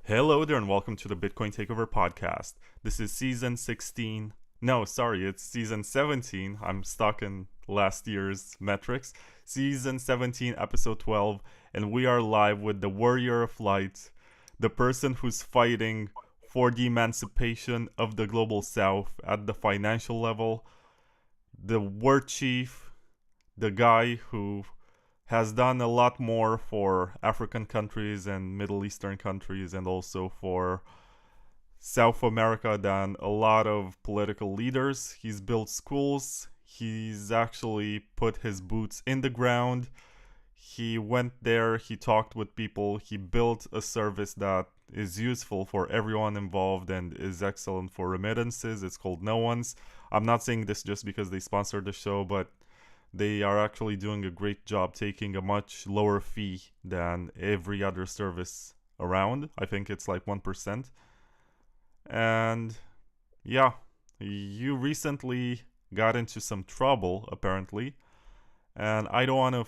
Hello there and welcome to the Bitcoin Takeover podcast. This is season 16. No, sorry, it's season 17. I'm stuck in last year's metrics. Season 17, episode 12, and we are live with the warrior of light, the person who's fighting for the emancipation of the global south at the financial level, the war chief, the guy who has done a lot more for African countries and Middle Eastern countries and also for South America than a lot of political leaders. He's built schools. He's actually put his boots in the ground. He went there, he talked with people, he built a service that is useful for everyone involved and is excellent for remittances. It's called NoOnes. I'm not saying this just because they sponsored the show, but they are actually doing a great job taking a much lower fee than every other service around. I think it's like 1%. And yeah, you recently got into some trouble, apparently. And I don't want to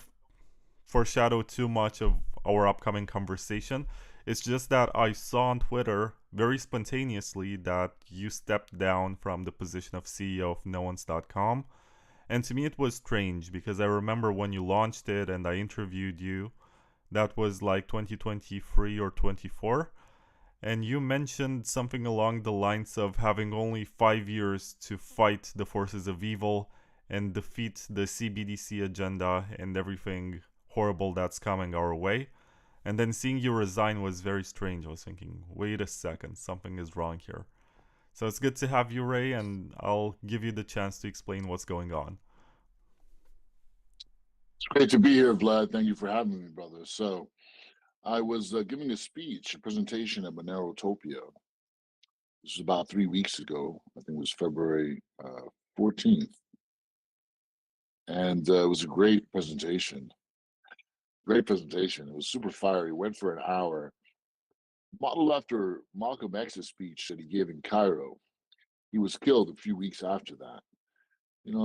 foreshadow too much of our upcoming conversation. It's just that I saw on Twitter very spontaneously that you stepped down from the position of CEO of NoOnes.com. And to me it was strange because I remember when you launched it and I interviewed you, that was like 2023 or 24, and you mentioned something along the lines of having only 5 years to fight the forces of evil and defeat the CBDC agenda and everything horrible that's coming our way. And then seeing you resign was very strange. I was thinking, wait a second, something is wrong here. So it's good to have you, Ray, and I'll give you the chance to explain what's going on. It's great to be here, Vlad. Thank you for having me, brother. So I was giving a speech, a presentation at Utopia. This was about 3 weeks ago. I think it was February 14th. And it was a great presentation. Great presentation. It was super fiery. Went for an hour. Modeled after Malcolm X's speech that he gave in Cairo. He was killed a few weeks after that.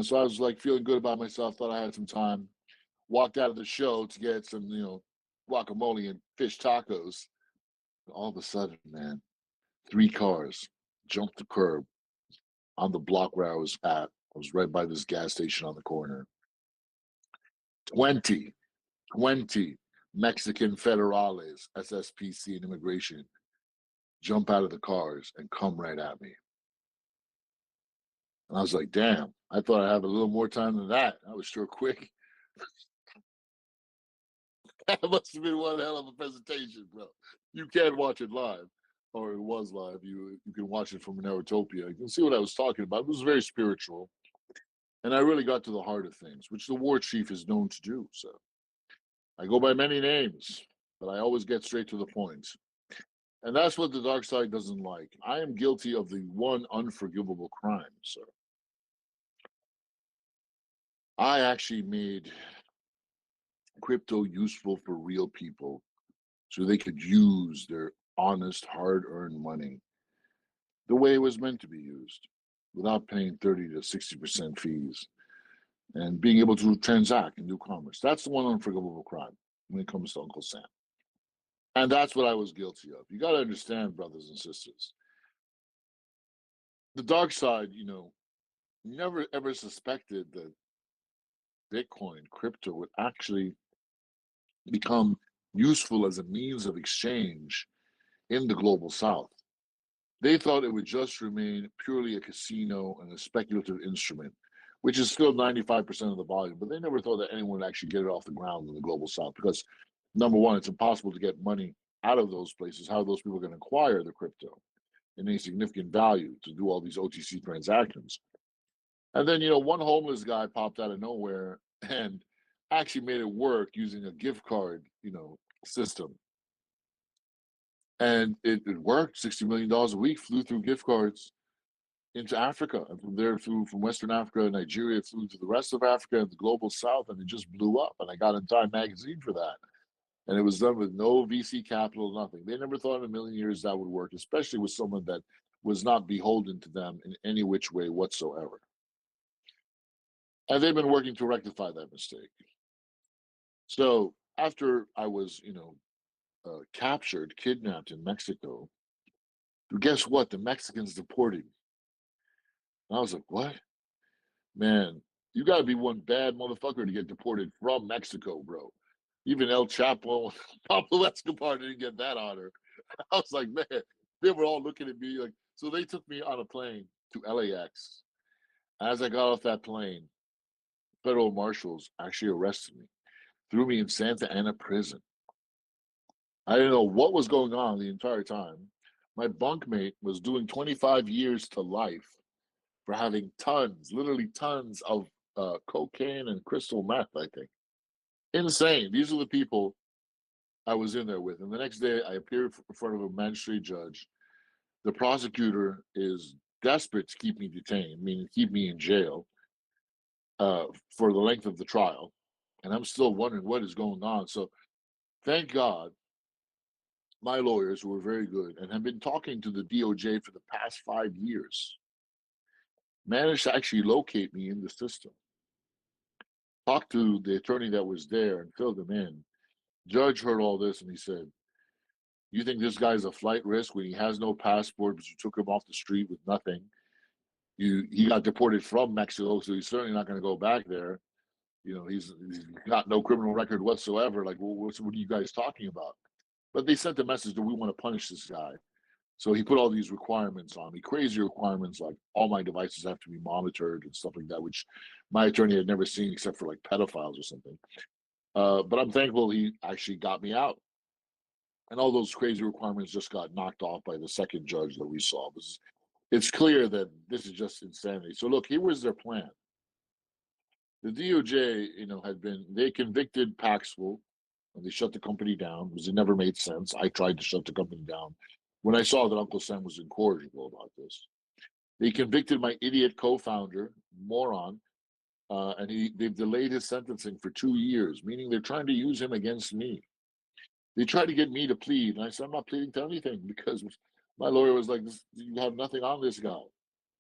So I was like feeling good about myself, thought I had some time. Walked out of the show to get some, guacamole and fish tacos. All of a sudden, man, 3 cars jumped the curb on the block where I was at. I was right by this gas station on the corner. 20 Mexican federales, SSPC and immigration, jump out of the cars and come right at me. And I was like, damn, I thought I'd have a little more time than that. I was sure quick. That must have been one hell of a presentation, bro. You can watch it live, or it was live. You can watch it from Utopia. You can see what I was talking about. It was very spiritual, and I really got to the heart of things, which the war chief is known to do. So I go by many names, but I always get straight to the point. And that's what the dark side doesn't like. I am guilty of the one unforgivable crime, sir. I actually made crypto useful for real people so they could use their honest, hard-earned money the way it was meant to be used, without paying 30 to 60% fees and being able to transact and do commerce. That's the one unforgivable crime when it comes to Uncle Sam. And that's what I was guilty of. You got to understand, brothers and sisters. The dark side, never ever suspected that Bitcoin, crypto, would actually become useful as a means of exchange in the global south. They thought it would just remain purely a casino and a speculative instrument, which is still 95% of the volume, but they never thought that anyone would actually get it off the ground in the global south because, number one, it's impossible to get money out of those places. How are those people going to acquire the crypto in any significant value to do all these OTC transactions? And then, one homeless guy popped out of nowhere and actually made it work using a gift card, system. And it worked. $60 million a week flew through gift cards into Africa. And from there, from Western Africa and Nigeria, flew to the rest of Africa and the global south, and it just blew up. And I got in Time magazine for that. And it was done with no VC capital, nothing. They never thought in a million years that would work, especially with someone that was not beholden to them in any which way whatsoever. And they've been working to rectify that mistake. So after I was, captured, kidnapped in Mexico. Guess what? The Mexicans deported me. And I was like, what? Man, you got to be one bad motherfucker to get deported from Mexico, bro. Even El Chapo, Pablo Escobar didn't get that honor. I was like, man, they were all looking at me like, so they took me on a plane to LAX. As I got off that plane, federal marshals actually arrested me, threw me in Santa Ana prison. I didn't know what was going on the entire time. My bunkmate was doing 25 years to life for having tons, literally tons of cocaine and crystal meth, I think. Insane. These are the people I was in there with. And the next day, I appeared in front of a magistrate judge. The prosecutor is desperate to keep me detained, meaning keep me in jail for the length of the trial. And I'm still wondering what is going on. So thank God my lawyers were very good and have been talking to the DOJ for the past 5 years, managed to actually locate me in the system. Talked to the attorney that was there and filled him in. Judge heard all this and he said, you think this guy's a flight risk when he has no passport, but you took him off the street with nothing? He got deported from Mexico, so he's certainly not going to go back there. You know, he's got no criminal record whatsoever. Like, well, what are you guys talking about? But they sent a message that we want to punish this guy. So he put all these requirements on me, crazy requirements, like all my devices have to be monitored and stuff like that, which my attorney had never seen except for like pedophiles or something. But I'm thankful he actually got me out. And all those crazy requirements just got knocked off by the second judge that we saw. It's clear that this is just insanity. So look, here was their plan. The DOJ, they convicted Paxful and they shut the company down because it never made sense. I tried to shut the company down when I saw that Uncle Sam was incorrigible about this. They convicted my idiot co-founder, moron, and they've delayed his sentencing for 2 years, meaning they're trying to use him against me. They tried to get me to plead, and I said, I'm not pleading to anything because my lawyer was like, you have nothing on this guy.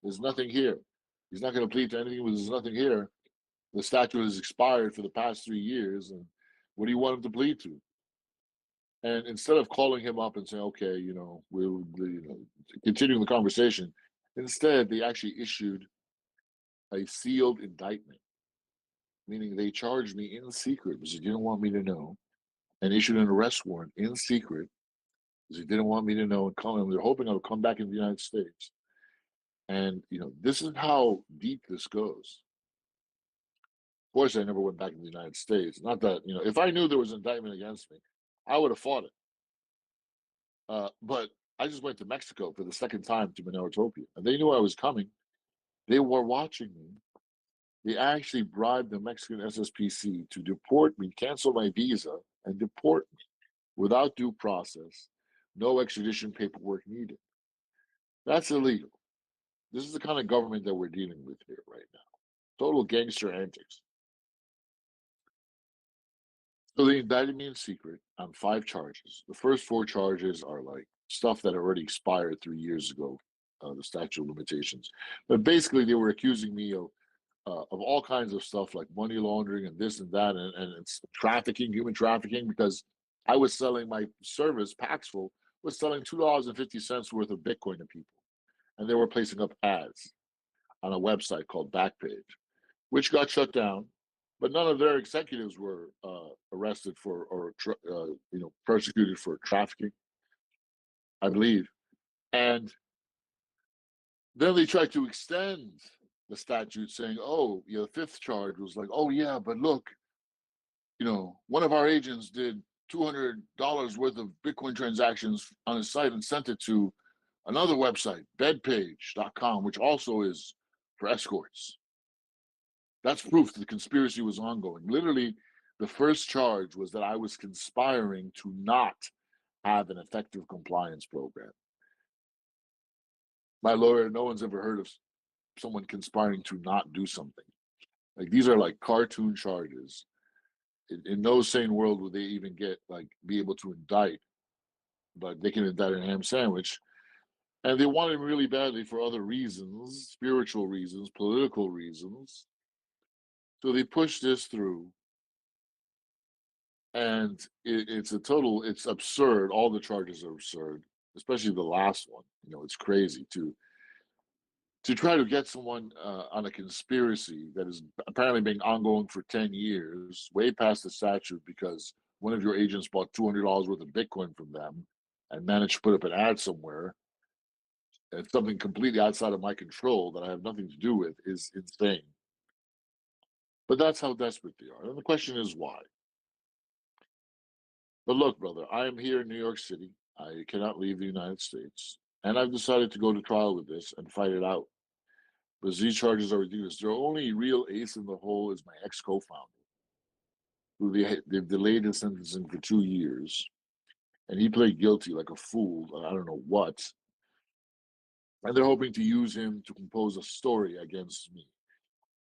There's nothing here. He's not going to plead to anything because there's nothing here. The statute has expired for the past 3 years, and what do you want him to plead to? And instead of calling him up and saying, okay, we'll continuing the conversation, instead they actually issued a sealed indictment, meaning they charged me in secret because they didn't want me to know, and issued an arrest warrant in secret because they didn't want me to know and come. They're hoping I would come back in the United States. And this is how deep this goes. Of course, I never went back to the United States. Not that if I knew there was an indictment against me, I would have fought it. But I just went to Mexico for the second time to Utopia, and they knew I was coming. They were watching me. They actually bribed the Mexican SSPC to deport me, cancel my visa, and deport me without due process, no extradition paperwork needed. That's illegal. This is the kind of government that we're dealing with here right now. Total gangster antics. So they indicted me in secret on 5 charges. The first 4 charges are like stuff that already expired 3 years ago, the statute of limitations. But basically, they were accusing me of all kinds of stuff like money laundering and this and that, and it's trafficking, human trafficking, because I was selling my service, Paxful, was selling $2.50 worth of Bitcoin to people. And they were placing up ads on a website called Backpage, which got shut down. But none of their executives were arrested for or persecuted for trafficking, I believe. And then they tried to extend the statute, saying, "Oh, the 5th charge was like, oh yeah, but look, one of our agents did $200 worth of Bitcoin transactions on his site and sent it to another website, bedpage.com, which also is for escorts." That's proof that the conspiracy was ongoing. Literally, the first charge was that I was conspiring to not have an effective compliance program. My lawyer, no one's ever heard of someone conspiring to not do something. Like, these are like cartoon charges. In no sane world would they even be able to indict, but they can indict a ham sandwich. And they wanted me really badly for other reasons, spiritual reasons, political reasons. So they pushed this through. And it's absurd. All the charges are absurd, especially the last one. It's crazy to try to get someone on a conspiracy that is apparently being ongoing for 10 years, way past the statute, because one of your agents bought $200 worth of Bitcoin from them and managed to put up an ad somewhere. And something completely outside of my control that I have nothing to do with is insane. But that's how desperate they are. And the question is why? But look, brother, I am here in New York City. I cannot leave the United States. And I've decided to go to trial with this and fight it out. But these charges are ridiculous. The only real ace in the hole is my ex co founder, who they've delayed his sentencing for 2 years. And he played guilty like a fool. I don't know what. And they're hoping to use him to compose a story against me,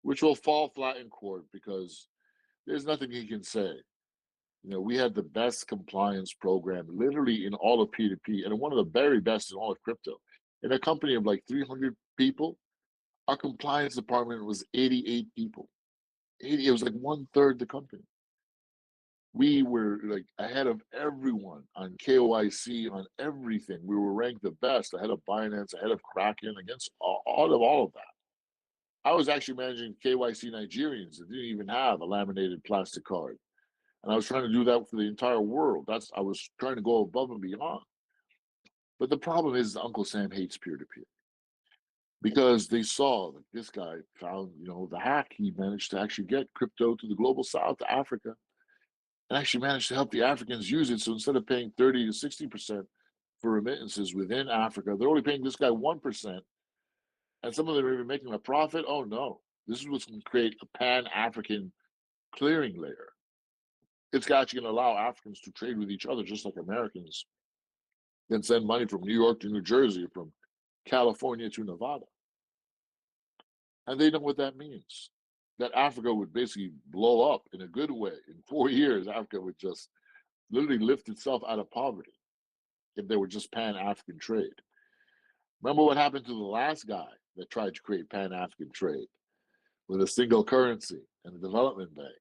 which will fall flat in court because there's nothing he can say. We had the best compliance program literally in all of P2P and one of the very best in all of crypto. In a company of like 300 people, our compliance department was 88 people. It was like 1/3 the company. We were like ahead of everyone on KYC, on everything. We were ranked the best, ahead of Binance, ahead of Kraken, against all of that. I was actually managing KYC Nigerians that didn't even have a laminated plastic card. And I was trying to do that for the entire world. I was trying to go above and beyond. But the problem is Uncle Sam hates peer-to-peer. Because they saw that this guy found, the hack. He managed to actually get crypto to the global south, to Africa, and actually managed to help the Africans use it. So instead of paying 30 to 60% for remittances within Africa, they're only paying this guy 1%. And some of them are even making a profit. Oh no, this is what's going to create a pan-African clearing layer. It's actually going to allow Africans to trade with each other just like Americans can send money from New York to New Jersey, from California to Nevada. And they know what that means. That Africa would basically blow up in a good way. In 4 years, Africa would just literally lift itself out of poverty if there were just pan-African trade. Remember what happened to the last guy that tried to create pan-African trade with a single currency and a development bank?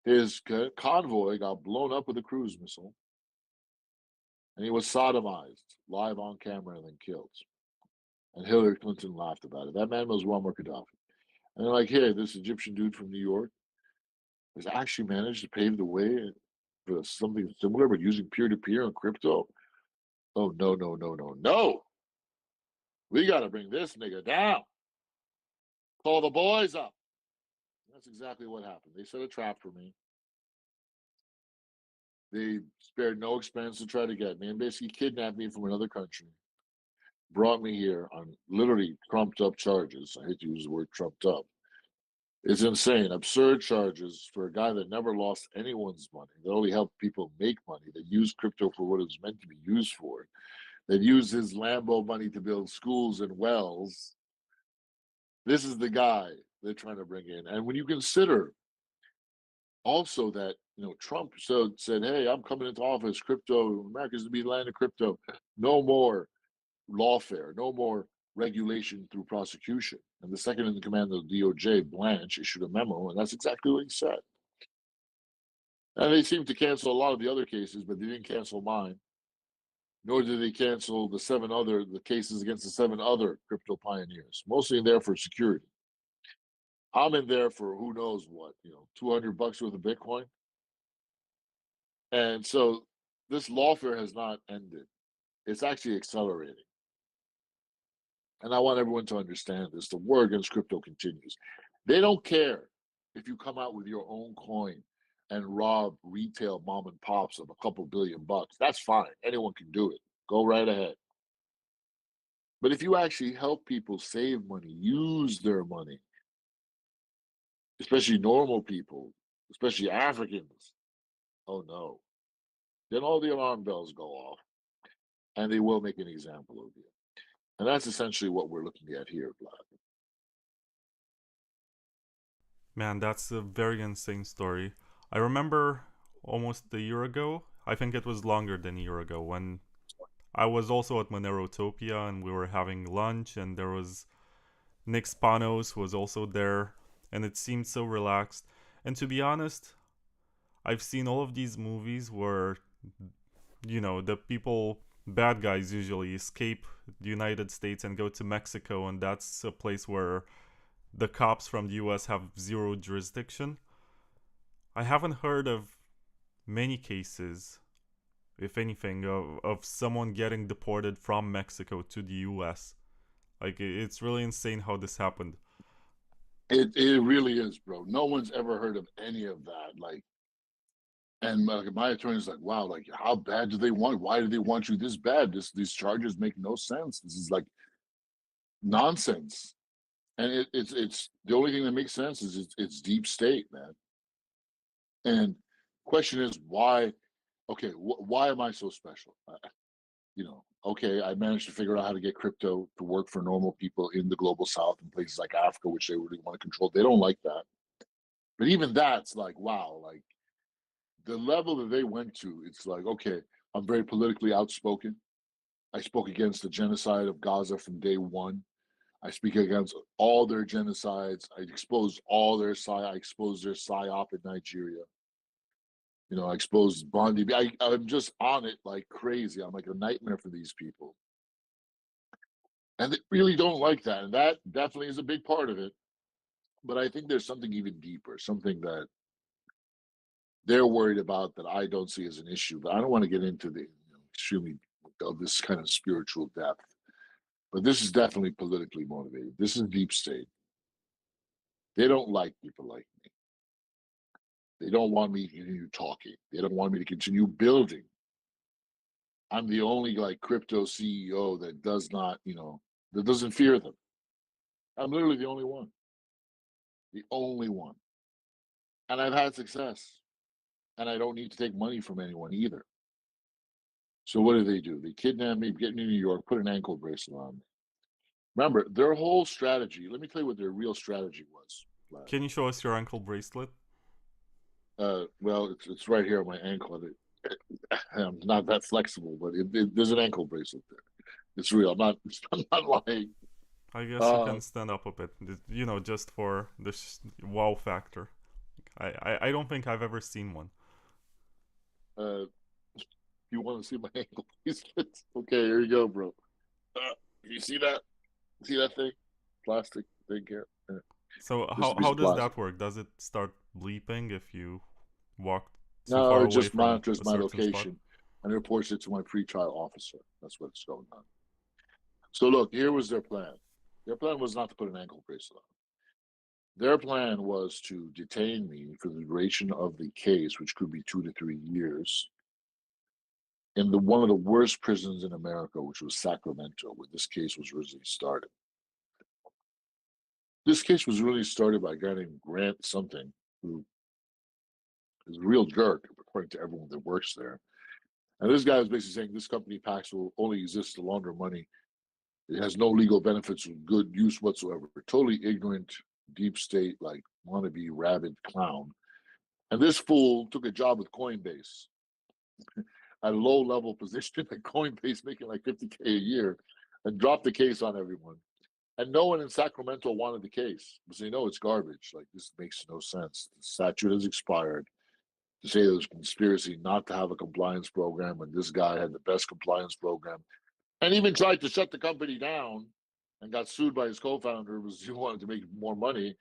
His convoy got blown up with a cruise missile, and he was sodomized live on camera and then killed. And Hillary Clinton laughed about it. That man was Muammar Gaddafi. And they're like, hey, this Egyptian dude from New York has actually managed to pave the way for something similar, but using peer-to-peer and crypto. Oh, no, no, no, no, no. We got to bring this nigga down. Call the boys up. That's exactly what happened. They set a trap for me. They spared no expense to try to get me and basically kidnapped me from another country, brought me here on literally trumped up charges. I hate to use the word trumped up. It's insane, absurd charges for a guy that never lost anyone's money, that only helped people make money, that used crypto for what it was meant to be used for, that used his Lambo money to build schools and wells. This is the guy they're trying to bring in. And when you consider also that, Trump said, hey, I'm coming into office, crypto, America's to be the land of crypto. No more lawfare, no more regulation through prosecution. And the second in command of the DOJ, Blanche, issued a memo, and that's exactly what he said. And they seemed to cancel a lot of the other cases, but they didn't cancel mine. Nor did they cancel the cases against the 7 other crypto pioneers, mostly in there for security. I'm in there for who knows what, $200 worth of Bitcoin. And so this lawfare has not ended. It's actually accelerating. And I want everyone to understand this. The war against crypto continues. They don't care if you come out with your own coin and rob retail mom and pops of a couple $1 billion. That's fine. Anyone can do it. Go right ahead. But if you actually help people save money, use their money, especially normal people, especially Africans, oh no, then all the alarm bells go off and they will make an example of you. And that's essentially what we're looking at here, Vlad. Man, that's a very insane story. I remember almost a year ago, I think it was longer than a year ago, when I was also at Utopia and we were having lunch, and there was Nick Spanos who was also there, and it seemed so relaxed. And to be honest, I've seen all of these movies where, the people, bad guys usually escape the United States and go to Mexico, and that's a place where the cops from the US have zero jurisdiction. I haven't heard of many cases, if anything, of someone getting deported from Mexico to the US. Like, it's really insane how this happened. It really is, bro. No one's ever heard of any of that. Like, and my attorney's like, wow, like how bad do they want? Why do they want you this bad? These charges make no sense. This is like nonsense. And it's the only thing that makes sense is it's deep state, man. And question is why? Okay, why am I so special? Okay, I managed to figure out how to get crypto to work for normal people in the global south and places like Africa, which they really want to control. They don't like that. But even that's like, wow, like the level that they went to, it's like, okay, I'm very politically outspoken. I spoke against the genocide of Gaza from day one. I speak against all their genocides. I exposed all their I exposed their psyop in Nigeria. I exposed Bondi. I'm just on it like crazy. I'm like a nightmare for these people. And they really don't like that. And that definitely is a big part of it. But I think there's something even deeper, something that they're worried about that I don't see as an issue. But I don't want to get into the extremely of this kind of spiritual depth. But this is definitely politically motivated. This is deep state. They don't like people like me. They don't want me to continue talking. They don't want me to continue building. I'm the only like crypto CEO that does not, that doesn't fear them. I'm literally the only one. The only one. And I've had success. And I don't need to take money from anyone either. So what do? They kidnap me, get me to New York, put an ankle bracelet on me. Remember, their whole strategy, let me tell you what their real strategy was. Vlad. Can you show us your ankle bracelet? Well, it's right here on my ankle. I'm not that flexible, but there's an ankle bracelet there. It's real. I'm not lying. I guess you can stand up a bit, just for the wow factor. I don't think I've ever seen one. You want to see my ankle bracelet? Okay, here you go, bro. You see that? See that thing? Plastic thing here. So how does that work? Does it start bleeping if you walk too No, far it away just from monitors a my certain spot? location and reports it to my pretrial officer. That's what's going on. So look, here was their plan. Their plan was not to put an ankle bracelet on. Their plan was to detain me for the duration of the case, which could be 2 to 3 years, in one of the worst prisons in America, which was Sacramento, where this case was originally started. This case was really started by a guy named Grant something, who is a real jerk, according to everyone that works there. And this guy was basically saying this company, Paxful, only exists to launder money. It has no legal benefits or good use whatsoever. Totally ignorant, deep state, like wannabe rabid clown. And this fool took a job with Coinbase at a low level position at Coinbase, making like 50K a year, and dropped the case on everyone. And no one in Sacramento wanted the case because they know it's garbage. Like, this makes no sense. The statute has expired. To say there's conspiracy not to have a compliance program when this guy had the best compliance program and even tried to shut the company down and got sued by his co-founder because he wanted to make more money.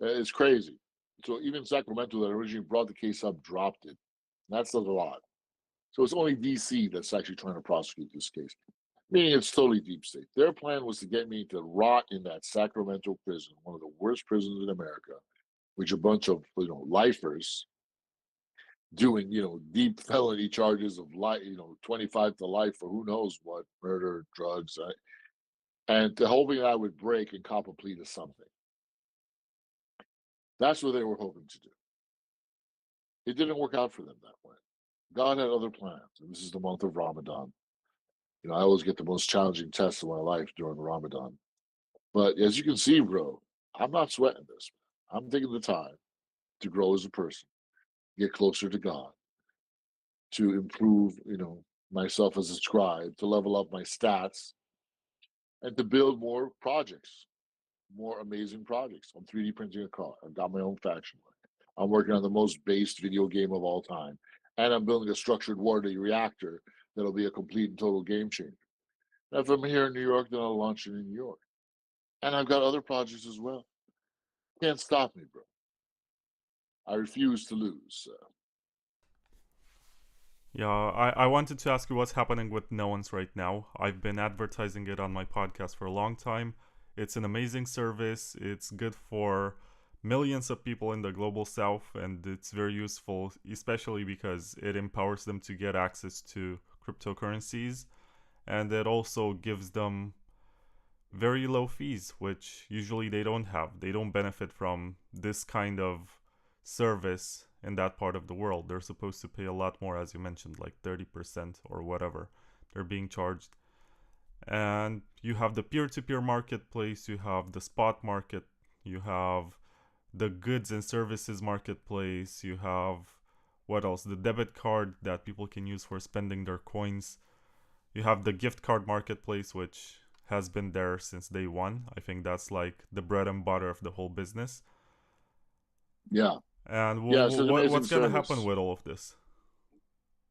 It's crazy. So even Sacramento, that originally brought the case up, dropped it. That says a lot. So it's only DC that's actually trying to prosecute this case, meaning it's totally deep state. Their plan was to get me to rot in that Sacramento prison, one of the worst prisons in America, which a bunch of lifers doing deep felony charges of life, 25 to life for who knows what, murder, drugs, and hoping I would break and cop a plea to something. That's what they were hoping to do. It didn't work out for them that way. God had other plans, and this is the month of Ramadan. I always get the most challenging tests of my life during Ramadan. But as you can see, bro, I'm not sweating this. I'm taking the time to grow as a person, get closer to God, to improve, myself as a scribe, to level up my stats, and to build more projects, more amazing projects. I'm 3D printing a car. I've got my own faction line. I'm working on the most based video game of all time. And I'm building a structured warranty reactor that'll be a complete and total game changer. And if I'm here in New York, then I'll launch it in New York. And I've got other projects as well. Can't stop me, bro. I refuse to lose. Yeah, I wanted to ask you what's happening with NoOnes right now. I've been advertising it on my podcast for a long time. It's an amazing service. It's good for millions of people in the global south, and it's very useful, especially because it empowers them to get access to cryptocurrencies, and it also gives them very low fees, which usually they don't have. They don't benefit from this kind of service in that part of the world. They're supposed to pay a lot more, as you mentioned, like 30% or whatever they're being charged. And you have the peer-to-peer marketplace, you have the spot market, you have the goods and services marketplace, you have what else? The debit card that people can use for spending their coins. You have the gift card marketplace, which has been there since day one. I think that's like the bread and butter of the whole business. Yeah. And Yeah, it's an amazing what's going to happen service. with all of this?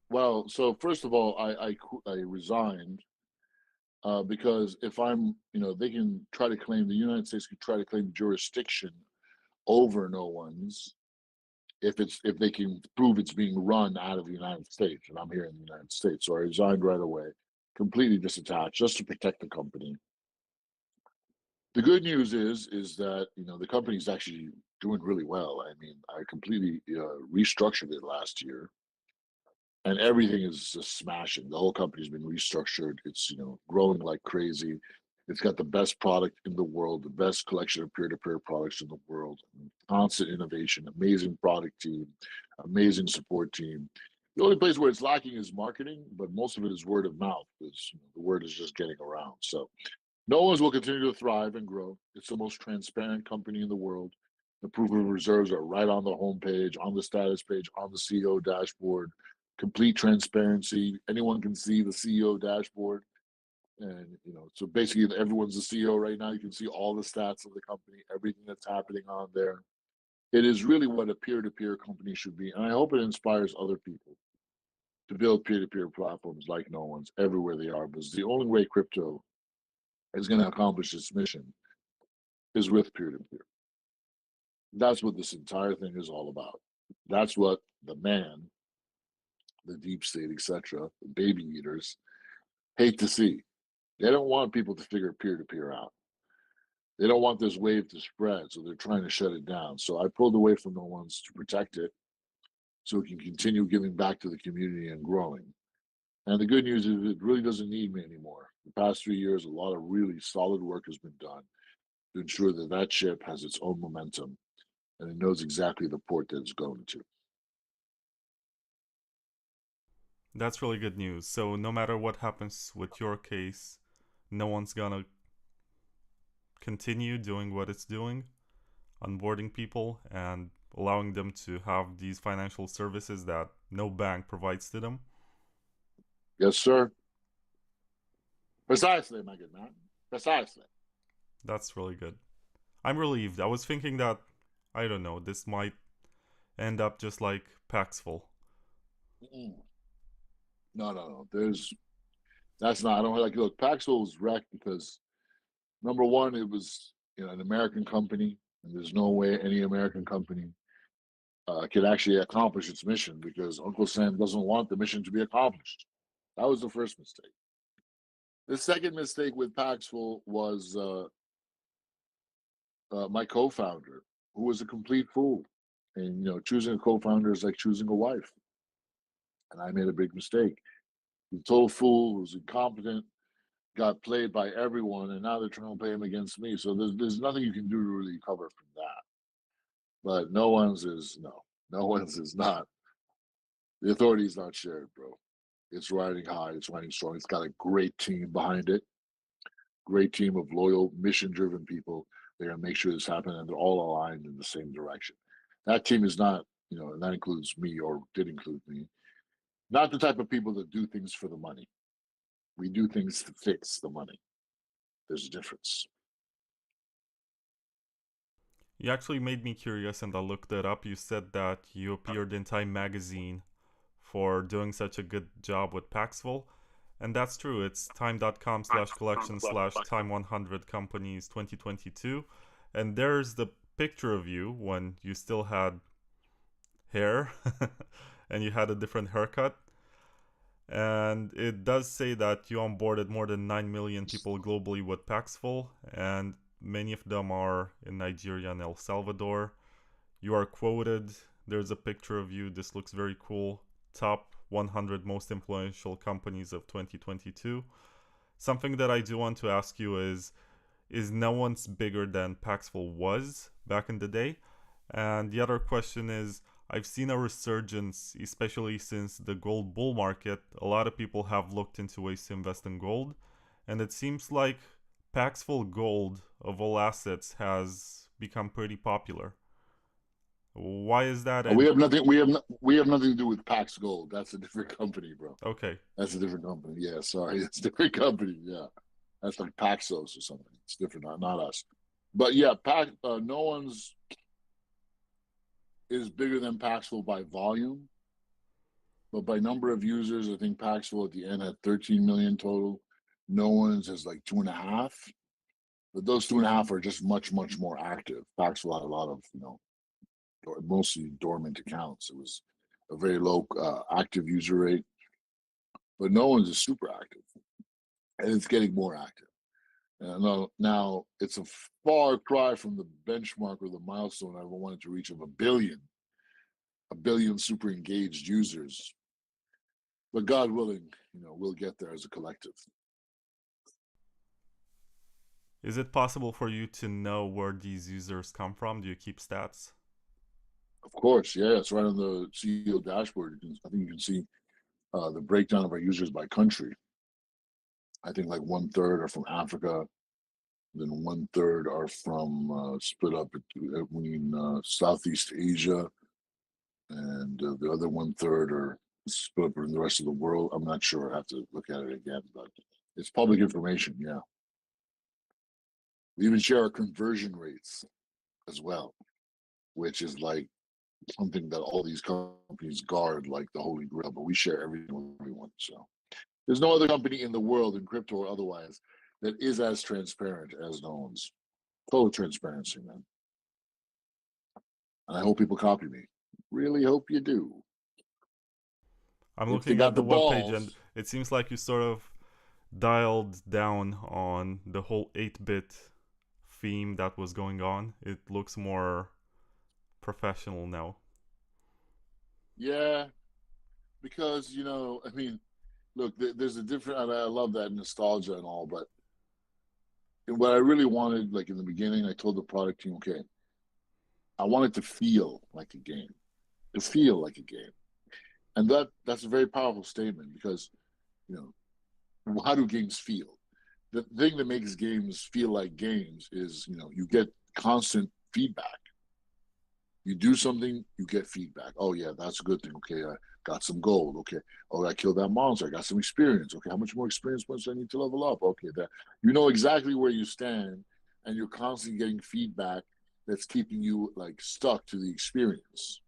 Well, so first of all, I resigned because if I'm, they can try to claim, the United States can try to claim jurisdiction over NoOnes if they can prove it's being run out of the United States, and I'm here in the United States. So I resigned right away, completely disattached, just to protect the company. The good news is that the company's actually doing really well. I mean, I completely restructured it last year, and everything is just smashing. The whole company's been restructured. It's growing like crazy. It's got the best product in the world, the best collection of peer-to-peer products in the world, constant innovation, amazing product team, amazing support team. The only place where it's lacking is marketing, but most of it is word of mouth because the word is just getting around. So NoOnes will continue to thrive and grow. It's the most transparent company in the world. The proof of reserves are right on the homepage, on the status page, on the CEO dashboard. Complete transparency. Anyone can see the CEO dashboard. And so basically everyone's the CEO right now. You can see all the stats of the company, everything that's happening on there. It is really what a peer-to-peer company should be. And I hope it inspires other people to build peer-to-peer platforms like NoOnes everywhere they are, because the only way crypto is going to accomplish its mission is with peer-to-peer. That's what this entire thing is all about. That's what the man, the deep state, etc., the baby eaters hate to see. They don't want people to figure peer-to-peer out. They don't want this wave to spread, so they're trying to shut it down. So I pulled away from NoOnes to protect it so it can continue giving back to the community and growing. And the good news is it really doesn't need me anymore. The past 3 years, a lot of really solid work has been done to ensure that that ship has its own momentum and it knows exactly the port that it's going to. That's really good news. So no matter what happens with your case, NoOnes gonna continue doing what it's doing, onboarding people and allowing them to have these financial services that no bank provides to them. Yes, sir. Precisely, my good man. Precisely. That's really good. I'm relieved. I was thinking that, I don't know, this might end up just like Paxful. Mm-mm. No. That's not. I don't like. Look, Paxful was wrecked because number one, it was an American company, and there's no way any American company could actually accomplish its mission because Uncle Sam doesn't want the mission to be accomplished. That was the first mistake. The second mistake with Paxful was my co-founder, who was a complete fool. And choosing a co-founder is like choosing a wife. And I made a big mistake. The total fool, was incompetent, got played by everyone, and now they're trying to play him against me. So there's nothing you can do to really cover from that. But NoOnes is no. NoOnes is not. The authority is not shared, bro. It's riding high. It's riding strong. It's got a great team behind it. Great team of loyal, mission-driven people. They're gonna make sure this happens, and they're all aligned in the same direction. That team is not, and that includes me, or did include me, not the type of people that do things for the money. We do things to fix the money. There's a difference. You actually made me curious and I looked it up. You said that you appeared in Time magazine for doing such a good job with Paxful. And that's true. It's time.com/collection/time100 companies 2022. And there's the picture of you when you still had hair and you had a different haircut. And it does say that you onboarded more than 9 million people globally with Paxful, and many of them are in Nigeria and El Salvador. You are quoted. There's a picture of you. This looks very cool. Top 100 most influential companies of 2022. Something that I do want to ask you is NoOnes bigger than Paxful was back in the day? And the other question is, I've seen a resurgence, especially since the gold bull market. A lot of people have looked into ways to invest in gold, and it seems like Paxful Gold of all assets has become pretty popular. Why is that? We have nothing. We have nothing to do with Pax Gold. That's a different company, bro. Okay. That's a different company. Yeah, sorry, it's a different company. Yeah, that's like Paxos or something. It's different, not us. But yeah, NoOnes is bigger than Paxful by volume, but by number of users, I think Paxful at the end had 13 million total. NoOnes is like 2.5, but those 2.5 are just much more active. Paxful had a lot of mostly dormant accounts. It was a very low active user rate, but NoOnes is super active, and it's getting more active. And now it's a far cry from the benchmark or the milestone I wanted to reach of a billion super engaged users. But God willing, we'll get there as a collective. Is it possible for you to know where these users come from? Do you keep stats? Of course, yeah. It's right on the CEO dashboard. I think you can see the breakdown of our users by country. I think like 1/3 are from Africa, then 1/3 are from split up between Southeast Asia, and the other 1/3 are split up in the rest of the world. I'm not sure. I have to look at it again, but it's public information. Yeah, we even share our conversion rates as well, which is like something that all these companies guard like the Holy Grail, but we share everything with everyone. So there's no other company in the world, in crypto or otherwise, that is as transparent as NoOnes. Total transparency, man. And I hope people copy me. Really hope you do. I'm If they looking got at the the webpage and balls. it seems like you sort of dialed down on the whole 8-bit theme that was going on. It looks more professional now. Yeah, because, I mean, look, there's a different, I love that nostalgia and all, but what I really wanted, like in the beginning, I told the product team, okay, I want it to feel like a game, to feel like a game. And that's a very powerful statement because, how do games feel? The thing that makes games feel like games is, you get constant feedback. You do something, you get feedback. Oh yeah, that's a good thing. Okay, I got some gold. Okay, oh, I killed that monster. I got some experience. Okay, how much more experience points I need to level up? Okay, that you know exactly where you stand, and you're constantly getting feedback that's keeping you like stuck to the experience.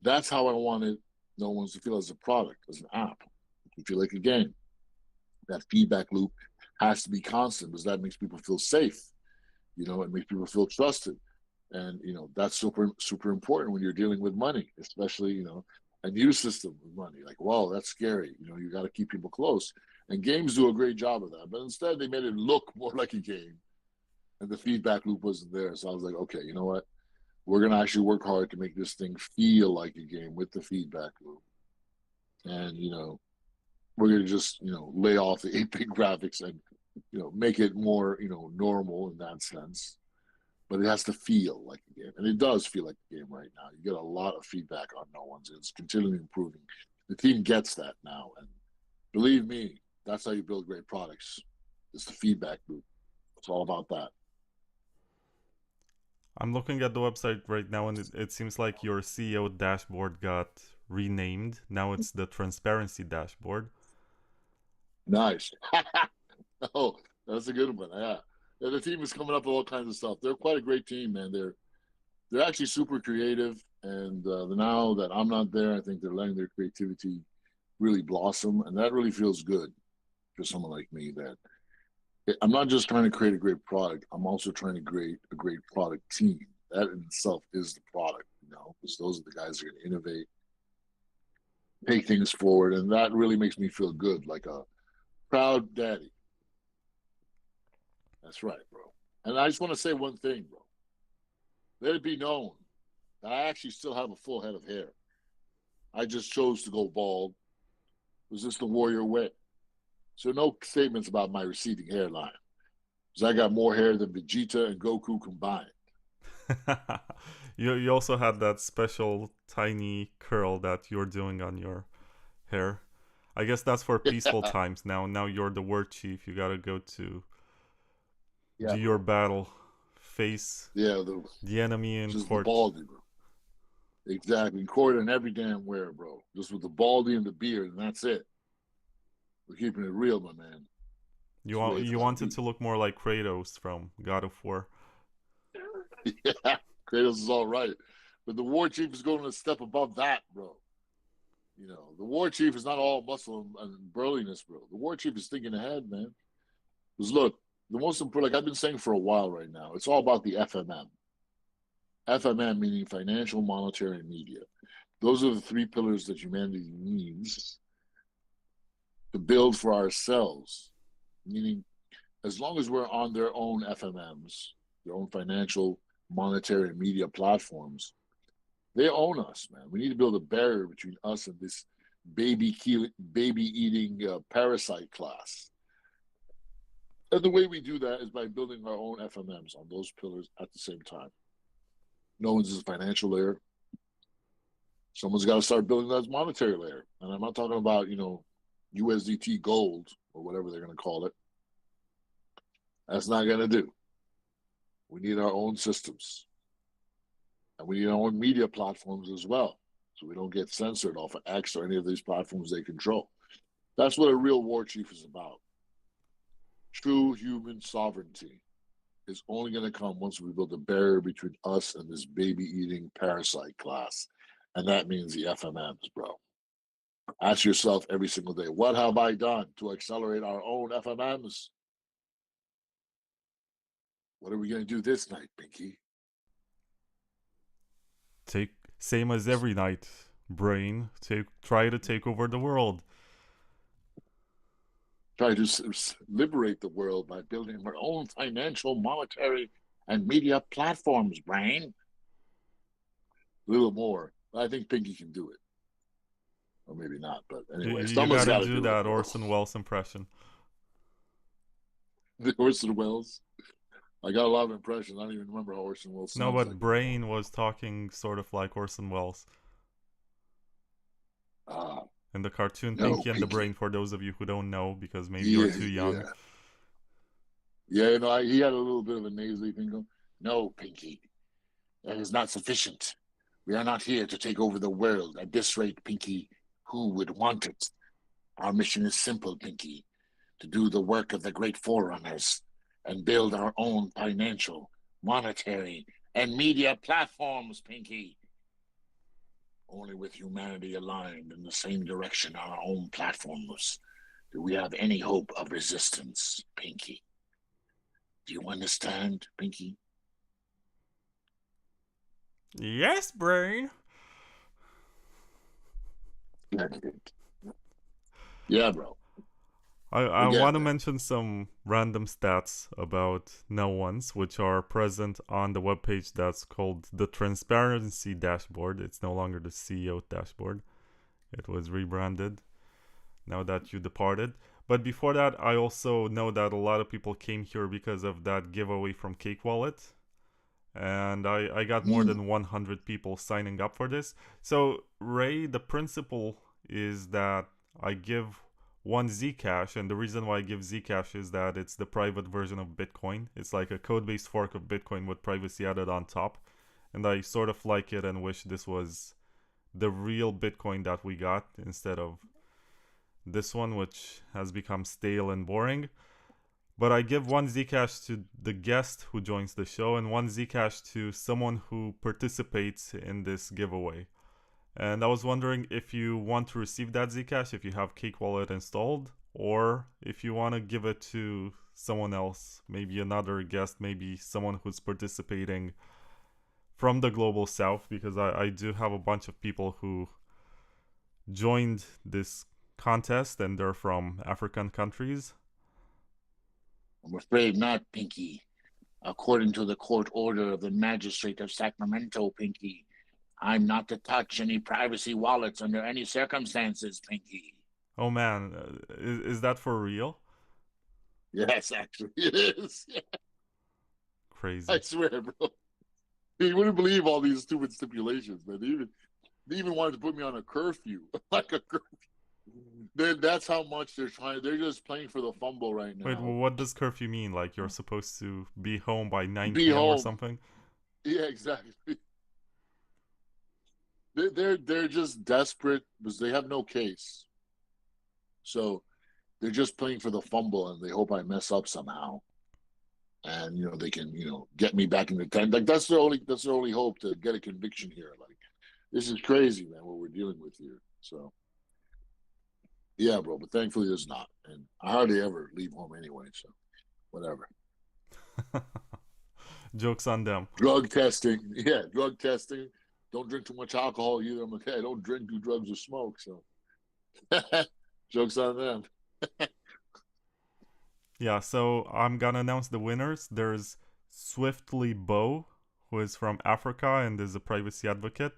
That's how I wanted NoOnes to feel as a product, as an app. You feel like a game. That feedback loop has to be constant because that makes people feel safe. It makes people feel trusted. And that's super important when you're dealing with money, especially a new system with money. Like, whoa, that's scary. You got to keep people close. And games do a great job of that. But instead, they made it look more like a game, and the feedback loop wasn't there. So I was like, okay, you know what? We're gonna actually work hard to make this thing feel like a game with the feedback loop. And we're gonna just lay off the 8-bit graphics and make it more normal in that sense, but it has to feel like a game, and it does feel like a game right now. You get a lot of feedback on NoOnes. It's continually improving. The team gets that now, and believe me, that's how you build great products. It's the feedback loop. It's all about that. I'm looking at the website right now and it seems like your CEO dashboard got renamed. Now it's the transparency dashboard. Nice. Oh, that's a good one. Yeah. Yeah, the team is coming up with all kinds of stuff. They're quite a great team, man. They're actually super creative, and now that I'm not there, I think they're letting their creativity really blossom, and that really feels good for someone like me. That I'm not just trying to create a great product; I'm also trying to create a great product team. That in itself is the product, because those are the guys that are going to innovate, take things forward, and that really makes me feel good, like a proud daddy. That's right, bro. And I just want to say one thing, bro. Let it be known that I actually still have a full head of hair. I just chose to go bald. It was just the warrior way. So no statements about my receding hairline. Because I got more hair than Vegeta and Goku combined. You also had that special tiny curl that you're doing on your hair. I guess that's for peaceful times now. Now you're the war chief. You gotta go to do your battle, face the enemy in just court. The baldy, bro. Exactly. In court and every damn where, bro. Just with the baldy and the beard, and that's it. We're keeping it real, my man. You wanted to look more like Kratos from God of War. Yeah, Kratos is all right. But the war chief is going a step above that, bro. The war chief is not all muscle and burliness, bro. The war chief is thinking ahead, man. Because look, the most important, like I've been saying for a while right now, it's all about the FMM. FMM meaning financial, monetary, and media. Those are the three pillars that humanity needs to build for ourselves. Meaning, as long as we're on their own FMMs, their own financial, monetary, and media platforms, they own us, man. We need to build a barrier between us and this baby eating parasite class. And the way we do that is by building our own FMMs on those pillars at the same time. NoOnes is a financial layer. Someone's got to start building that monetary layer. And I'm not talking about, USDT gold or whatever they're going to call it. That's not going to do. We need our own systems. And we need our own media platforms as well. So we don't get censored off of X or any of these platforms they control. That's what a real war chief is about. True human sovereignty is only going to come once we build a barrier between us and this baby-eating parasite class. And that means the FMMs, bro. Ask yourself every single day, what have I done to accelerate our own FMMs? What are we going to do this night, Pinky? Same as every night, brain. Try to take over the world. Try to liberate the world by building our own financial, monetary, and media platforms, brain. A little more. I think Pinky can do it. Or maybe not, but anyway, You someone's got gotta to do do that it. Orson Welles impression. The Orson Welles. I got a lot of impressions. I don't even remember how Orson Welles sounds. No, but like Brain was talking sort of like Orson Welles. And the cartoon Pinky and the Brain, for those of you who don't know, because maybe you're too young. Yeah, he had a little bit of a nasally thing going. No, Pinky, that is not sufficient. We are not here to take over the world. At this rate, Pinky, who would want it? Our mission is simple, Pinky, to do the work of the great forerunners and build our own financial, monetary, and media platforms, Pinky. Only with humanity aligned in the same direction on our own platforms do we have any hope of resistance, Pinky. Do you understand, Pinky? Yes, Brain. Yeah, bro. I want to mention some random stats about NoOnes, which are present on the webpage that's called the Transparency Dashboard. It's no longer the CEO dashboard. It was rebranded now that you departed. But before that, I also know that a lot of people came here because of that giveaway from Cake Wallet. And I got more than 100 people signing up for this. So, Ray, the principle is that I give one Zcash, and the reason why I give Zcash is that it's the private version of Bitcoin. It's like a code-based fork of Bitcoin with privacy added on top. And I sort of like it and wish this was the real Bitcoin that we got instead of this one, which has become stale and boring. but I give one Zcash to the guest who joins the show and one Zcash to someone who participates in this giveaway. And I was wondering if you want to receive that Zcash, if you have Cake Wallet installed, or if you want to give it to someone else, maybe another guest, maybe someone who's participating from the global south, because I do have a bunch of people who joined this contest and they're from African countries. I'm afraid not, Pinky. According to the court order of the magistrate of Sacramento, Pinky, I'm not to touch any privacy wallets under any circumstances, Pinky. Oh man, is that for real? Yes, actually, it is. Crazy. I swear, bro. You wouldn't believe all these stupid stipulations, man. They even wanted to put me on a curfew, like a curfew. That's how much they're trying. They're just playing for the fumble right now. Wait, well, what does curfew mean? Like you're supposed to be home by 9 Be p.m. home. or something? Yeah, exactly. They're just desperate because they have no case. So they're just playing for the fumble, and they hope I mess up somehow. And they can get me back in the tent. Like that's their only hope to get a conviction here. Like this is crazy, man. What we're dealing with here. So yeah, bro. But thankfully, there's not, and I hardly ever leave home anyway. So whatever. Joke's on them. Drug testing, yeah, drug testing. Don't drink too much alcohol either. I'm like, hey, I don't drink, do drugs, or smoke. So joke's on them. Yeah, so I'm gonna announce the winners. There's Swiftly Bo, who is from Africa and is a privacy advocate.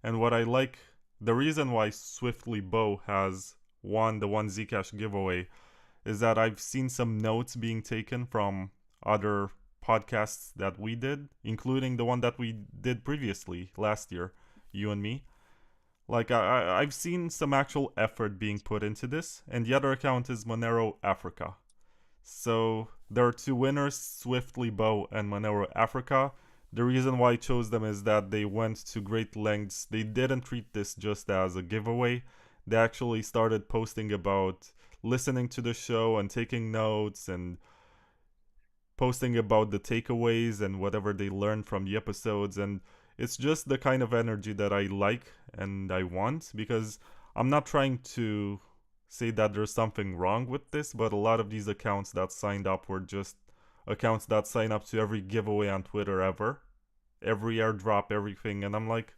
And what I like, the reason why Swiftly Bo has won the one Zcash giveaway is that I've seen some notes being taken from other podcasts that we did, including the one that we did previously last year, you and me. Like I've seen some actual effort being put into this, and the other account is Monero Africa. So there are two winners, Swiftly Bo and Monero Africa. The reason why I chose them is that they went to great lengths. They didn't treat this just as a giveaway. They actually started posting about listening to the show and taking notes and posting about the takeaways and whatever they learned from the episodes. And it's just the kind of energy that I like and I want, because I'm not trying to say that there's something wrong with this, but a lot of these accounts that signed up were just accounts that sign up to every giveaway on Twitter ever, every airdrop, everything. And I'm like,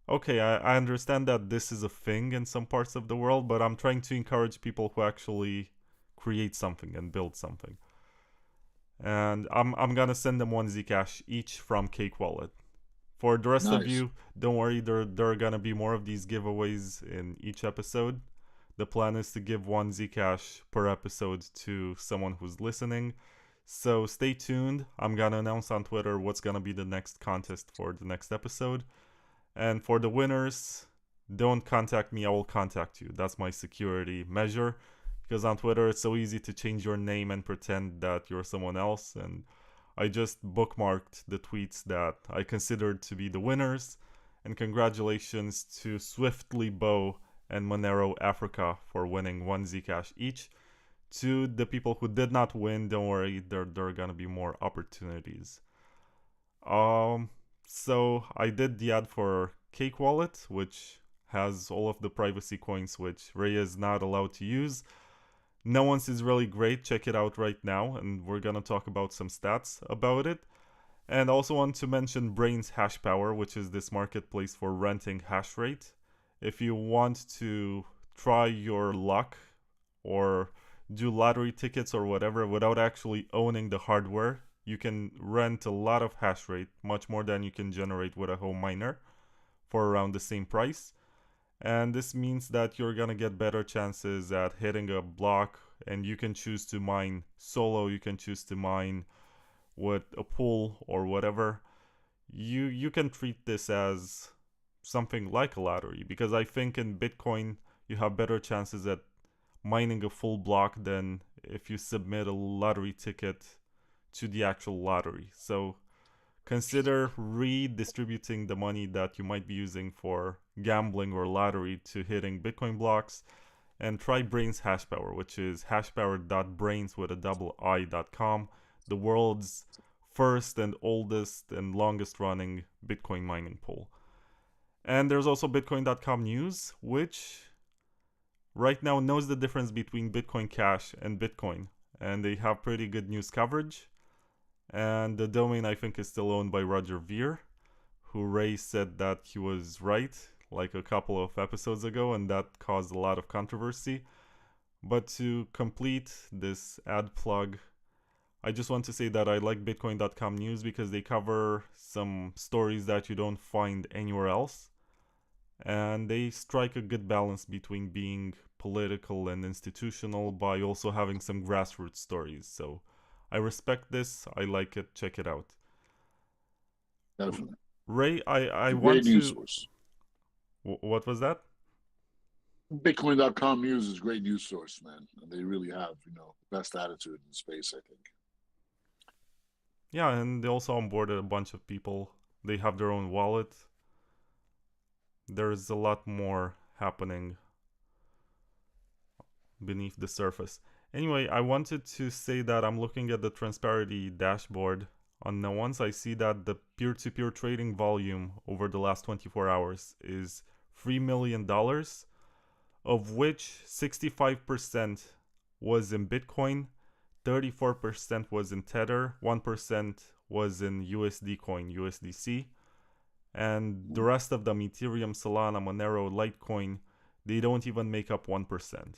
okay, I understand that this is a thing in some parts of the world, but I'm trying to encourage people who actually create something and build something. And I'm gonna send them one Zcash each from Cake Wallet. For the rest of you, don't worry, there are gonna be more of these giveaways in each episode. The plan is to give one Zcash per episode to someone who's listening. So stay tuned. I'm gonna announce on Twitter what's gonna be the next contest for the next episode. And for the winners, don't contact me, I will contact you. That's my security measure. Because on Twitter, it's so easy to change your name and pretend that you're someone else. And I just bookmarked the tweets that I considered to be the winners. And congratulations to Swiftly Bo and Monero Africa for winning one Zcash each. To the people who did not win, don't worry, there are gonna be more opportunities. So I did the ad for Cake Wallet, which has all of the privacy coins which Ray is not allowed to use. NoOnes is really great, check it out right now, and we're gonna talk about some stats about it. And also want to mention Brain's Hash Power, which is this marketplace for renting hash rate. If you want to try your luck or do lottery tickets or whatever without actually owning the hardware, you can rent a lot of hash rate, much more than you can generate with a home miner, for around the same price. And this means that you're gonna get better chances at hitting a block, and you can choose to mine solo, you can choose to mine with a pool or whatever. You can treat this as something like a lottery, because I think in Bitcoin you have better chances at mining a full block than if you submit a lottery ticket to the actual lottery. So consider redistributing the money that you might be using for gambling or lottery to hitting Bitcoin blocks. and try Brains Hashpower, which is hashpower.brains with a double I.com, the world's first and oldest and longest running Bitcoin mining pool. And there's also Bitcoin.com News, which right now knows the difference between Bitcoin Cash and Bitcoin, and they have pretty good news coverage. And the domain, I think, is still owned by Roger Ver, who Ray said that he was right like a couple of episodes ago, and that caused a lot of controversy. But to complete this ad plug, I just want to say that I like Bitcoin.com News because they cover some stories that you don't find anywhere else. And they strike a good balance between being political and institutional by also having some grassroots stories. So I respect this. I like it. Check it out. Definitely. Ray, I want great to... news source. What was that? Bitcoin.com News is a great news source, man. And they really have, best attitude in space, I think. Yeah, and they also onboarded a bunch of people. They have their own wallet. There's a lot more happening beneath the surface. Anyway, I wanted to say that I'm looking at the transparency dashboard on NoOnes. I see that the peer-to-peer trading volume over the last 24 hours is $3 million, of which 65% was in Bitcoin, 34% was in Tether, 1% was in USD coin, USDC, and the rest of them, Ethereum, Solana, Monero, Litecoin, they don't even make up 1%.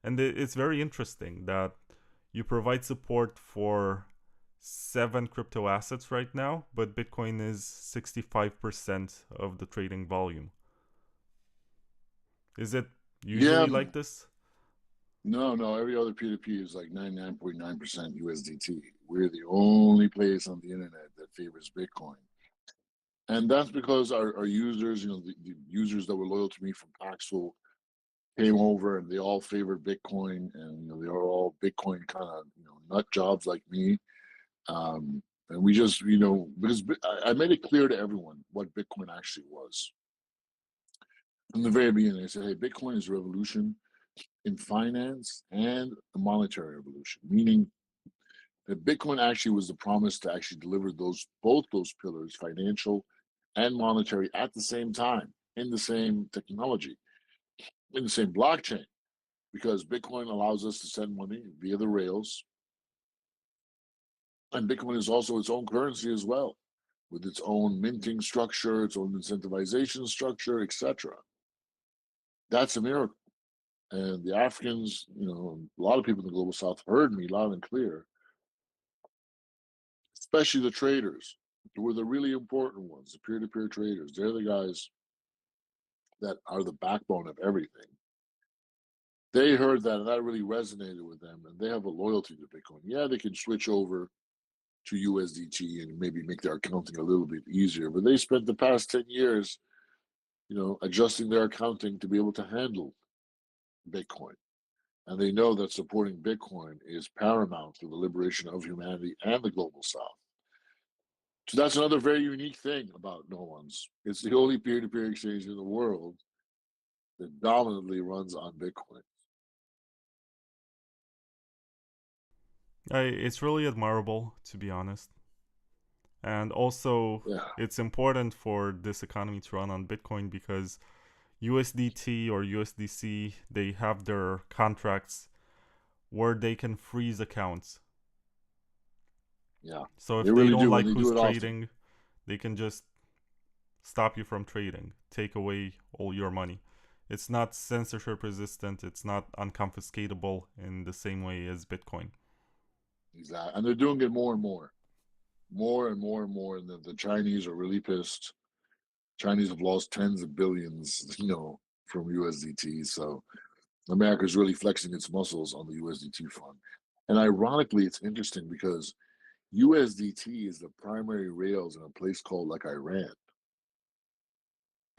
And it's very interesting that you provide support for 7 crypto assets right now, but Bitcoin is 65% of the trading volume. Is it usually like this? No. Every other P2P is like 99.9% USDT. We're the only place on the internet that favors Bitcoin. And that's because our users, the users that were loyal to me from Paxful came over and they all favored Bitcoin, and they are all Bitcoin kind of nut jobs like me. And we just because I made it clear to everyone what Bitcoin actually was from the very beginning. I said, hey, Bitcoin is a revolution in finance and a monetary revolution, meaning that Bitcoin actually was the promise to actually deliver both those pillars, financial and monetary, at the same time, in the same technology, in the same blockchain, because Bitcoin allows us to send money via the rails. And Bitcoin is also its own currency as well, with its own minting structure, its own incentivization structure, etc. That's a miracle. And the Africans, a lot of people in the global south heard me loud and clear, especially the traders, who were the really important ones, the peer-to-peer traders. They're the guys that are the backbone of everything. They heard that, and that really resonated with them, and they have a loyalty to Bitcoin. Yeah, they can switch over to USDT and maybe make their accounting a little bit easier, but they spent the past 10 years, adjusting their accounting to be able to handle Bitcoin. And they know that supporting Bitcoin is paramount to the liberation of humanity and the global south. So that's another very unique thing about NoOnes. It's the only peer-to-peer exchange in the world that dominantly runs on Bitcoin. It's really admirable, to be honest. And also, it's important for this economy to run on Bitcoin because USDT or USDC, they have their contracts where they can freeze accounts. Yeah. So if they really don't like who's trading, often, they can just stop you from trading, take away all your money. It's not censorship resistant, it's not unconfiscatable in the same way as Bitcoin. Exactly. And they're doing it more and more. More and more and more. And the Chinese are really pissed. Chinese have lost tens of billions, from USDT. So America's really flexing its muscles on the USDT front. And ironically, it's interesting because USDT is the primary rails in a place called like Iran.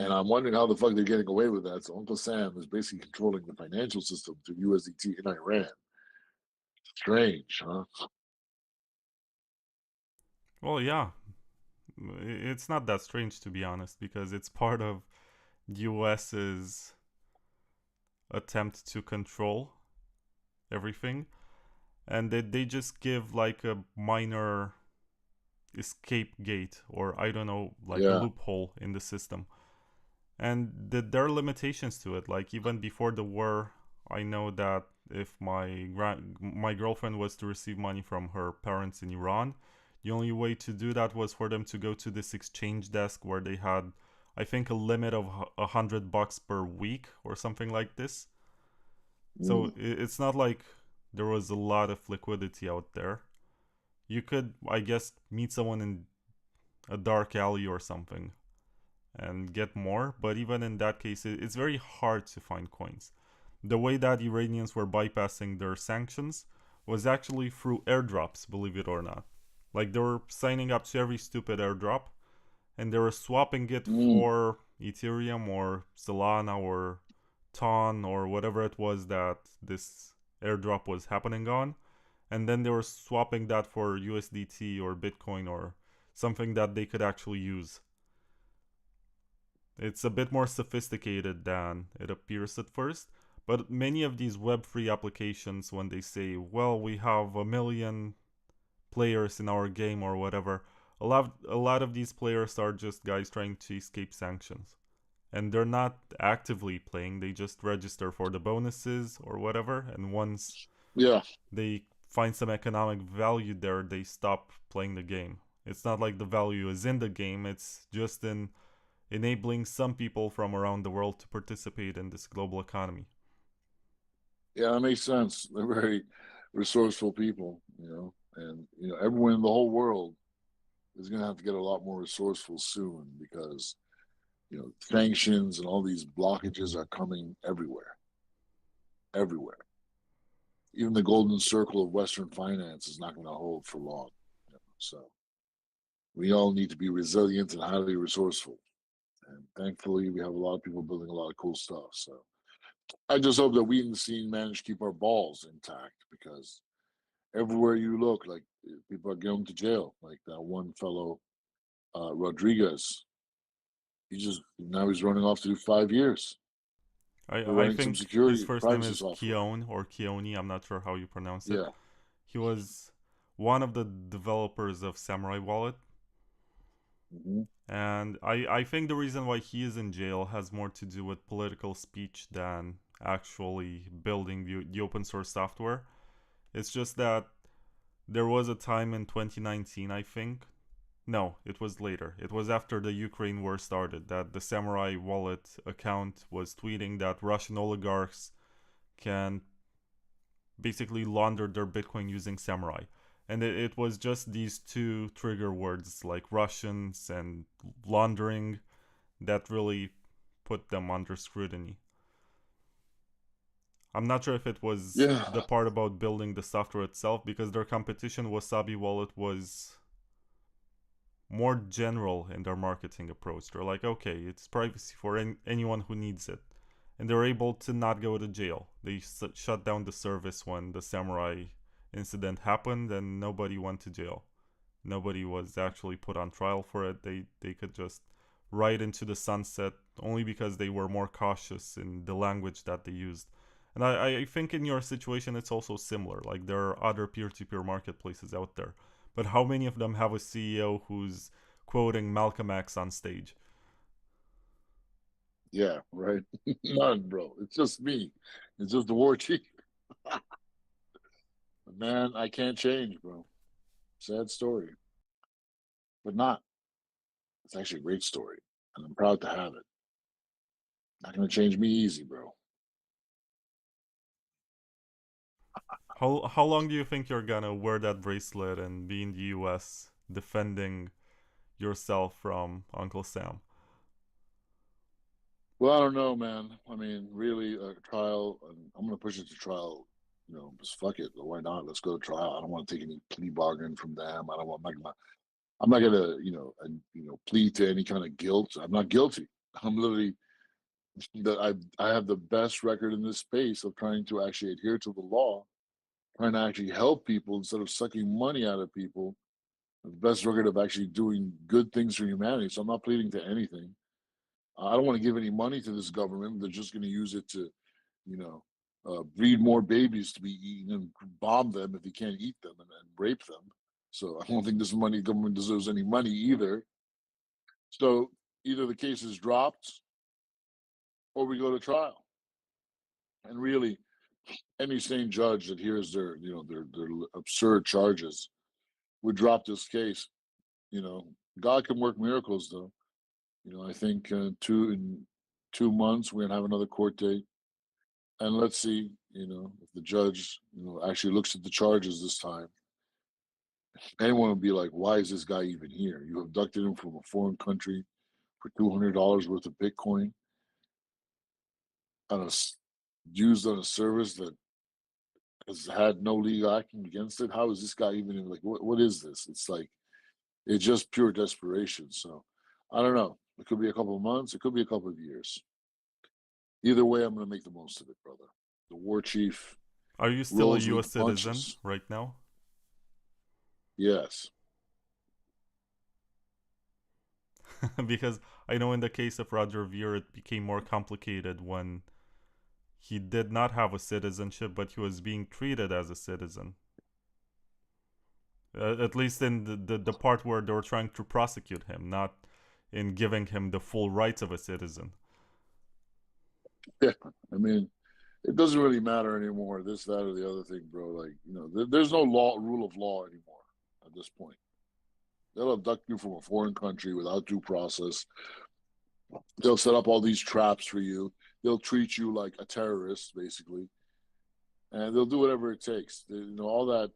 And I'm wondering how the fuck they're getting away with that. So Uncle Sam is basically controlling the financial system through USDT in Iran. Strange, huh? Well, yeah. It's not that strange, to be honest, because it's part of US's attempt to control everything, and they just give like a minor escape gate, or I don't know, like a Yeah. loophole in the system. And there are limitations to it. Like even before the war, I know that if my girlfriend was to receive money from her parents in Iran, the only way to do that was for them to go to this exchange desk where they had, I think, a limit of $100 per week or something like this. So Mm. it's not like there was a lot of liquidity out there. You could, I guess, meet someone in a dark alley or something and get more, but even in that case, it's very hard to find coins. The way that Iranians were bypassing their sanctions was actually through airdrops, believe it or not. Like they were signing up to every stupid airdrop and they were swapping it Mm. for Ethereum or Solana or Ton or whatever it was that this airdrop was happening on. And then they were swapping that for USDT or Bitcoin or something that they could actually use. It's a bit more sophisticated than it appears at first, but many of these Web3 applications, when they say, well, we have 1 million players in our game or whatever, a lot of these players are just guys trying to escape sanctions. And they're not actively playing, they just register for the bonuses or whatever, and once Yeah. they find some economic value there, they stop playing the game. It's not like the value is in the game, it's just in enabling some people from around the world to participate in this global economy. Yeah, that makes sense. They're very resourceful people, and everyone in the whole world is going to have to get a lot more resourceful soon because sanctions and all these blockages are coming everywhere, everywhere. Even the golden circle of Western finance is not going to hold for long. So we all need to be resilient and highly resourceful. And thankfully, we have a lot of people building a lot of cool stuff. So I just hope that we in the scene manage to keep our balls intact because everywhere you look, like people are going to jail. Like that one fellow, Rodriguez, now he's running off to do 5 years for I running some think his security first name privacy is software. Keone or Keone, I'm not sure how you pronounce it. Yeah. He was one of the developers of Samurai Wallet. Mm-hmm. And I think the reason why he is in jail has more to do with political speech than actually building the open source software. It's just that there was a time in 2019, I think. No, it was later. It was after the Ukraine war started that the Samurai Wallet account was tweeting that Russian oligarchs can basically launder their Bitcoin using Samurai. And it was just these two trigger words like Russians and laundering that really put them under scrutiny. I'm not sure if it was Yeah. the part about building the software itself because their competition, Wasabi Wallet, was more general in their marketing approach. They're like, okay, it's privacy for anyone who needs it. And they're able to not go to jail. They shut down the service when the Samurai incident happened and nobody went to jail. Nobody was actually put on trial for it. They could just ride into the sunset only because they were more cautious in the language that they used. And I think in your situation it's also similar. Like there are other peer-to-peer marketplaces out there. But how many of them have a CEO who's quoting Malcolm X on stage? Yeah. Right. None, bro. It's just me. It's just the war chief. Man, I can't change, bro. Sad story, but not. It's actually a great story, and I'm proud to have it. Not gonna change me easy, bro. How long do you think you're gonna wear that bracelet and be in the US defending yourself from Uncle Sam? Well, I don't know, man. I mean, really, a trial. I'm gonna push it to trial. Just fuck it. Why not? Let's go to trial. I don't want to take any plea bargain from them. I don't want. I'm not gonna, plead to any kind of guilt. I'm not guilty. I'm literally that I have the best record in this space of trying to actually adhere to the law, trying to actually help people instead of sucking money out of people. The best record of actually doing good things for humanity. So I'm not pleading to anything. I don't want to give any money to this government. They're just going to use it to, breed more babies to be eaten and bomb them if he can't eat them and rape them. So I don't think this government deserves any money either. So either the case is dropped or we go to trial. And really, any sane judge that hears their absurd charges would drop this case. God can work miracles, though. I think in 2 months we're gonna have another court date, and let's see, if the judge, actually looks at the charges this time. Anyone will be like, "Why is this guy even here? You abducted him from a foreign country for $200 worth of Bitcoin used on a service that has had no legal action against it. How is this guy even like? What is this? It's like it's just pure desperation." So I don't know. It could be a couple of months. It could be a couple of years. Either way, I'm going to make the most of it, brother. The war chief. Are you still a U.S. citizen right now? Yes. Because I know in the case of Roger Ver, it became more complicated when he did not have a citizenship, but he was being treated as a citizen. At least in the part where they were trying to prosecute him, not in giving him the full rights of a citizen. Yeah, I mean, it doesn't really matter anymore, this, that, or the other thing, bro. Like, there's no rule of law anymore at this point. They'll abduct you from a foreign country without due process. They'll set up all these traps for you. They'll treat you like a terrorist, basically. And they'll do whatever it takes. All that,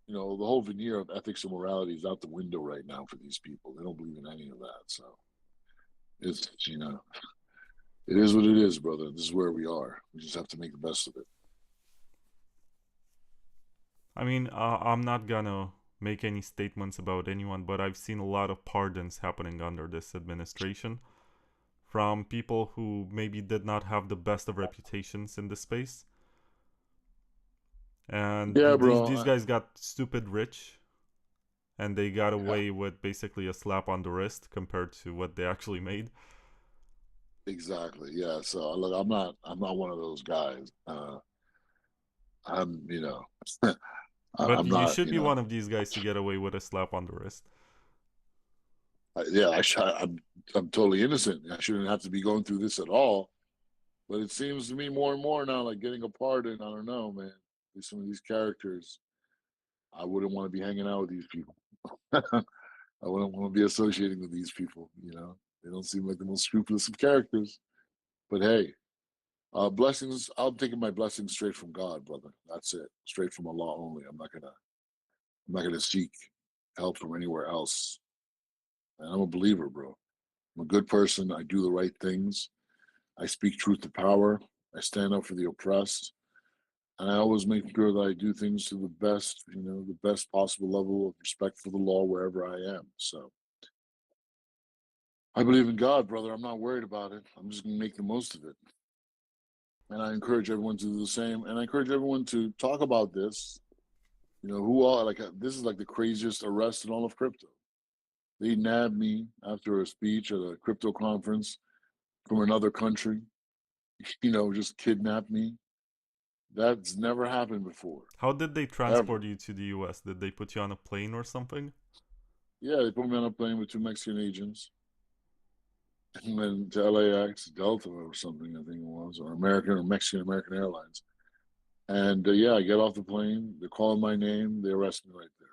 the whole veneer of ethics and morality is out the window right now for these people. They don't believe in any of that. So it's, it is what it is, brother. This is where we are. We just have to make the best of it. I mean, I'm not gonna make any statements about anyone, but I've seen a lot of pardons happening under this administration from people who maybe did not have the best of reputations in the space. And yeah, these guys got stupid rich, and they got away with basically a slap on the wrist compared to what they actually made. Exactly. Yeah. So look, I'm not one of those guys. I'm, But I'm you not, should be one of these guys to get away with a slap on the wrist. Yeah, I'm totally innocent. I shouldn't have to be going through this at all. But it seems to me more and more now, like getting a pardon. I don't know, man. Some of these characters, I wouldn't want to be hanging out with these people. I wouldn't want to be associating with these people. They don't seem like the most scrupulous of characters. But hey, blessings. I'm taking my blessings straight from God, brother. That's it. Straight from Allah only. I'm not gonna seek help from anywhere else. And I'm a believer, bro. I'm a good person. I do the right things. I speak truth to power. I stand up for the oppressed. And I always make sure that I do things to the best, the best possible level of respect for the law wherever I am. So I believe in God, brother. I'm not worried about it. I'm just going to make the most of it. And I encourage everyone to do the same. And I encourage everyone to talk about this. This is like the craziest arrest in all of crypto. They nabbed me after a speech at a crypto conference from another country, just kidnapped me. That's never happened before. How did they transport you to the US? Did they put you on a plane or something? Yeah, they put me on a plane with 2 Mexican agents. And then to LAX, Delta or something, I think it was, or Mexican American Airlines. And I get off the plane. They're calling my name. They arrest me right there.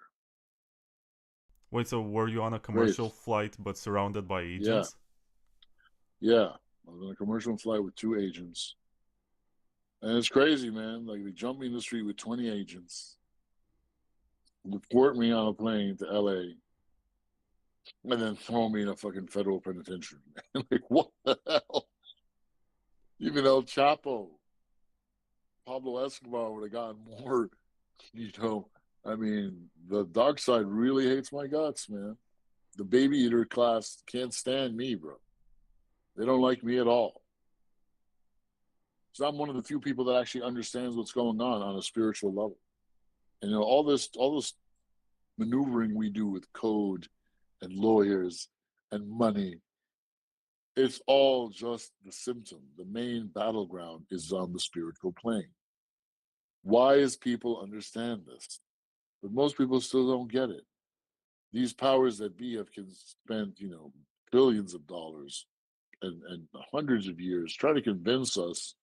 Wait, so were you on a commercial flight but surrounded by agents? Yeah. I was on a commercial flight with 2 agents. And it's crazy, man. Like, they jump me in the street with 20 agents, deport me on a plane to LA, and then throw me in a fucking federal penitentiary. Like, what the hell? Even El Chapo, Pablo Escobar would have gotten more, I mean, the dark side really hates my guts, man. The baby eater class can't stand me, bro. They don't like me at all. So I'm one of the few people that actually understands what's going on a spiritual level. And all this maneuvering we do with code and lawyers and money, It's all just the symptom. The main battleground is on the spiritual plane. Why is people understand this? But most people still don't get it. These powers that be have spent, billions of dollars and hundreds of years trying to convince us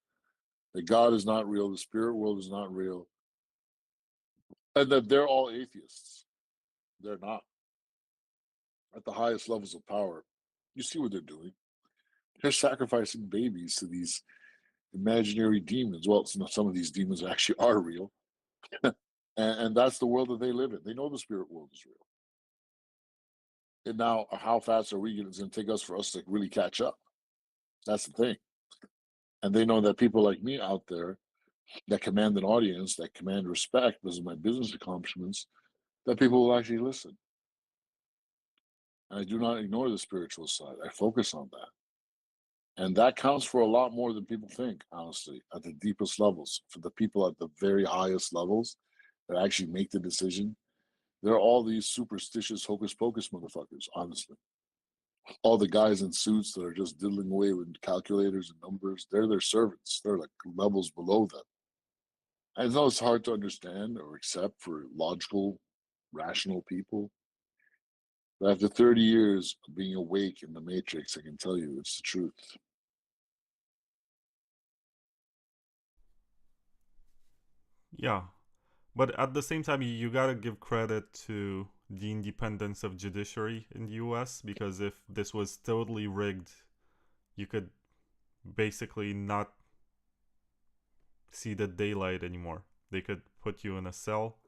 that God is not real, the spirit world is not real, and that they're all atheists. They're not. At the highest levels of power, you see what they're doing. They're sacrificing babies to these imaginary demons. Well, some of these demons actually are real. and that's the world that they live in. They know the spirit world is real. And now, how fast are we going to take us for us to really catch up? That's the thing. And they know that people like me out there that command an audience, that command respect because of my business accomplishments, that people will actually listen. And I do not ignore the spiritual side. I focus on that. And that counts for a lot more than people think, honestly, at the deepest levels. For the people at the very highest levels that actually make the decision, they're all these superstitious hocus pocus motherfuckers, honestly. All the guys in suits that are just diddling away with calculators and numbers, they're their servants. They're like levels below them. I know it's hard to understand or accept for logical, rational people. But after 30 years of being awake in the matrix, I can tell you it's the truth. Yeah, but at the same time, you gotta give credit to the independence of judiciary in the U.S. because if this was totally rigged, you could basically not see the daylight anymore. They could put you in a cell,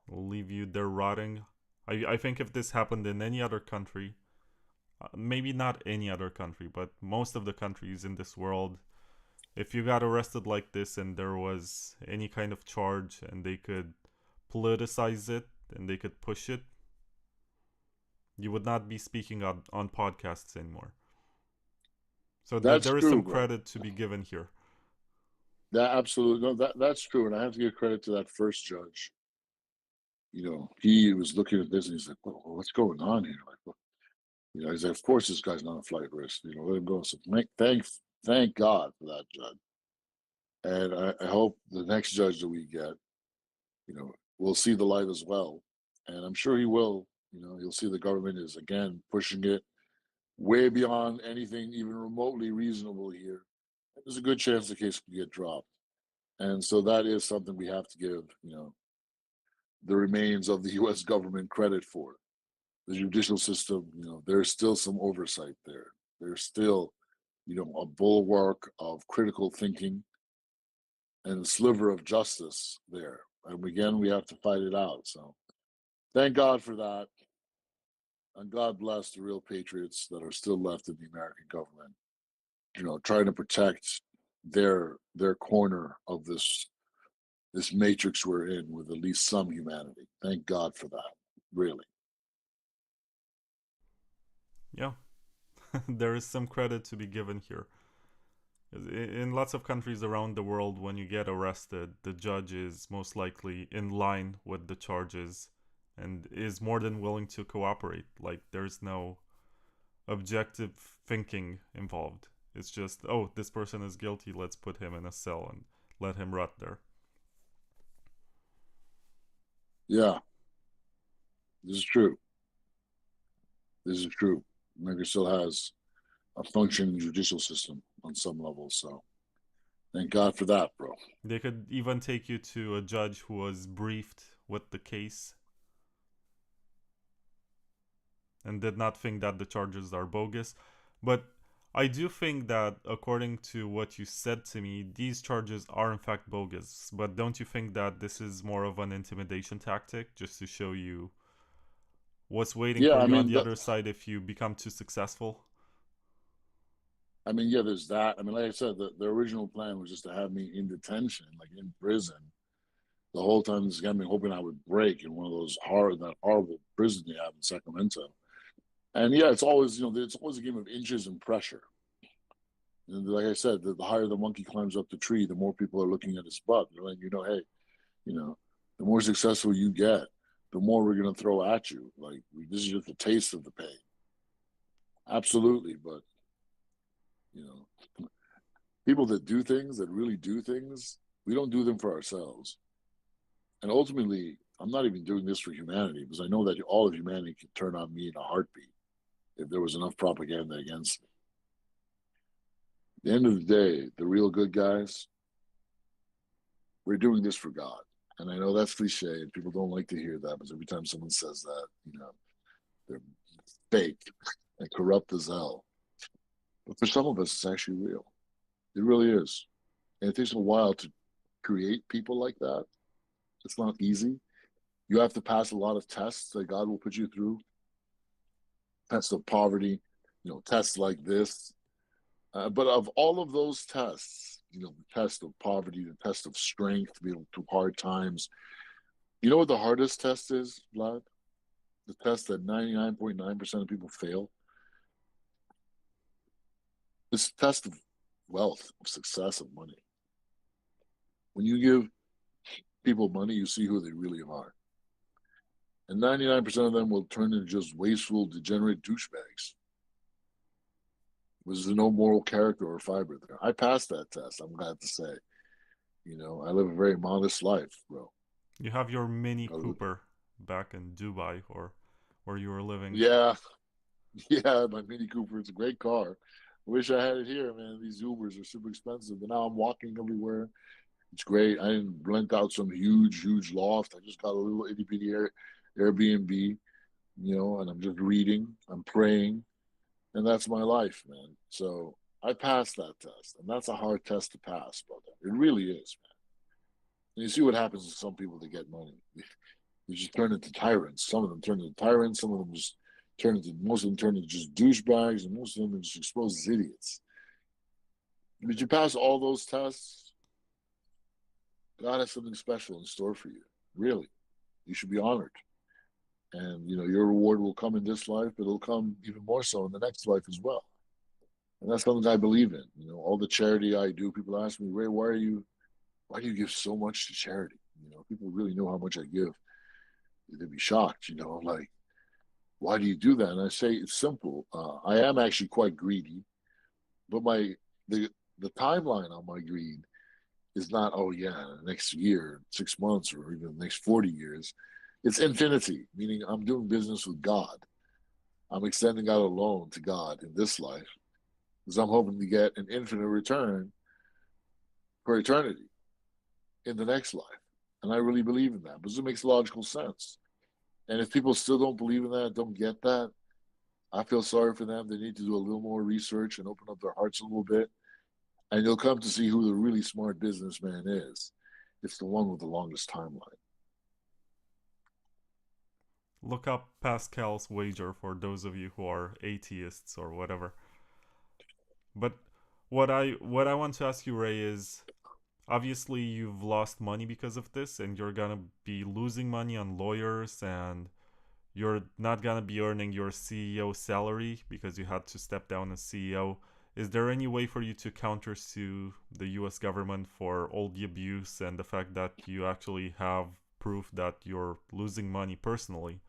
leave you there rotting. I think if this happened in any other country, maybe not any other country, but most of the countries in this world, if you got arrested like this and there was any kind of charge and they could politicize it and they could push it, you would not be speaking on podcasts anymore. So That's there is true, some bro. credit to be given here. That absolutely no, that's true. And I have to give credit to that first judge. He was looking at this and he's like, what's going on here? Like, he's like, of course this guy's not a flight risk. Let him go. So thank God for that judge. And I hope the next judge that we get, will see the light as well. And I'm sure he will. He'll see the government is again pushing it way beyond anything even remotely reasonable here. There's a good chance the case could get dropped. And so that is something we have to give, the remains of the US government credit for. The judicial system, there's still some oversight there. There's still, a bulwark of critical thinking and a sliver of justice there. And again, we have to fight it out. So thank God for that. And God bless the real patriots that are still left in the American government, trying to protect their corner of this matrix we're in with at least some humanity. Thank God for that, really. Yeah, there is some credit to be given here. In lots of countries around the world, when you get arrested, the judge is most likely in line with the charges and is more than willing to cooperate. Like, there's no objective thinking involved. It's just, oh, this person is guilty, let's put him in a cell and let him rot there. Yeah, this is true. This is true. America still has a functioning judicial system on some levels. So thank God for that, bro. They could even take you to a judge who was briefed with the case and did not think that the charges are bogus. But I do think that, according to what you said to me, these charges are in fact bogus. But don't you think that this is more of an intimidation tactic just to show you what's waiting Yeah, for I you on mean, the other side if you become too successful? yeah, there's that. I mean, like I said, the original plan was just to have me in detention, like in prison, the whole time. This got me hoping I would break in one of those horrible prisons they have in Sacramento. And yeah, it's always a game of inches and pressure. And like I said, the higher the monkey climbs up the tree, the more people are looking at his butt. They're like, hey, the more successful you get, the more we're going to throw at you. Like, this is just a taste of the pain. Absolutely, but You know, people that do things, that really do things, we don't do them for ourselves. And ultimately, I'm not even doing this for humanity because I know that all of humanity could turn on me in a heartbeat if there was enough propaganda against me. At the end of the day, the real good guys, we're doing this for God. And I know that's cliche and people don't like to hear that, but every time someone says that, they're fake and corrupt as hell. But for some of us, it's actually real. It really is. And it takes a while to create people like that. It's not easy. You have to pass a lot of tests that God will put you through. Tests of poverty, tests like this. But of all of those tests, the test of poverty, the test of strength, through hard times, you know what the hardest test is, Vlad? The test that 99.9% of people fail? This test of wealth, of success, of money. When you give people money, you see who they really are. And 99% of them will turn into just wasteful, degenerate douchebags. There's no moral character or fiber there. I passed that test, I'm glad to say. I live a very modest life, bro. You have your Mini Cooper back in Dubai or where you were living. Yeah, yeah, my Mini Cooper. It's a great car. I wish I had it here, man. These Ubers are super expensive, but now I'm walking everywhere. It's great. I didn't rent out some huge, huge loft. I just got a little itty bitty Airbnb, and I'm just reading, I'm praying, and that's my life, man. So I passed that test, and that's a hard test to pass, brother. It really is, man. And you see what happens to some people that get money. They just turn into tyrants. Some of them turn into tyrants. Some of them just most of them turn into just douchebags, and most of them are just exposed as idiots. But you pass all those tests, God has something special in store for you. Really, you should be honored. And your reward will come in this life, but it'll come even more so in the next life as well. And that's something I believe in. All the charity I do, people ask me, Ray, why do you give so much to charity? People really know how much I give. They'd be shocked, like, why do you do that? And I say it's simple. I am actually quite greedy, but the timeline on my greed is not, oh yeah, next year, 6 months, or even the next 40 years. It's infinity, meaning I'm doing business with God. I'm extending out a loan to God in this life because I'm hoping to get an infinite return for eternity in the next life. And I really believe in that because it makes logical sense. And if people still don't believe in that, don't get that, I feel sorry for them. They need to do a little more research and open up their hearts a little bit. And you'll come to see who the really smart businessman is. It's the one with the longest timeline. Look up Pascal's wager for those of you who are atheists or whatever. But what I want to ask you, Ray, is obviously you've lost money because of this, and you're gonna be losing money on lawyers, and you're not gonna be earning your CEO salary because you had to step down as CEO. Is there any way for you to counter-sue the US government for all the abuse and the fact that you actually have proof that you're losing money personally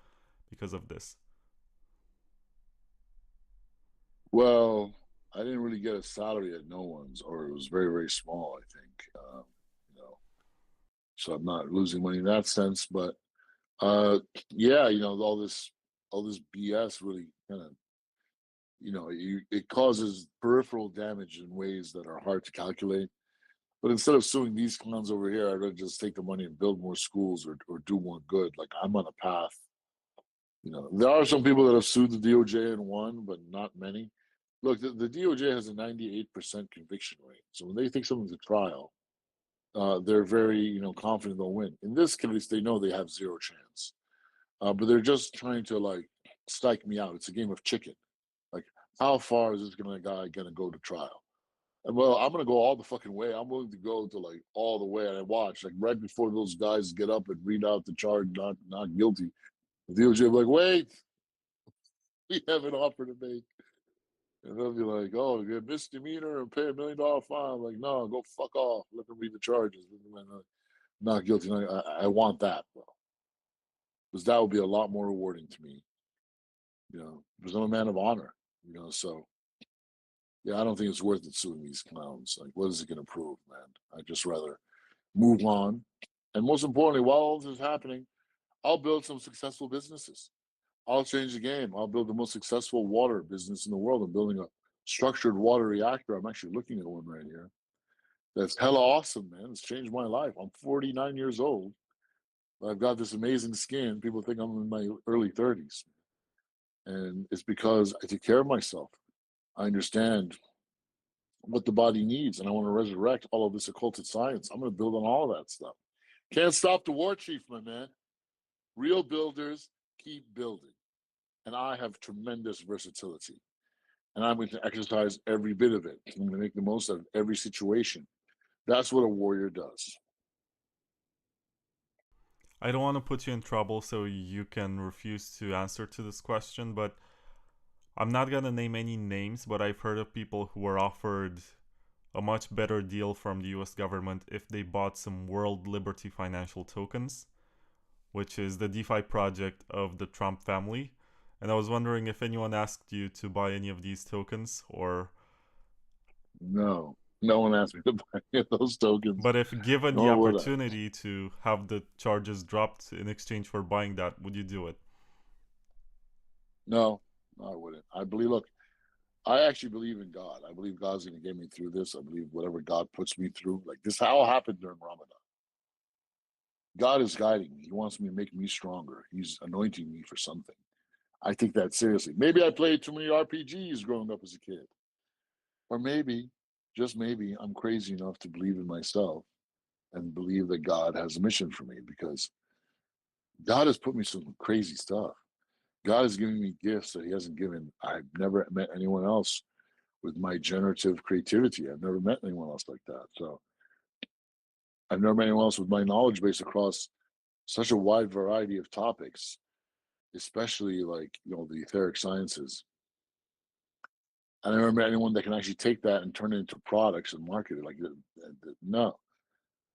because of this? Well, I didn't really get a salary at NoOnes, or it was very, very small, I think. You know, so I'm not losing money in that sense. But yeah, all this BS really kind of, it causes peripheral damage in ways that are hard to calculate. But instead of suing these clowns over here, I'd rather just take the money and build more schools, or do more good. Like, I'm on a path. There are some people that have sued the DOJ and won, but not many. Look, the DOJ has a 98% conviction rate. So when they take someone to trial, they're very, confident they'll win. In this case, they know they have zero chance. But they're just trying to, like, strike me out. It's a game of chicken. Like, how far is this guy gonna go to trial? And well, I'm gonna go all the fucking way. I'm willing to go to, like, all the way. And I watch, like, right before those guys get up and read out the charge, not guilty. The DOJ will be like, wait, we have an offer to make. And they'll be like, oh, you're a misdemeanor and pay $1 million fine. I'm like, no, go fuck off. Let them read the charges. Not guilty. I want that, bro. Because that would be a lot more rewarding to me. Because I'm a man of honor. So Yeah, I don't think it's worth it suing these clowns. Like, what is it going to prove, man? I'd just rather move on. And most importantly, while all this is happening, I'll build some successful businesses. I'll change the game. I'll build the most successful water business in the world. I'm building a structured water reactor. I'm actually looking at one right here. That's hella awesome, man. It's changed my life. I'm 49 years old. I've got this amazing skin. People think I'm in my early 30s. And it's because I take care of myself. I understand what the body needs, and I want to resurrect all of this occulted science. I'm going to build on all of that stuff. Can't stop the war chief, my man. Real builders keep building. And I have tremendous versatility. And I'm going to exercise every bit of it. I'm going to make the most of every situation. That's what a warrior does. I don't want to put you in trouble, so you can refuse to answer to this question, but I'm not gonna name any names, but I've heard of people who were offered a much better deal from the US government if they bought some World Liberty Financial tokens, which is the DeFi project of the Trump family. And I was wondering if anyone asked you to buy any of these tokens, or... No, no one asked me to buy any of those tokens. But if given the Nor would I. opportunity to have the charges dropped in exchange for buying that, would you do it? No, I wouldn't. I believe, look, I actually believe in God. I believe God's going to get me through this. I believe whatever God puts me through, like this all happened during Ramadan. God is guiding me. He wants me to make me stronger. He's anointing me for something. I take that seriously. Maybe I played too many RPGs growing up as a kid. Or maybe, just maybe, I'm crazy enough to believe in myself and believe that God has a mission for me, because God has put me some crazy stuff. God has given me gifts that he hasn't given. I've never met anyone else with my generative creativity. I've never met anyone else like that. So I've never met anyone else with my knowledge base across such a wide variety of topics, especially like, the etheric sciences. I never met anyone that can actually take that and turn it into products and market it. Like, no,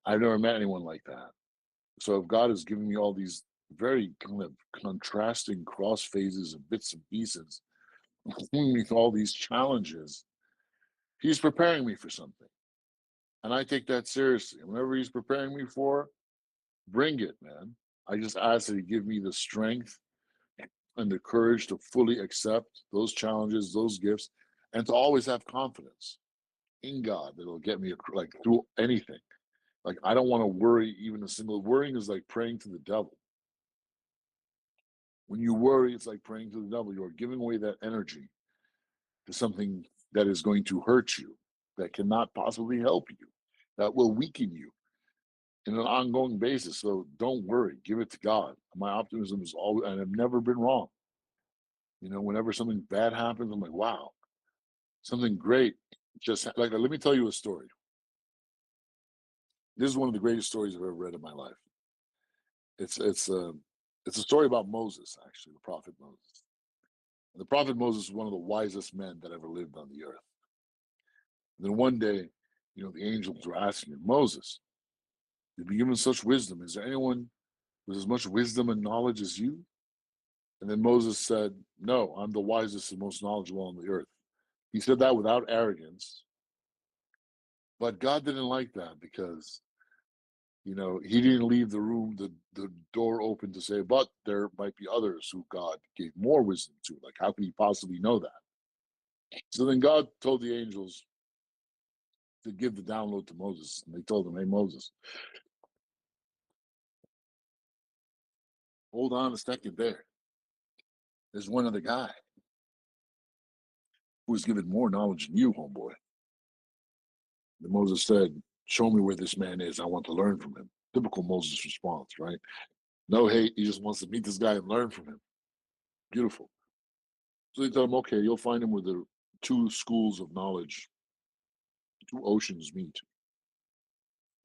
I've never met anyone like that. So if God has given me all these very kind of contrasting cross phases and bits and pieces, with all these challenges, he's preparing me for something. And I take that seriously. Whatever he's preparing me for, bring it, man. I just ask that he give me the strength and the courage to fully accept those challenges, those gifts, and to always have confidence in God that it'll get me like through anything. Like, I don't want to worry even a single. Worrying is like praying to the devil. When you worry, it's like praying to the devil. You are giving away that energy to something that is going to hurt you, that cannot possibly help you, that will weaken you in an ongoing basis. So don't worry, give it to God. My optimism is always, and I've never been wrong. Whenever something bad happens, I'm like, wow, something great just like, let me tell you a story. This is one of the greatest stories I've ever read in my life. It's a story about Moses, actually, the prophet Moses. And the prophet Moses was one of the wisest men that ever lived on the earth. And then one day, the angels were asking him, Moses, you've been given such wisdom. Is there anyone with as much wisdom and knowledge as you? And then Moses said, no, I'm the wisest and most knowledgeable on the earth. He said that without arrogance. But God didn't like that, because, he didn't leave the room, the door open to say, but there might be others who God gave more wisdom to. Like, how can he possibly know that? So then God told the angels to give the download to Moses. And they told him, hey, Moses, hold on a second there. There's one other guy who was given more knowledge than you, homeboy. And Moses said, show me where this man is. I want to learn from him. Typical Moses response, right? No hate. He just wants to meet this guy and learn from him. Beautiful. So they told him, okay, you'll find him where the two schools of knowledge, two oceans meet.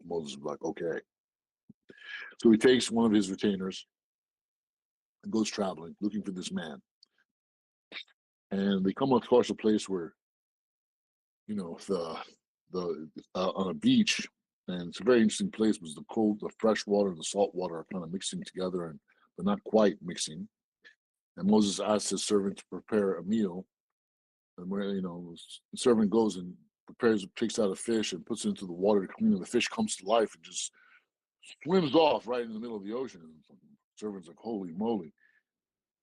Moses was like, okay. So he takes one of his retainers and goes traveling, looking for this man. And they come across a place where, on a beach, and it's a very interesting place because the fresh water and the salt water are kind of mixing together, and but not quite mixing. And Moses asked his servant to prepare a meal, And where, the servant goes and takes out a fish and puts it into the water to clean, and the fish comes to life and just swims off right in the middle of the ocean. And the servant's like, holy moly.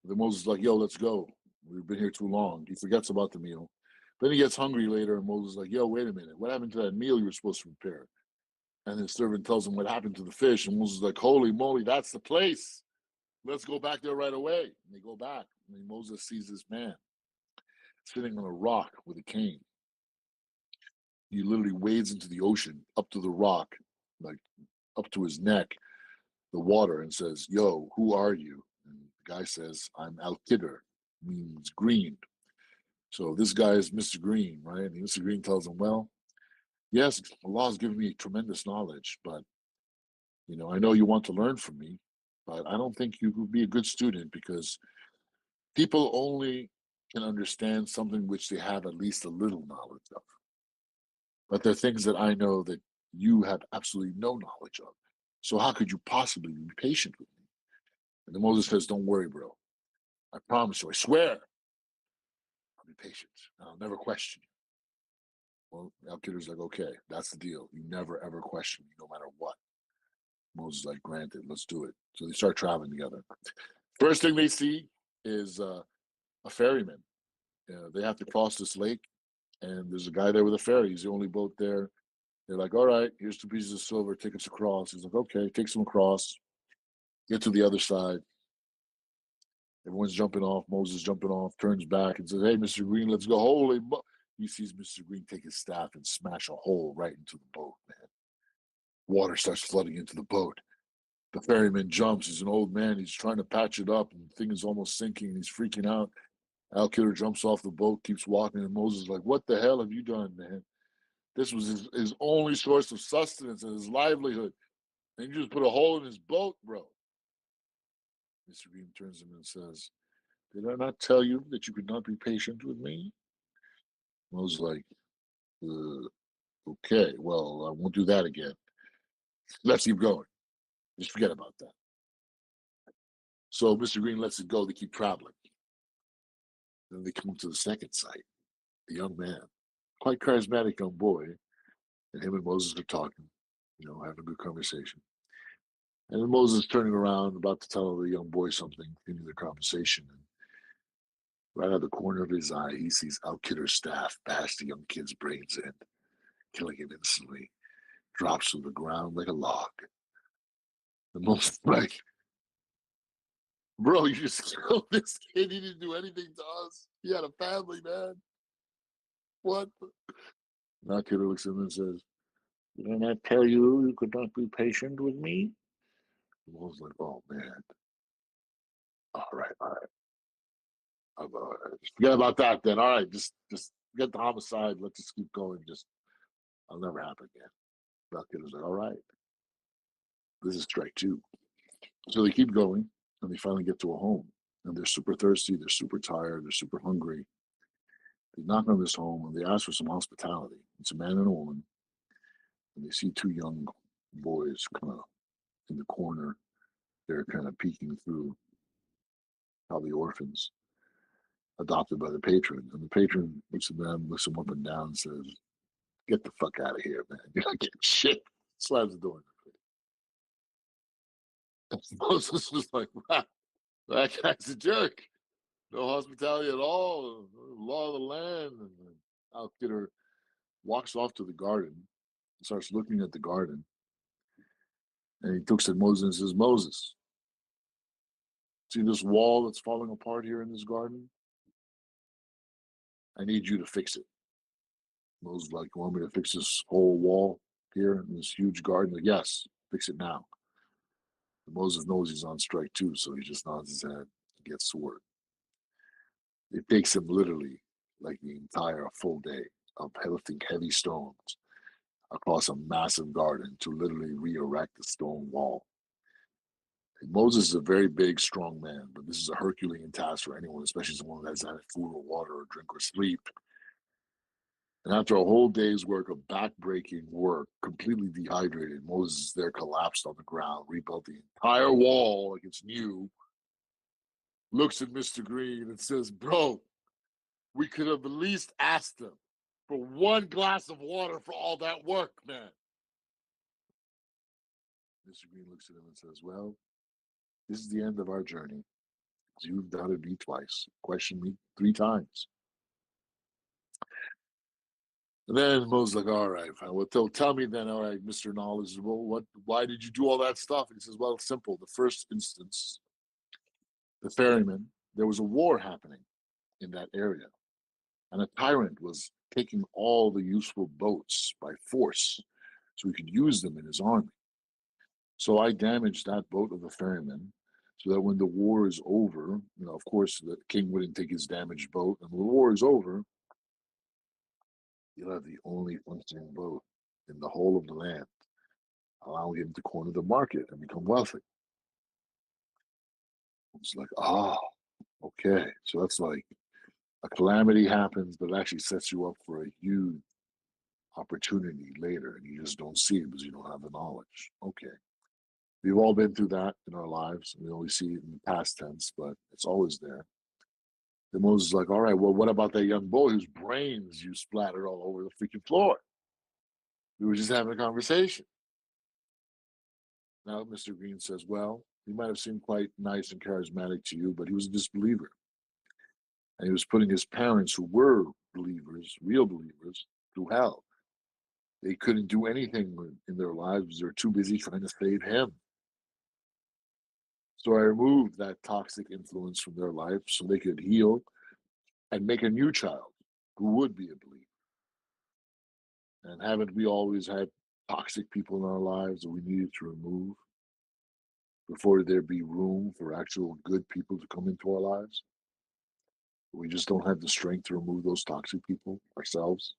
Then Moses is like, yo, let's go. We've been here too long. He forgets about the meal. Then he gets hungry later, and Moses is like, yo, wait a minute. What happened to that meal you were supposed to prepare? And his servant tells him what happened to the fish. And Moses is like, holy moly, that's the place. Let's go back there right away. And they go back. And Moses sees this man sitting on a rock with a cane. He literally wades into the ocean, up to the rock, like up to his neck, the water, and says, yo, who are you? And the guy says, I'm Al-Khidr, means green. So this guy is Mr. Green, right? And Mr. Green tells him, well, yes, Allah has given me tremendous knowledge, but, I know you want to learn from me, but I don't think you would be a good student because people only can understand something which they have at least a little knowledge of. But there are things that I know that you have absolutely no knowledge of. So how could you possibly be patient with me? And then Moses says, don't worry, bro. I promise you, I swear, I'll be patient. And I'll never question you. Well, Al-Khidr's like, okay, that's the deal. You never, ever question me, no matter what. Moses is like, granted, let's do it. So they start traveling together. First thing they see is a ferryman. They have to cross this lake, and there's a guy there with a ferry. He's the only boat there. They're like, all right, here's 2 pieces of silver, take us across. He's like, okay, takes them across, get to the other side. Everyone's jumping off. Moses jumping off, turns back and says, hey, Mr. Green, let's go. Holy He sees Mr. Green take his staff and smash a hole right into the boat, man. Water starts flooding into the boat. The ferryman jumps. He's an old man. He's trying to patch it up, and the thing is almost sinking, and he's freaking out. Al-Khidr jumps off the boat, keeps walking, and Moses is like, what the hell have you done, man? This was his only source of sustenance and his livelihood. And you just put a hole in his boat, bro. Mr. Green turns to him and says, did I not tell you that you could not be patient with me? Moses like, okay, well, I won't do that again. Let's keep going. Just forget about that. So Mr. Green lets it go. They keep traveling. Then they come to the second site. The young man, quite charismatic young boy, and him and Moses are talking, having a good conversation. And then Moses is turning around, about to tell the young boy something into the conversation. And right out of the corner of his eye, he sees Al-Khidr's staff bash the young kid's brains in, killing him instantly. Drops to the ground like a log. The Moses like, bro, you just killed this kid. He didn't do anything to us. He had a family, man. What? Al-Khidr looks at him and says, did I not tell you you could not be patient with me? The Moses like, oh, man. All right. Forget about that then. All right, just forget the homicide. Let's just keep going. I'll never happen again. That was like, all right, this is strike 2. So they keep going, and they finally get to a home. And they're super thirsty. They're super tired. They're super hungry. They knock on this home, and they ask for some hospitality. It's a man and a woman. And they see 2 young boys kind of in the corner. They're kind of peeking through, probably orphans, adopted by the patron. And the patron looks at them, looks them up and down, and says, get the fuck out of here, man. You're not getting shit. Slams the door in their face. Moses was like, wow, that guy's a jerk. No hospitality at all. Law of the land. And Al-Khidr walks off to the garden, starts looking at the garden. And he looks at Moses and says, Moses, see this wall that's falling apart here in this garden? I need you to fix it. Moses like, you want me to fix this whole wall here in this huge garden? Like, yes, fix it now. And Moses knows he's on strike 2, so he just nods his head and gets to work. It takes him literally like the entire full day of lifting heavy stones across a massive garden to literally re-erect the stone wall. And Moses is a very big, strong man, but this is a Herculean task for anyone, especially someone that hasn't had food or water or drink or sleep. And after a whole day's work of back-breaking work, completely dehydrated, Moses is there collapsed on the ground, rebuilt the entire wall like it's new, looks at Mr. Green and says, bro, we could have at least asked them for one glass of water for all that work, man. Mr. Green looks at him and says, well, this is the end of our journey. You've doubted me twice, questioned me 3 times. And then Mo's like, all right, fine. Well, tell me then, all right, Mr. Knowledge, well, why did you do all that stuff? And he says, well, it's simple. The first instance, the ferryman, there was a war happening in that area. And a tyrant was taking all the useful boats by force so he could use them in his army. So I damaged that boat of the ferryman so that when the war is over, of course, the king wouldn't take his damaged boat. And when the war is over, you'll have the only functioning boat in the whole of the land, allowing him to corner the market and become wealthy. It's like, okay. So that's like a calamity happens, but it actually sets you up for a huge opportunity later, and you just don't see it because you don't have the knowledge. Okay. We've all been through that in our lives. We only see it in the past tense, but it's always there. Then Moses is like, all right, well, what about that young boy whose brains you splattered all over the freaking floor? We were just having a conversation. Now, Mr. Green says, well, he might have seemed quite nice and charismatic to you, but he was a disbeliever. And he was putting his parents, who were believers, real believers, through hell. They couldn't do anything in their lives because they were too busy trying to save him. So I removed that toxic influence from their life so they could heal and make a new child who would be a believer. And haven't we always had toxic people in our lives that we needed to remove before there be room for actual good people to come into our lives? We just don't have the strength to remove those toxic people ourselves.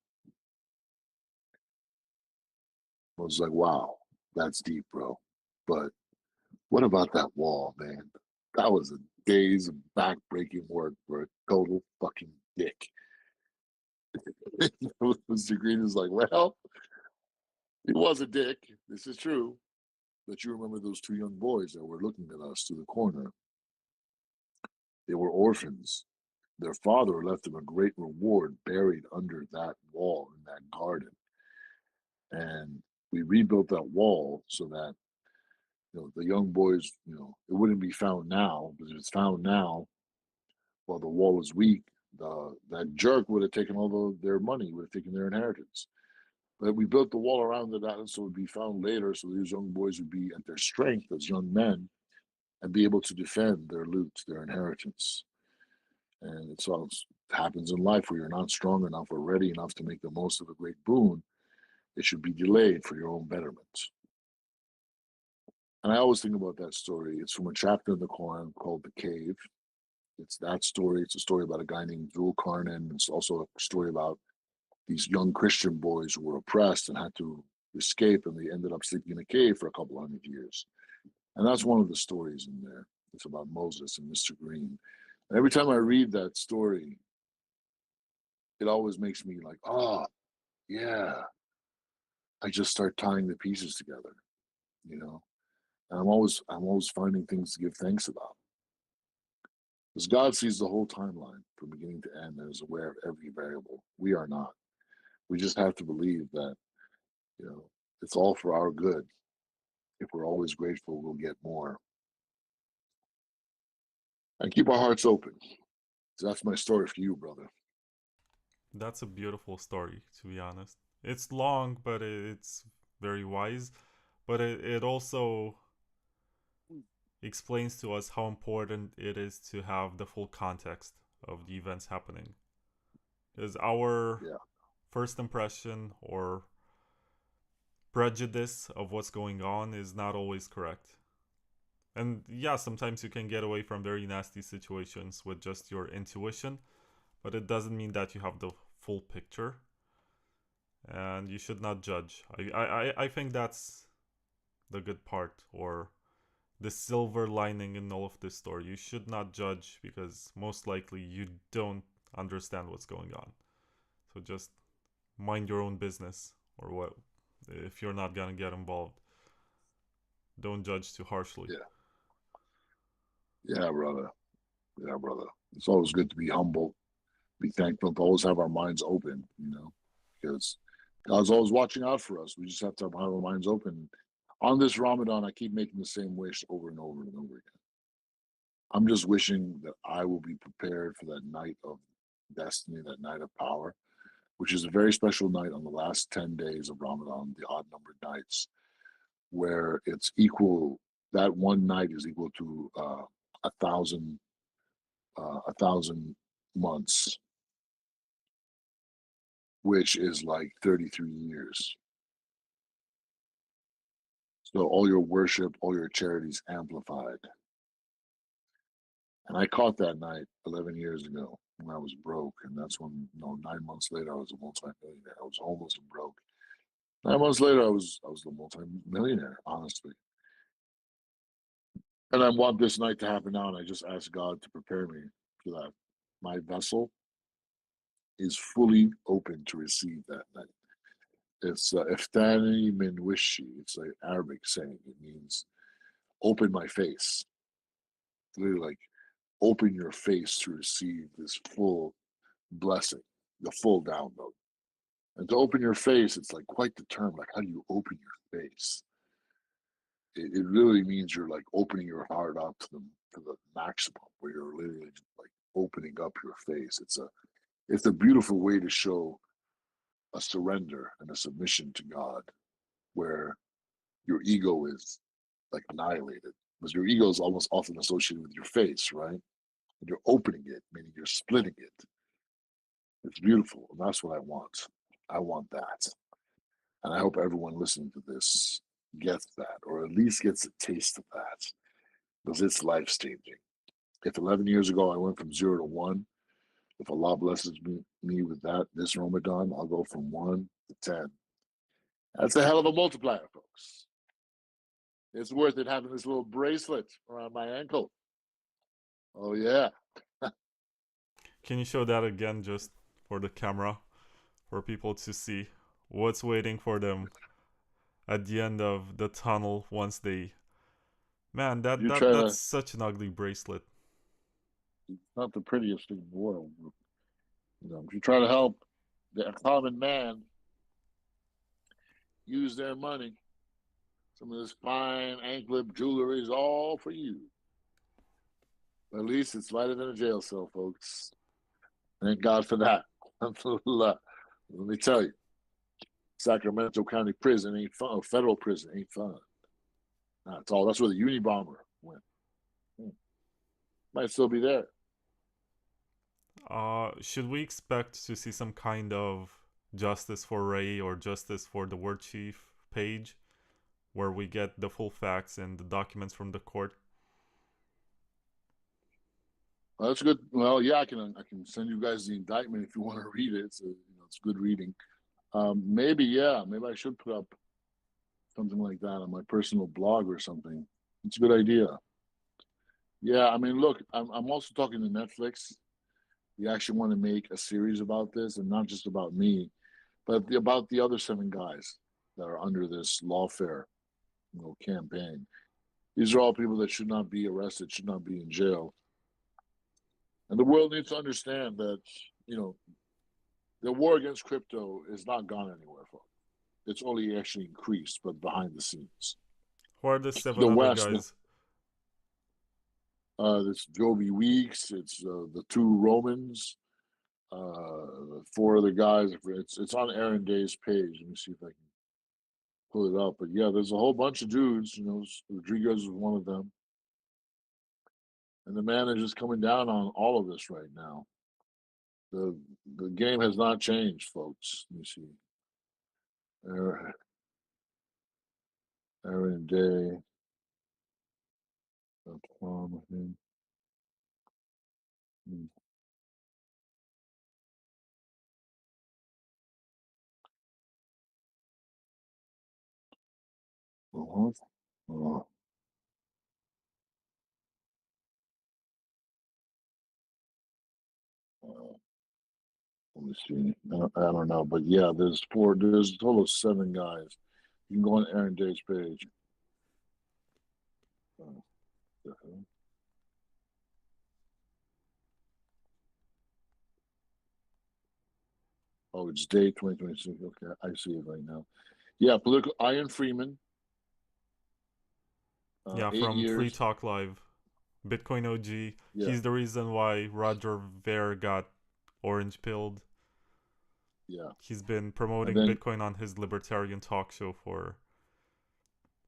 I was like, wow, that's deep, bro. But what about that wall, man? That was a days of back-breaking work for a total fucking dick. Mr. Green is like, well, he was a dick. This is true. But you remember those 2 young boys that were looking at us through the corner. They were orphans. Their father left them a great reward buried under that wall in that garden. And we rebuilt that wall so that the young boys, it wouldn't be found now, because if it's found now, while the wall was weak, that jerk would have taken all their money, would have taken their inheritance. But we built the wall around that so it would be found later, so these young boys would be at their strength as young men and be able to defend their loot, their inheritance. And it's all happens in life where you're not strong enough or ready enough to make the most of a great boon. It should be delayed for your own betterment. And I always think about that story. It's from a chapter in the Quran called The Cave. It's that story. It's a story about a guy named Zulkarnain. It's also a story about these young Christian boys who were oppressed and had to escape, and they ended up sleeping in a cave for a couple 100 years. And that's one of the stories in there. It's about Moses and Mr. Green. And every time I read that story, it always makes me like, yeah. I just start tying the pieces together, And I'm always finding things to give thanks about. Because God sees the whole timeline from beginning to end and is aware of every variable. We are not. We just have to believe that, it's all for our good. If we're always grateful, we'll get more. And keep our hearts open. So that's my story for you, brother. That's a beautiful story, to be honest. It's long, but it's very wise. But it also explains to us how important it is to have the full context of the events happening. Because our first impression or prejudice of what's going on is not always correct. And yeah, sometimes you can get away from very nasty situations with just your intuition, but it doesn't mean that you have the full picture. And you should not judge. I think that's the good part, or the silver lining in all of this story. You should not judge because most likely you don't understand what's going on. So just mind your own business, or what, if you're not gonna get involved. Don't judge too harshly. Yeah, brother. It's always good to be humble be thankful to always have our minds open, because God's always watching out for us. We just have to have our minds open. On this Ramadan, I keep making the same wish over and over and over again. I'm just wishing that I will be prepared for that night of destiny, that night of power, which is a very special night on the last 10 days of Ramadan, the odd numbered nights, where it's equal, that one night is equal to 1,000 months, which is like 33 years. So all your worship, all your charities amplified. And I caught that night 11 years ago when I was broke. And that's when, 9 months later, I was a multimillionaire. I was homeless and broke. 9 months later, I was the multimillionaire, honestly. And I want this night to happen now. And I just ask God to prepare me for that. My vessel is fully open to receive that night. It's iftani min wishi. It's an Arabic saying. It means open my face. Literally, like, open your face to receive this full blessing, the full download. And to open your face, it's like quite the term. Like, how do you open your face? It really means you're like opening your heart up to the maximum, where you're literally just like opening up your face. It's a beautiful way to show a surrender and a submission to God, where your ego is like annihilated, because your ego is almost often associated with your face, right? And you're opening it, meaning you're splitting it. It's beautiful, and that's what I want. I want that, and I hope everyone listening to this gets that, or at least gets a taste of that, because it's life-changing. If 11 years ago I went from 0 to 1, if Allah blesses me with that this Ramadan, I'll go from 1 to 10. That's a hell of a multiplier, folks. It's worth it having this little bracelet around my ankle. Oh, yeah. Can you show that again just for the camera, for people to see what's waiting for them at the end of the tunnel once they... Man, that's such an ugly bracelet. It's not the prettiest thing in the world. If you try to help the common man use their money, some of this fine anklet jewelry is all for you. But at least it's lighter than a jail cell, folks. Thank God for that. Let me tell you, Sacramento County Prison ain't fun. Federal prison ain't fun. That's all. That's where the Unabomber went. Might still be there. Should we expect to see some kind of justice for Ray or justice for the War Chief page, where we get the full facts and the documents from the court? Well, that's good. Well, yeah, I can send you guys the indictment if you want to read it. It's good reading. Maybe I should put up something like that on my personal blog or something. It's a good idea. Yeah, I mean, look, I'm also talking to Netflix. We actually want to make a series about this, and not just about me, but about the other 7 guys that are under this lawfare, campaign. These are all people that should not be arrested, should not be in jail. And the world needs to understand that, the war against crypto is not gone anywhere, folks. It's only actually increased, but behind the scenes. Who are the 7 other West, guys? It's Joby Weeks. It's the 2 Romans. 4 other guys. It's on Aaron Day's page. Let me see if I can pull it up. But yeah, there's a whole bunch of dudes. Rodriguez is one of them. And the man is just coming down on all of this right now. The game has not changed, folks. Let me see. Aaron Day. Let me see. I don't know, but yeah, there's a total of 7 guys. You can go on Aaron Day's page. Oh, it's day 2026. Okay, I see it right now. Yeah, political. Ian Freeman. Yeah, 8 from Free years. Talk Live. Bitcoin OG. Yeah, He's the reason why Roger Ver got orange pilled. yeah. He's been And promoting then Bitcoin on his libertarian talk show for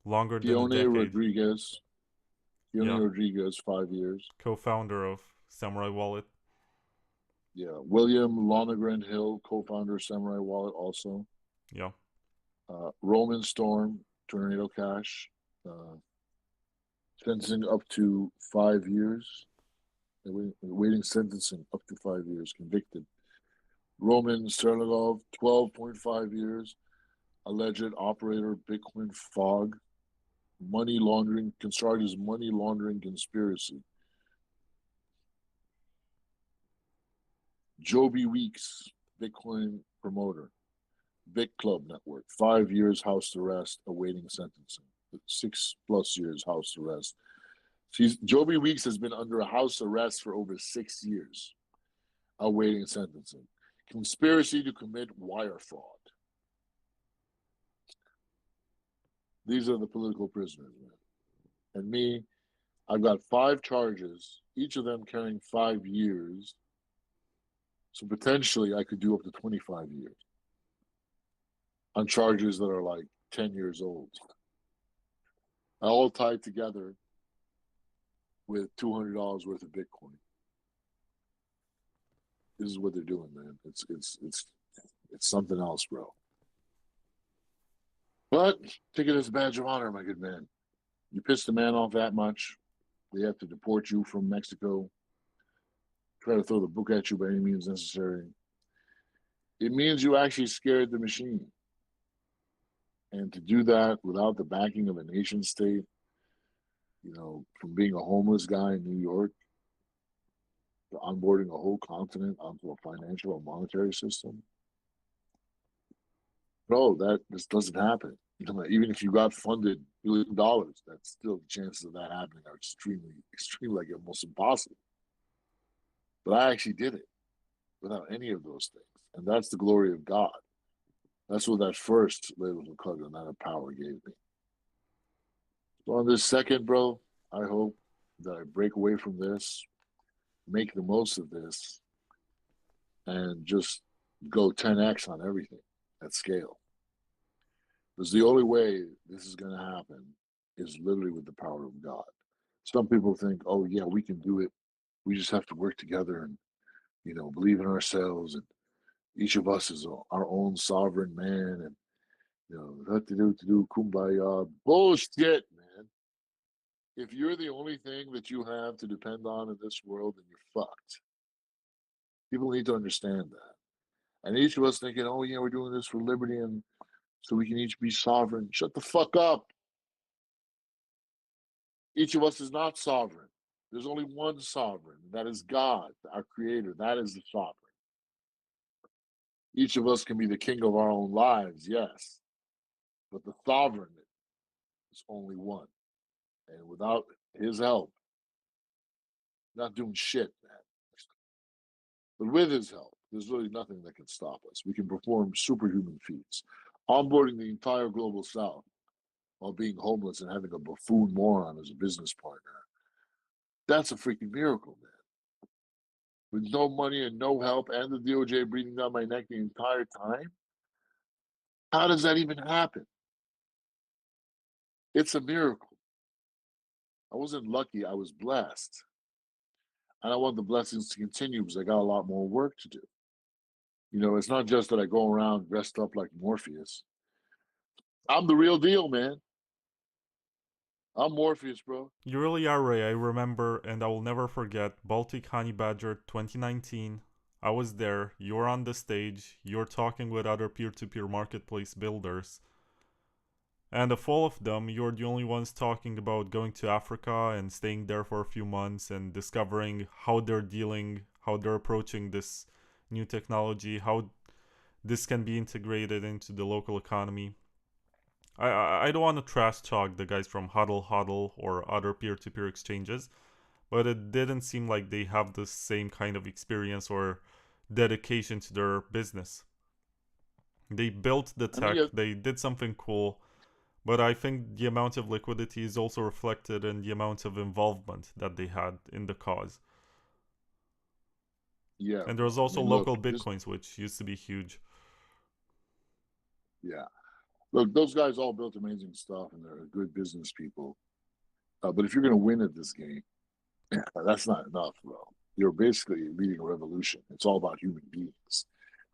longer than a Keone decade. Rodriguez. Keone Yeah, Rodriguez, 5 years. co-founder of Samurai Wallet. Yeah. William Lonergan Hill, co-founder of Samurai Wallet, also. Yeah. Roman Storm, Tornado Cash, sentencing up to 5 years. Waiting sentencing up to 5 years, convicted. Roman Serligov, 12.5 years. Alleged operator, Bitcoin Fog. Money laundering, constructed as money laundering conspiracy. Joby Weeks, Bitcoin promoter. Bit Club Network, 5 years house arrest, awaiting sentencing. 6+ years house arrest. Joby Weeks has been under a house arrest for over 6 years, awaiting sentencing. Conspiracy to commit wire fraud. These are the political prisoners, man. And me, I've got 5 charges, each of them carrying 5 years. So potentially I could do up to 25 years on charges that are like 10 years old. All tied together with $200 worth of Bitcoin. This is what they're doing, man. It's something else, bro. But take it as a badge of honor, my good man. You pissed the man off that much, they have to deport you from Mexico, try to throw the book at you by any means necessary. It means you actually scared the machine. And to do that without the backing of a nation state, from being a homeless guy in New York to onboarding a whole continent onto a financial or monetary system, bro, that just doesn't happen. Even if you got funded $1 billion, that's still the chances of that happening are extremely, like almost impossible. But I actually did it without any of those things. And that's the glory of God. That's what that first label of Al-Khidr and that power gave me. So on this second, bro, I hope that I break away from this, make the most of this, and just go 10x on everything at scale. Because the only way this is going to happen is literally with the power of God. Some people think, oh, yeah, we can do it. We just have to work together and, believe in ourselves. And each of us is our own sovereign man. And, what to do, kumbaya. Bullshit, man. If you're the only thing that you have to depend on in this world, then you're fucked. People need to understand that. And each of us thinking, oh, yeah, we're doing this for liberty and so we can each be sovereign. Shut the fuck up. Each of us is not sovereign. There's only one sovereign. That is God, our creator. That is the sovereign. Each of us can be the king of our own lives, yes. But the sovereign is only one. And without his help, not doing shit, man. But with his help, there's really nothing that can stop us. We can perform superhuman feats. Onboarding the entire global south while being homeless and having a buffoon moron as a business partner. That's a freaking miracle, man. With no money and no help and the DOJ breathing down my neck the entire time? How does that even happen? It's a miracle. I wasn't lucky, I was blessed. And I want the blessings to continue because I got a lot more work to do. It's not just that I go around dressed up like Morpheus. I'm the real deal, man. I'm Morpheus, bro. You really are, Ray. I remember, and I will never forget, Baltic Honey Badger 2019. I was there, you're on the stage, you're talking with other peer-to-peer marketplace builders. And of all of them, you're the only ones talking about going to Africa and staying there for a few months and discovering how they're dealing, how they're approaching this new technology, how this can be integrated into the local economy. I don't want to trash talk the guys from Huddle Huddle or other peer-to-peer exchanges, but it didn't seem like they have the same kind of experience or dedication to their business. They built the And then tech, they did something cool, but I think the amount of liquidity is also reflected in the amount of involvement that they had in the cause. yeah, And there was bro. I also mean, look, local this, Bitcoins, which used to be huge. yeah, look, those guys all built amazing stuff, and they're good business people. But if you're going to win at this game, that's not enough, bro. You're basically leading a revolution. It's all about human beings.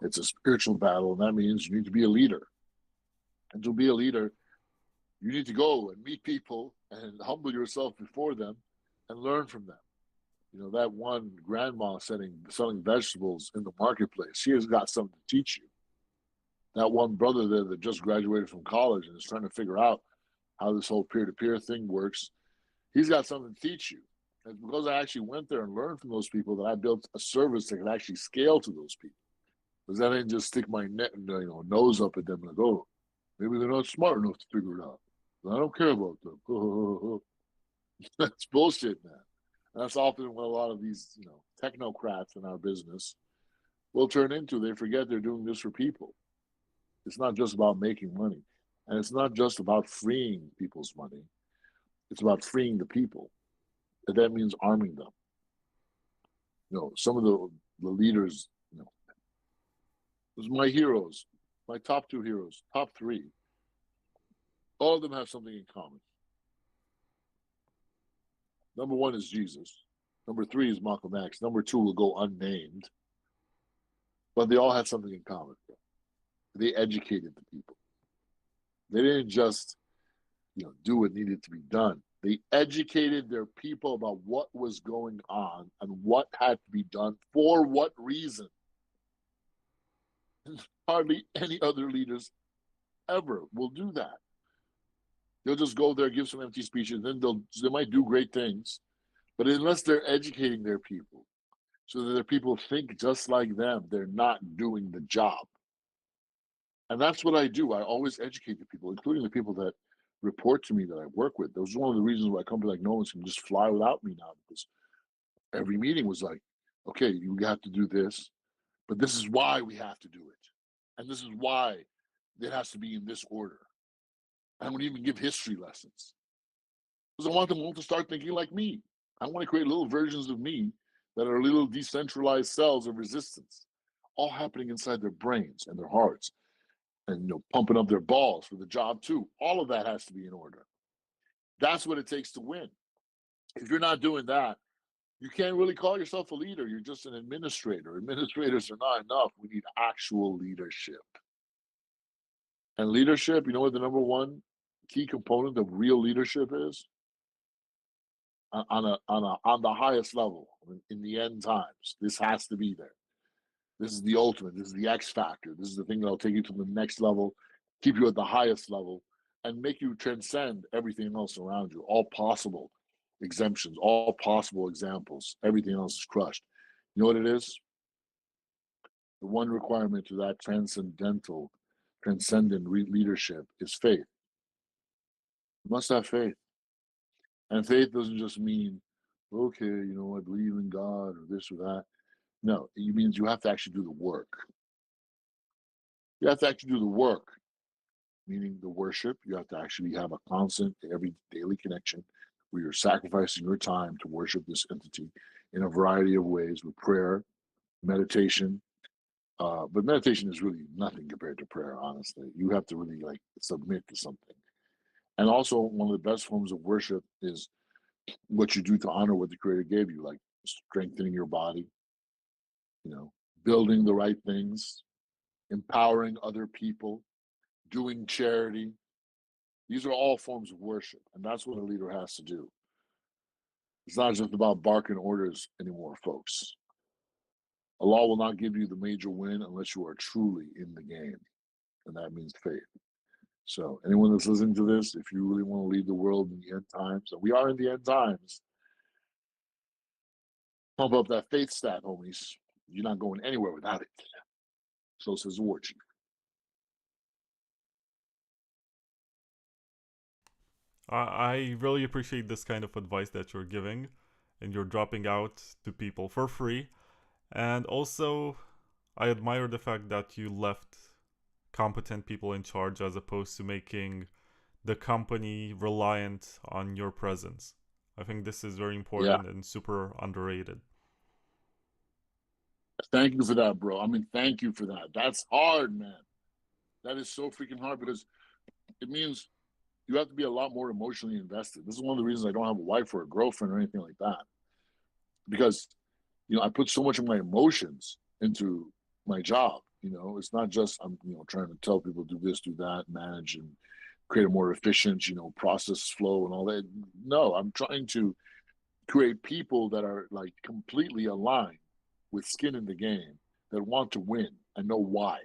It's a spiritual battle, and that means you need to be a leader. And to be a leader, you need to go and meet people and humble yourself before them and learn from them. You know, that one grandma selling vegetables in the marketplace, she has got something to teach you. That one brother there that just graduated from college and is trying to figure out how this whole peer-to-peer thing works, he's got something to teach you. And because I actually went there and learned from those people that I built a service that could actually scale to those people. Because I didn't just stick my nose up at them and go, oh, maybe they're not smart enough to figure it out. I don't care about them. That's bullshit, man. And that's often what a lot of these, technocrats in our business will turn into. They forget they're doing this for people. It's not just about making money. And it's not just about freeing people's money. It's about freeing the people. And that means arming them. Some of the leaders, those my heroes, my top two heroes, top three, all of them have something in common. Number one is Jesus. Number three is Malcolm X. Number two will go unnamed. But they all had something in common. They educated the people. They didn't just, do what needed to be done. They educated their people about what was going on and what had to be done for what reason. Hardly any other leaders ever will do that. They'll just go there, give some empty speeches, then they might do great things, but unless they're educating their people so that their people think just like them, they're not doing the job. And that's what I do. I always educate the people, including the people that report to me that I work with. That was one of the reasons why a company like NoOnes can just fly without me now, because every meeting was like, okay, you have to do this, but this is why we have to do it. And this is why it has to be in this order. I would even give history lessons because I want them all to start thinking like me. I want to create little versions of me that are little decentralized cells of resistance, all happening inside their brains and their hearts, and pumping up their balls for the job too. All of that has to be in order. That's what it takes to win. If you're not doing that, you can't really call yourself a leader. You're just an administrator. Administrators are not enough. We need actual leadership. And leadership, you know what the number one key component of real leadership is? On the highest level, in the end times. This has to be there. This is the ultimate. This is the X factor. This is the thing that'll take you to the next level, keep you at the highest level, and make you transcend everything else around you. All possible exemptions, all possible examples. Everything else is crushed. You know what it is? The one requirement to that transcendent leadership is faith. You must have faith. And faith doesn't just mean, okay, I believe in God or this or that. No, it means you have to actually do the work. You have to actually do the work, meaning the worship. You have to actually have a constant, every daily connection where you're sacrificing your time to worship this entity in a variety of ways with prayer, meditation. But meditation is really nothing compared to prayer, honestly. You have to really submit to something. And also, one of the best forms of worship is what you do to honor what the Creator gave you, like strengthening your body, building the right things, empowering other people, doing charity. These are all forms of worship, and that's what a leader has to do. It's not just about barking orders anymore, folks. Allah will not give you the major win unless you are truly in the game, and that means faith. So anyone that's listening to this, if you really want to lead the world in the end times, and we are in the end times, pump up that faith stat, homies. You're not going anywhere without it. So says the war chief. I really appreciate this kind of advice that you're giving and you're dropping out to people for free. And also, I admire the fact that you left competent people in charge as opposed to making the company reliant on your presence. I think this is very Yeah. important and super underrated. Thank you for that, bro. I mean, thank you for that. That's hard, man. That is so freaking hard because it means you have to be a lot more emotionally invested. This is one of the reasons I don't have a wife or a girlfriend or anything like that. Because, I put so much of my emotions into my job. It's not just I'm, trying to tell people do this, do that, manage and create a more efficient, process flow and all that. No, I'm trying to create people that are like completely aligned with skin in the game, that want to win and know why.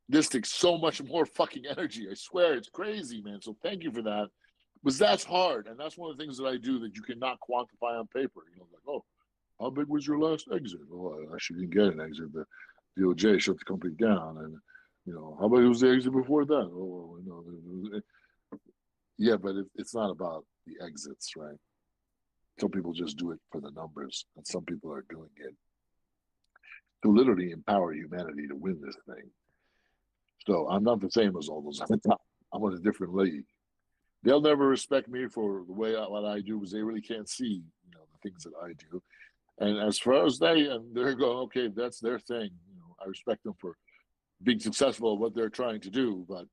This takes so much more fucking energy. I swear, it's crazy, man. So thank you for that. Because that's hard. And that's one of the things that I do that you cannot quantify on paper. Like, oh, how big was your last exit? Oh, I actually didn't get an exit. The DOJ shut the company down. And, how big was the exit before that? Oh, yeah, but it's not about the exits, right? Some people just do it for the numbers, and some people are doing it to literally empower humanity to win this thing. So I'm not the same as all those. I'm on a different league. They'll never respect me for the way what I do because they really can't see, the things that I do. And as far as they're going, okay, that's their thing. I respect them for being successful at what they're trying to do, but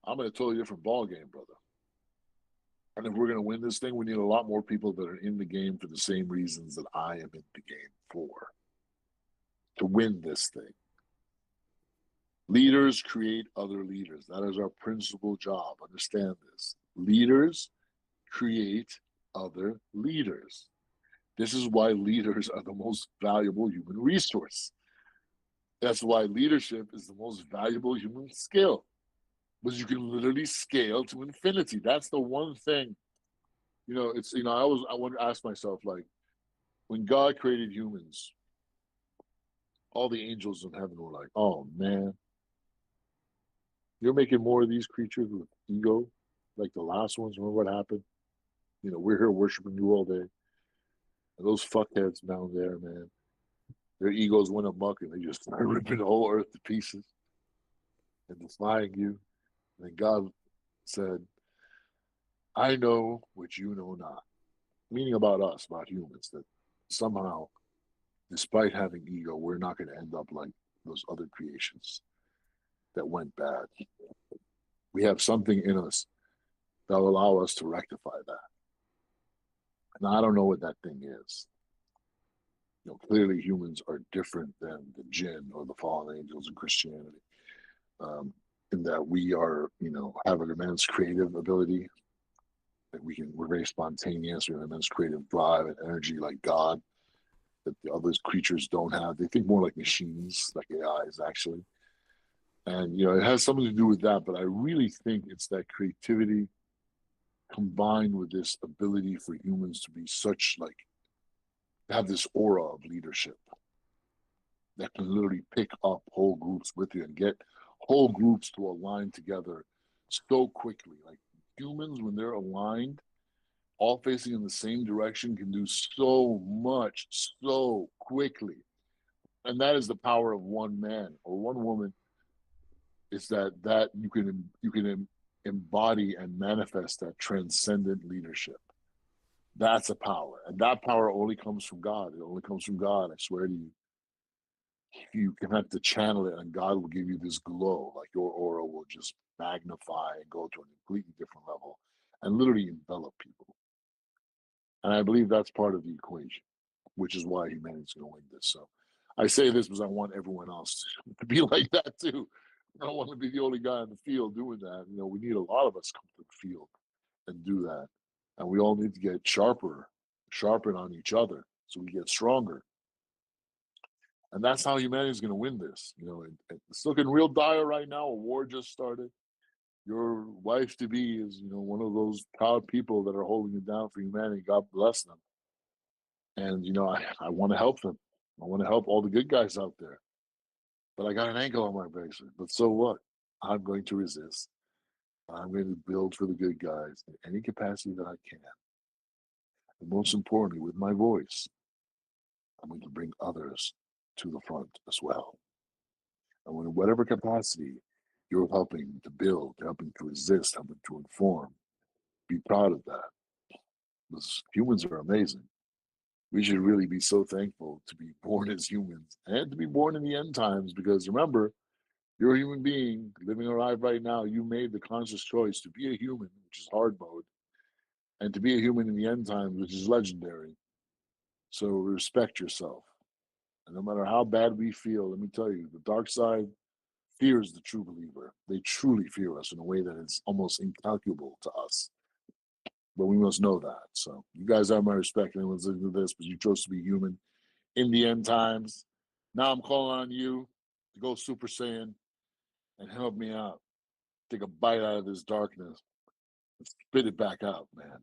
I'm in a totally different ball game, brother. And if we're going to win this thing, we need a lot more people that are in the game for the same reasons that I am in the game for, to win this thing. Leaders create other leaders. That is our principal job. Understand this. Leaders create other leaders. This is why leaders are the most valuable human resource. That's why leadership is the most valuable human skill, because you can literally scale to infinity. That's the one thing. I want to ask myself, like, when God created humans, all the angels in heaven were like, oh man, you're making more of these creatures with ego, like the last ones. Remember what happened? We're here worshiping you all day. And those fuckheads down there, man, their egos went amok and they just started ripping the whole earth to pieces and defying you. And then God said, I know what you know not. Meaning about us, about humans, that somehow, despite having ego, we're not going to end up like those other creations that went bad. We have something in us that will allow us to rectify that. And I don't know what that thing is. Clearly humans are different than the jinn or the fallen angels in Christianity, in that we are, have an immense creative ability. That we're very spontaneous. We have immense creative drive and energy, like God, that the other creatures don't have. They think more like machines, like AIs, actually. And it has something to do with that. But I really think it's that creativity combined with this ability for humans to be have this aura of leadership that can literally pick up whole groups with you and get whole groups to align together so quickly. Like humans, when they're aligned, all facing in the same direction, can do so much so quickly. And that is the power of one man or one woman. Is that you can embody and manifest that transcendent leadership. That's a power, and that power only comes from God. It only comes from God. I swear to you. You can have to channel it, and God will give you this glow. Like your aura will just magnify and go to a completely different level, and literally envelop people. And I believe that's part of the equation, which is why humanity's going to win this. So I say this because I want everyone else to be like that too. I don't want to be the only guy in the field doing that. We need a lot of us come to the field and do that. And we all need to get sharpen on each other so we get stronger. And that's how humanity is going to win this. It's looking real dire right now. A war just started. Your wife to be is, one of those proud people that are holding it down for humanity. God bless them. And, I want to help them. I want to help all the good guys out there. But I got an ankle on my bracelet. But so what? I'm going to resist. I'm going to build for the good guys in any capacity that I can. And most importantly, with my voice, I'm going to bring others to the front as well. And in whatever capacity you're helping to build, helping to resist, helping to inform, be proud of that. Because humans are amazing. We should really be so thankful to be born as humans and to be born in the end times, because remember, you're a human being living alive right now. You made the conscious choice to be a human, which is hard mode, and to be a human in the end times, which is legendary. So respect yourself. And no matter how bad we feel, let me tell you, the dark side fears the true believer. They truly fear us in a way that is almost incalculable to us. But we must know that. So you guys have my respect. Anyone's listening to this, but you chose to be human in the end times. Now I'm calling on you to go Super Saiyan and help me out. Take a bite out of this darkness and spit it back out, man.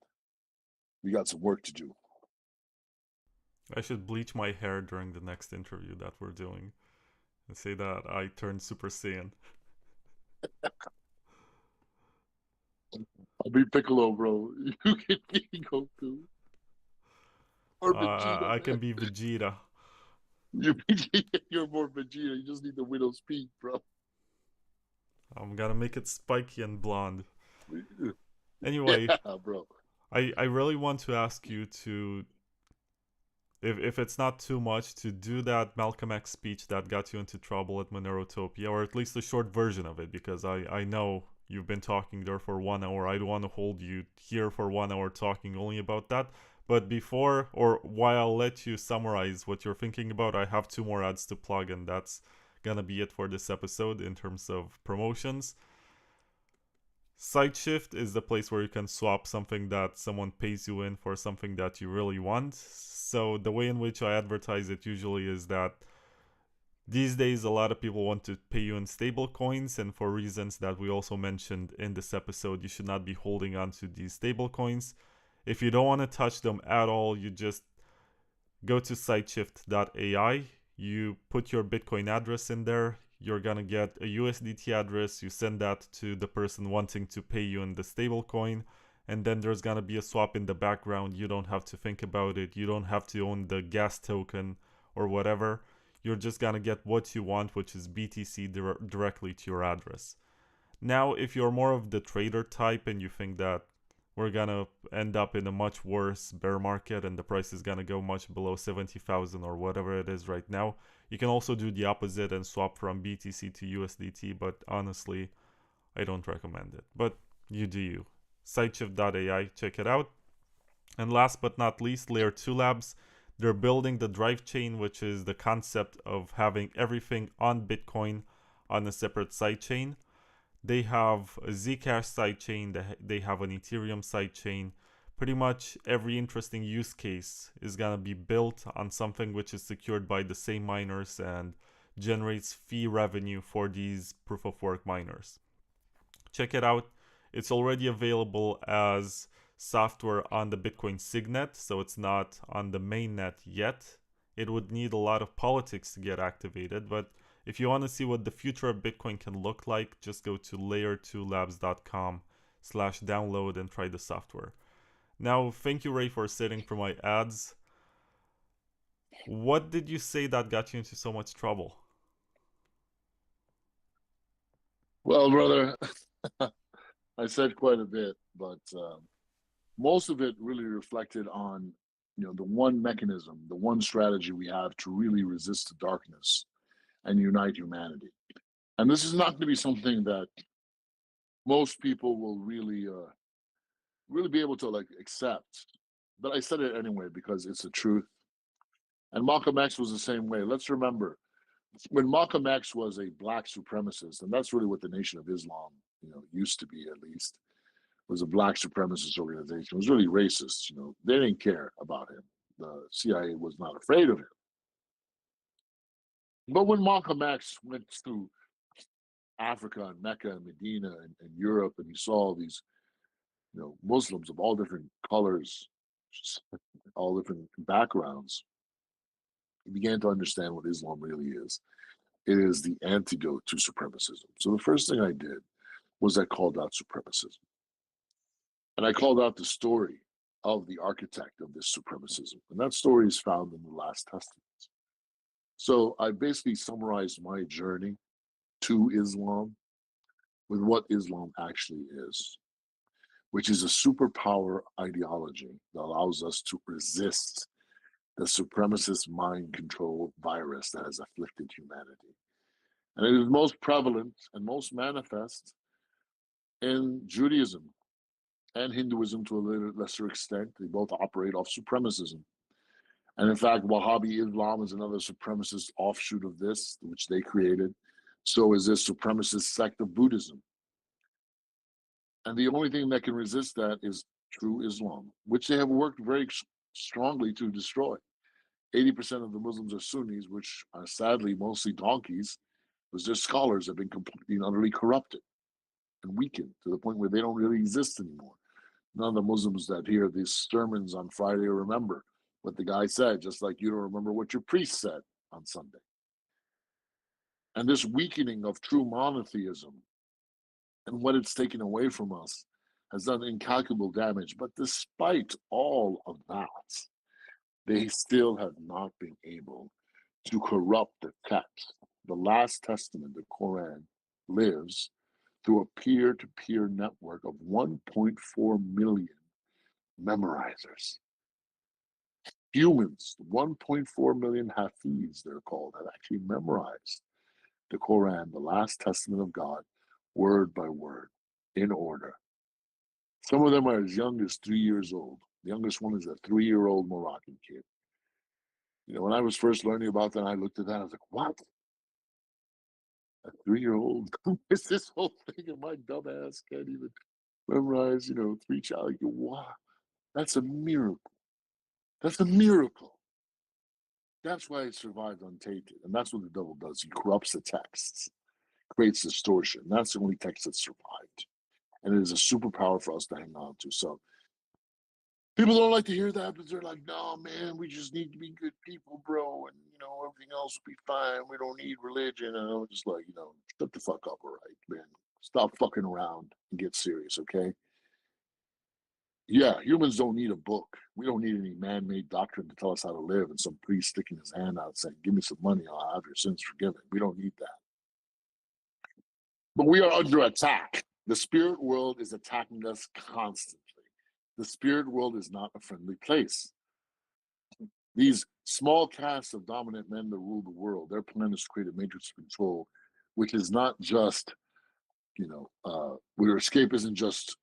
We got some work to do. I should bleach my hair during the next interview that we're doing and say that I turned Super Saiyan. I'll be Piccolo, bro. You can be Goku. Or Vegeta, I man. can be Vegeta. You're more Vegeta. You just need the widow's peak, bro. I'm gonna make it spiky and blonde. Yeah, Anyway, bro. I really want to ask you to, if it's not too much, to do that Malcolm X speech that got you into trouble at Utopia, or at least a short version of it, because I know you've been talking there for 1 hour. I don't want to hold you here for 1 hour talking only about that. But before, or while I'll let you summarize what you're thinking about, I have 2 more ads to plug, and that's gonna be it for this episode in terms of promotions. Sideshift is the place where you can swap something that someone pays you in for something that you really want. So the way in which I advertise it usually is that these days a lot of people want to pay you in stable coins, and for reasons that we also mentioned in this episode, you should not be holding on to these stable coins. If you don't want to touch them at all, you just go to sideshift.ai, you put your Bitcoin address in there, you're gonna get a USDT address, you send that to the person wanting to pay you in the stablecoin, and then there's gonna be a swap in the background. You don't have to think about it, you don't have to own the gas token or whatever. You're just gonna get what you want, which is BTC directly to your address. Now, if you're more of the trader type and you think that we're gonna end up in a much worse bear market and the price is gonna go much below 70,000 or whatever it is right now, you can also do the opposite and swap from BTC to USDT, but honestly, I don't recommend it. But you do you. Sideshift.ai, check it out. And last but not least, Layer 2 Labs. They're building the drive chain, which is the concept of having everything on Bitcoin on a separate sidechain. They have a Zcash sidechain, they have an Ethereum sidechain. Pretty much every interesting use case is gonna be built on something which is secured by the same miners and generates fee revenue for these proof of work miners. Check it out. It's already available as software on the Bitcoin Signet, so it's not on the mainnet yet. It would need a lot of politics to get activated, but if you want to see what the future of Bitcoin can look like, just go to layer2labs.com/download and try the software. Now, thank you, Ray, for sitting for my ads. What did you say that got you into so much trouble? Well, brother, I said quite a bit, but most of it really reflected on, the one mechanism, the one strategy we have to really resist the darkness and unite humanity. And this is not going to be something that most people will really be able to accept. But I said it anyway because it's the truth. And Malcolm X was the same way. Let's remember, when Malcolm X was a black supremacist, and that's really what the Nation of Islam, used to be, at least, was a black supremacist organization. It was really racist. They didn't care about him. The CIA was not afraid of him. But when Malcolm X went to Africa and Mecca and Medina and Europe, and he saw these, Muslims of all different colors, all different backgrounds, he began to understand what Islam really is. It is the antidote to supremacism. So the first thing I did was I called out supremacism. And I called out the story of the architect of this supremacism. And that story is found in the Last Testament. So I basically summarized my journey to Islam with what Islam actually is, which is a superpower ideology that allows us to resist the supremacist mind control virus that has afflicted humanity. And it is most prevalent and most manifest in Judaism and Hinduism to a lesser extent. They both operate off supremacism. And in fact, Wahhabi Islam is another supremacist offshoot of this, which they created. So is this supremacist sect of Buddhism. And the only thing that can resist that is true Islam, which they have worked very strongly to destroy. 80% of the Muslims are Sunnis, which are sadly mostly donkeys, because their scholars have been completely and utterly corrupted and weakened to the point where they don't really exist anymore. None of the Muslims that hear these sermons on Friday remember what the guy said, just like you don't remember what your priest said on Sunday. And this weakening of true monotheism and what it's taken away from us has done incalculable damage. But despite all of that, they still have not been able to corrupt the text. The last testament, the Quran, lives through a peer-to-peer network of 1.4 million memorizers. Humans, 1.4 million Hafiz, they're called, have actually memorized the Quran, the last testament of God, word by word, in order. Some of them are as young as 3 years old. The youngest one is a 3-year-old Moroccan kid. You know, when I was first learning about that, I looked at that, I was like, what? A 3-year-old? It's this whole thing, and my dumb ass can't even memorize, 3 child. Wow, that's a miracle. That's a miracle. That's why it survived untainted. And that's what the devil does. He corrupts the texts, creates distortion. That's the only text that survived. And it is a superpower for us to hang on to. So people don't like to hear that, but they're like, no, man, we just need to be good people, bro. And, everything else will be fine. We don't need religion. And I'm just like, shut the fuck up, all right, man. Stop fucking around and get serious, okay? Yeah, humans don't need a book. We don't need any man-made doctrine to tell us how to live and some priest sticking his hand out saying, give me some money, I'll have your sins forgiven. We don't need that. But we are under attack. The spirit world is attacking us constantly. The spirit world is not a friendly place. These small castes of dominant men that rule the world, their plan is to create a matrix of control, which is not just, where escape isn't just,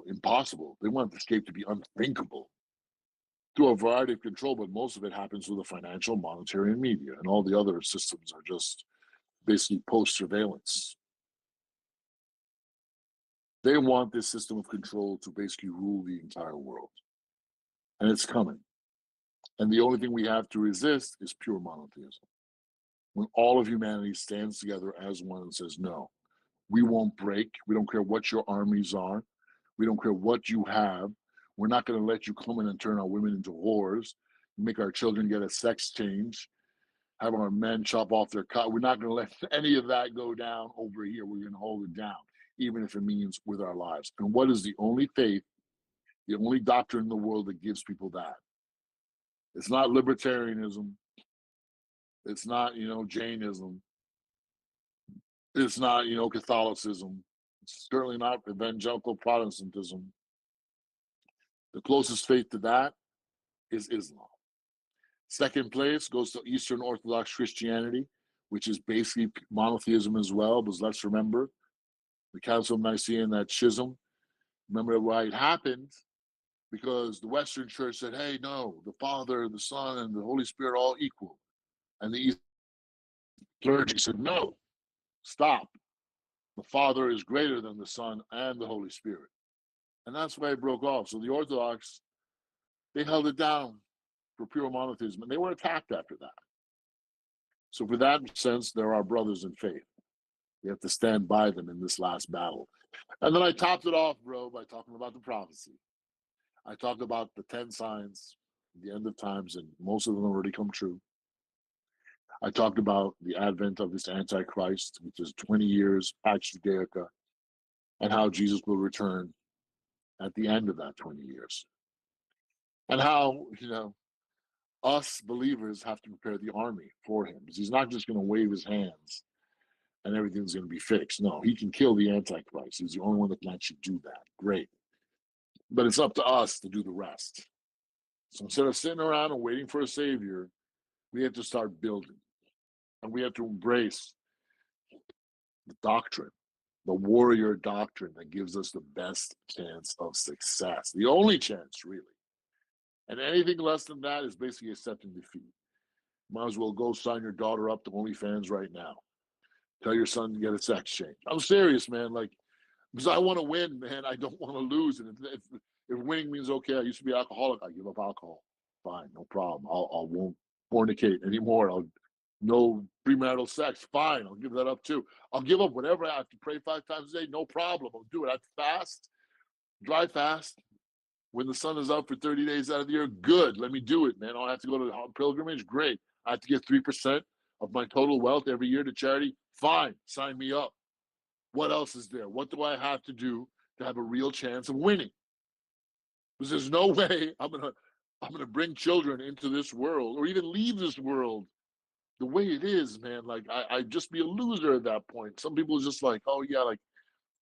impossible. They want escape to be unthinkable through a variety of control, but most of it happens through the financial, monetary, and media. And all the other systems are just basically post-surveillance. They want this system of control to basically rule the entire world. And it's coming. And the only thing we have to resist is pure monotheism. When all of humanity stands together as one and says, no, we won't break. We don't care what your armies are. We don't care what you have. We're not going to let you come in and turn our women into whores, make our children get a sex change, have our men chop off their cock. We're not going to let any of that go down over here. We're going to hold it down, even if it means with our lives. And what is the only faith, the only doctrine in the world that gives people that? It's not libertarianism. It's not, Jainism. It's not, Catholicism. It's certainly not evangelical Protestantism. The closest faith to that is Islam. Second place goes to Eastern Orthodox Christianity, which is basically monotheism as well. But let's remember the Council of Nicaea and that schism. Remember why it happened? Because the Western Church said, hey, no, the Father, the Son, and the Holy Spirit are all equal. And the Eastern clergy said, no, stop. The Father is greater than the Son and the Holy Spirit. And that's why it broke off. So the Orthodox, they held it down for pure monotheism, and they were attacked after that. So for that sense, they're our brothers in faith. We have to stand by them in this last battle. And then I topped it off, bro, by talking about the prophecy. I talked about the 10 signs, the end of times, and most of them already come true. I talked about the advent of this Antichrist, which is 20 years, Pax Judaica, and how Jesus will return at the end of that 20 years. And how, us believers have to prepare the army for him. Because he's not just going to wave his hands and everything's going to be fixed. No, he can kill the Antichrist. He's the only one that can actually do that. Great. But it's up to us to do the rest. So instead of sitting around and waiting for a savior, we have to start building. And we have to embrace the doctrine, the warrior doctrine that gives us the best chance of success. The only chance, really. And anything less than that is basically accepting defeat. Might as well go sign your daughter up to OnlyFans right now. Tell your son to get a sex change. I'm serious, man. Like, because I want to win, man. I don't want to lose. And if winning means, okay, I used to be alcoholic, I give up alcohol. Fine, no problem. I won't fornicate anymore. No premarital sex. Fine, I'll give that up too. I'll give up whatever. I have to pray 5 times a day. No problem. I'll do it. I have to fast, dry fast. When the sun is up for 30 days out of the year, good. Let me do it, man. I have to go to the pilgrimage. Great. I have to give 3% of my total wealth every year to charity. Fine, sign me up. What else is there? What do I have to do to have a real chance of winning? Because there's no way I'm gonna bring children into this world or even leave this world the way it is, man. Like I'd just be a loser at that point. Some people are just like, oh yeah, like,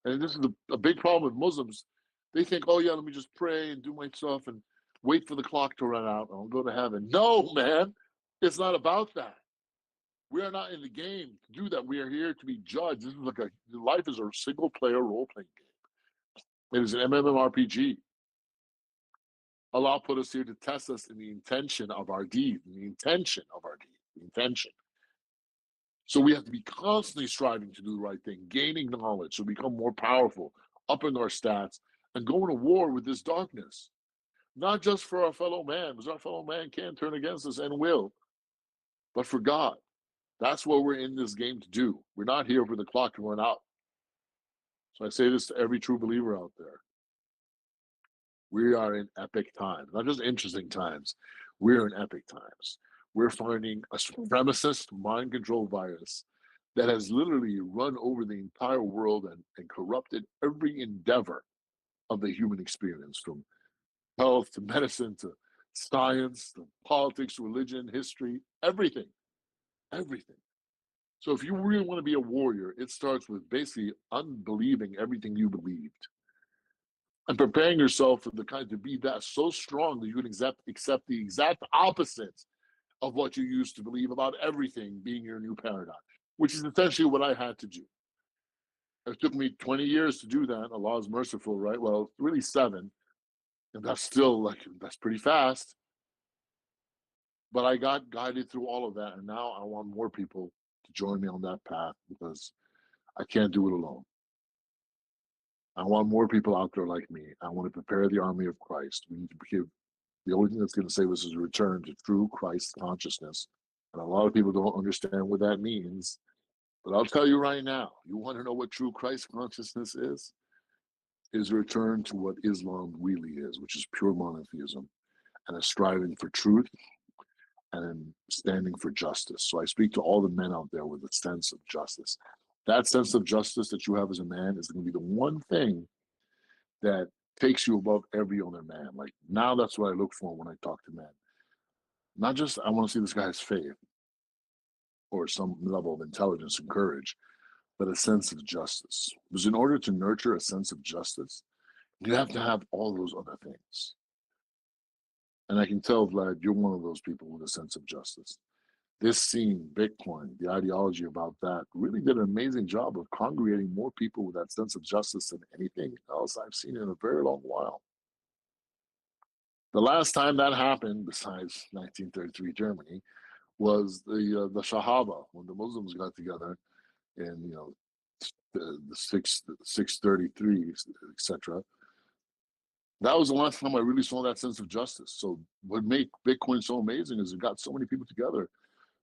and this is a big problem with Muslims. They think, oh yeah, let me just pray and do my stuff and wait for the clock to run out and I'll go to heaven. No, man, it's not about that. We are not in the game to do that. We are here to be judged. This is like life is a single player role playing game. It is an MMORPG. Allah put us here to test us in the intention of our deed, the intention. So we have to be constantly striving to do the right thing, gaining knowledge, so we become more powerful, upping our stats, and going to war with this darkness. Not just for our fellow man, because our fellow man can turn against us and will, but for God. That's what we're in this game to do. We're not here for the clock to run out. So I say this to every true believer out there. We are in epic times, not just interesting times. We're in epic times. We're finding a supremacist mind control virus that has literally run over the entire world and corrupted every endeavor of the human experience, from health to medicine to science to politics, religion, history, everything. Everything. So if you really want to be a warrior, it starts with basically unbelieving everything you believed and preparing yourself for the kind to be that so strong that you can accept the exact opposite of what you used to believe about everything being your new paradigm, which is essentially what I had to do. It took me 20 years to do that. Allah is merciful, right? Well, really 7. And that's still that's pretty fast. But I got guided through all of that. And now I want more people to join me on that path because I can't do it alone. I want more people out there like me. I want to prepare the army of Christ. We need to give the only thing that's going to save us is a return to true Christ consciousness. And a lot of people don't understand what that means. But I'll tell you right now, you want to know what true Christ consciousness is a return to what Islam really is, which is pure monotheism and a striving for truth and standing for justice. So I speak to all the men out there with a sense of justice. That sense of justice that you have as a man is going to be the one thing that takes you above every other man. Like now that's what I look for when I talk to men. Not just I want to see this guy has faith or some level of intelligence and courage, but a sense of justice. Because in order to nurture a sense of justice, you have to have all those other things. And I can tell, Vlad, you're one of those people with a sense of justice. This scene, Bitcoin, the ideology about that, really did an amazing job of congregating more people with that sense of justice than anything else I've seen in a very long while. The last time that happened, besides 1933 Germany, was the Shahaba, when the Muslims got together in the 633, etc. That was the last time I really saw that sense of justice. So what made Bitcoin so amazing is it got so many people together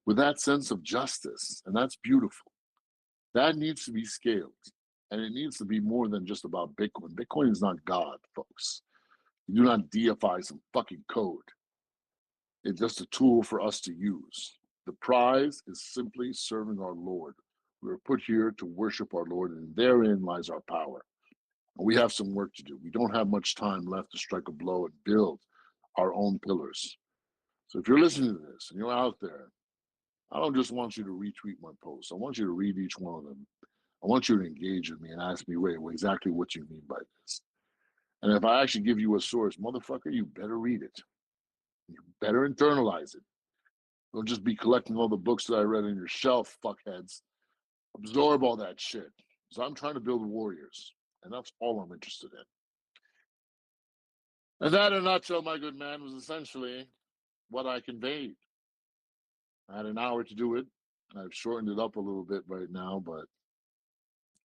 with that sense of justice, and that's beautiful. That needs to be scaled, and it needs to be more than just about Bitcoin. Bitcoin is not God, folks. You do not deify some fucking code. It's just a tool for us to use. The prize is simply serving our Lord. We were put here to worship our Lord, and therein lies our power. And we have some work to do. We don't have much time left to strike a blow and build our own pillars. So if you're listening to this and you're out there I don't just want you to retweet my posts. I want you to read each one of them. I want you to engage with me and ask me, Ray, well, exactly what you mean by this. And if I actually give you a source, motherfucker, you better read it. You better internalize it. Don't just be collecting all the books that I read on your shelf, fuckheads. Absorb all that shit. So I'm trying to build warriors, and that's all I'm interested in. And that, in a nutshell, my good man, was essentially what I conveyed. I had an hour to do it. I've shortened it up a little bit right now, but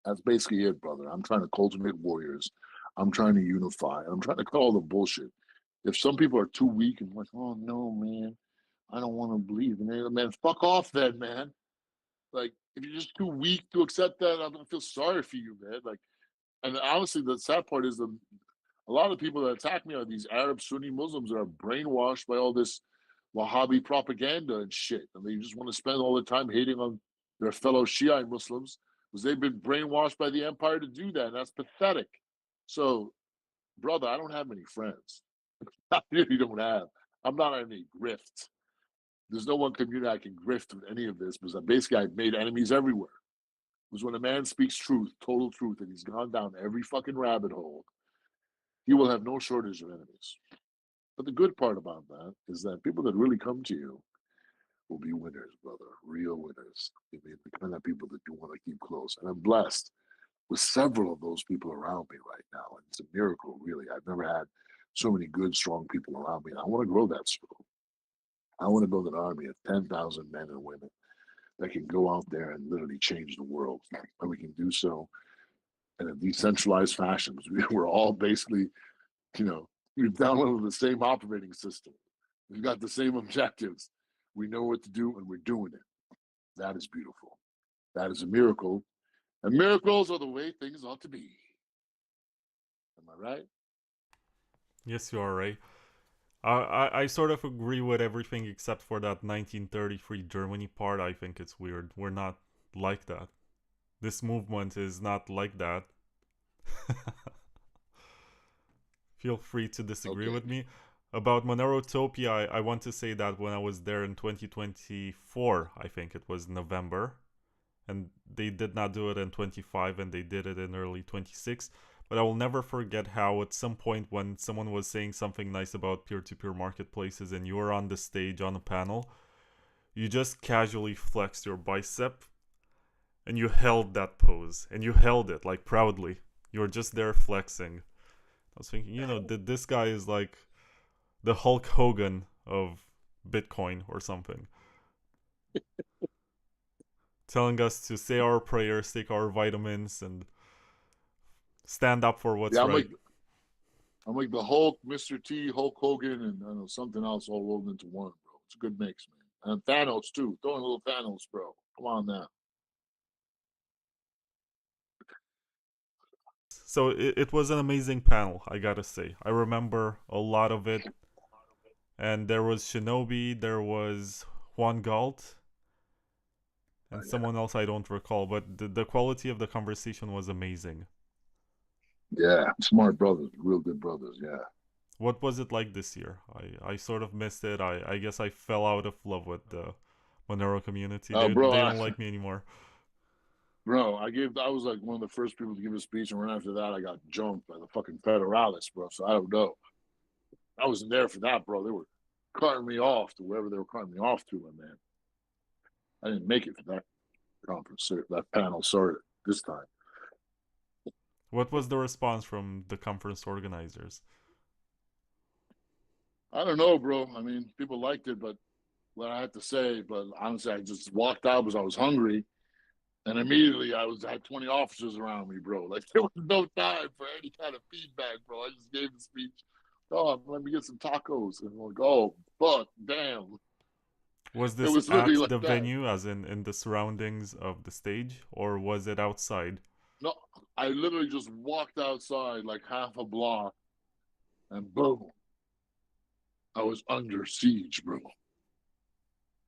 that's basically it, brother. I'm trying to cultivate warriors. I'm trying to unify. I'm trying to cut all the bullshit. If some people are too weak and like, oh no, man, I don't want to believe in it, man, fuck off then, man. Like, if you're just too weak to accept that, I'm gonna feel sorry for you, man. Like, and honestly, the sad part is a lot of people that attack me are these Arab Sunni Muslims that are brainwashed by all this Wahhabi propaganda and shit, and they just want to spend all the time hating on their fellow Shiite Muslims because they've been brainwashed by the empire to do that, and that's pathetic. So, brother, I don't have many friends. I really don't have. I'm not on any grift. There's no one community I can grift with any of this because basically I've made enemies everywhere. Because when a man speaks truth, total truth, and he's gone down every fucking rabbit hole, he will have no shortage of enemies. But the good part about that is that people that really come to you will be winners, brother, real winners. I mean, the kind of people that you want to keep close. And I'm blessed with several of those people around me right now. And it's a miracle, really. I've never had so many good, strong people around me. And I want to grow that circle. I want to build an army of 10,000 men and women that can go out there and literally change the world. And we can do so in a decentralized fashion. We're all basically, we've downloaded the same operating system. We've got the same objectives. We know what to do and we're doing it. That is beautiful. That is a miracle. And miracles are the way things ought to be. Am I right? Yes, you are, Ray. I sort of agree with everything except for that 1933 Germany part. I think it's weird. We're not like that. This movement is not like that. Feel free to disagree with me. About Monotheism, I want to say that when I was there in 2024, I think it was November, and they did not do it in 25 and they did it in early 26. But I will never forget how at some point when someone was saying something nice about peer-to-peer marketplaces and you were on the stage on a panel, you just casually flexed your bicep and you held that pose and you held it like proudly. You were just there flexing. I was thinking, this guy is like the Hulk Hogan of Bitcoin or something. Telling us to say our prayers, take our vitamins, and stand up for what's right. I'm like the Hulk, Mr. T, Hulk Hogan, and I don't know, something else all rolled into one, bro. It's a good mix, man. And Thanos, too. Throwing a little Thanos, bro. Come on now. So it was an amazing panel, I gotta say. I remember a lot of it. And there was Shinobi, there was Juan Galt, and someone else I don't recall. But the quality of the conversation was amazing. Yeah, smart brothers, real good brothers, yeah. What was it like this year? I sort of missed it. I guess I fell out of love with the Monero community. They don't like me anymore. Bro, I was like one of the first people to give a speech, and right after that, I got jumped by the fucking federalists, bro. So I don't know. I wasn't there for that, bro. They were carting me off to wherever they were carting me off to, man. I didn't make it for that conference, that panel. Sorry, this time. What was the response from the conference organizers? I don't know, bro. I mean, people liked it, but what I had to say, but honestly, I just walked out because I was hungry. And immediately I had 20 officers around me, bro. Like, there was no time for any kind of feedback, bro. I just gave the speech. Oh, let me get some tacos. And I'm like, oh, fuck, damn. Was this at like the venue, as in the surroundings of the stage, or was it outside? No, I literally just walked outside like half a block, and boom, I was under siege, bro.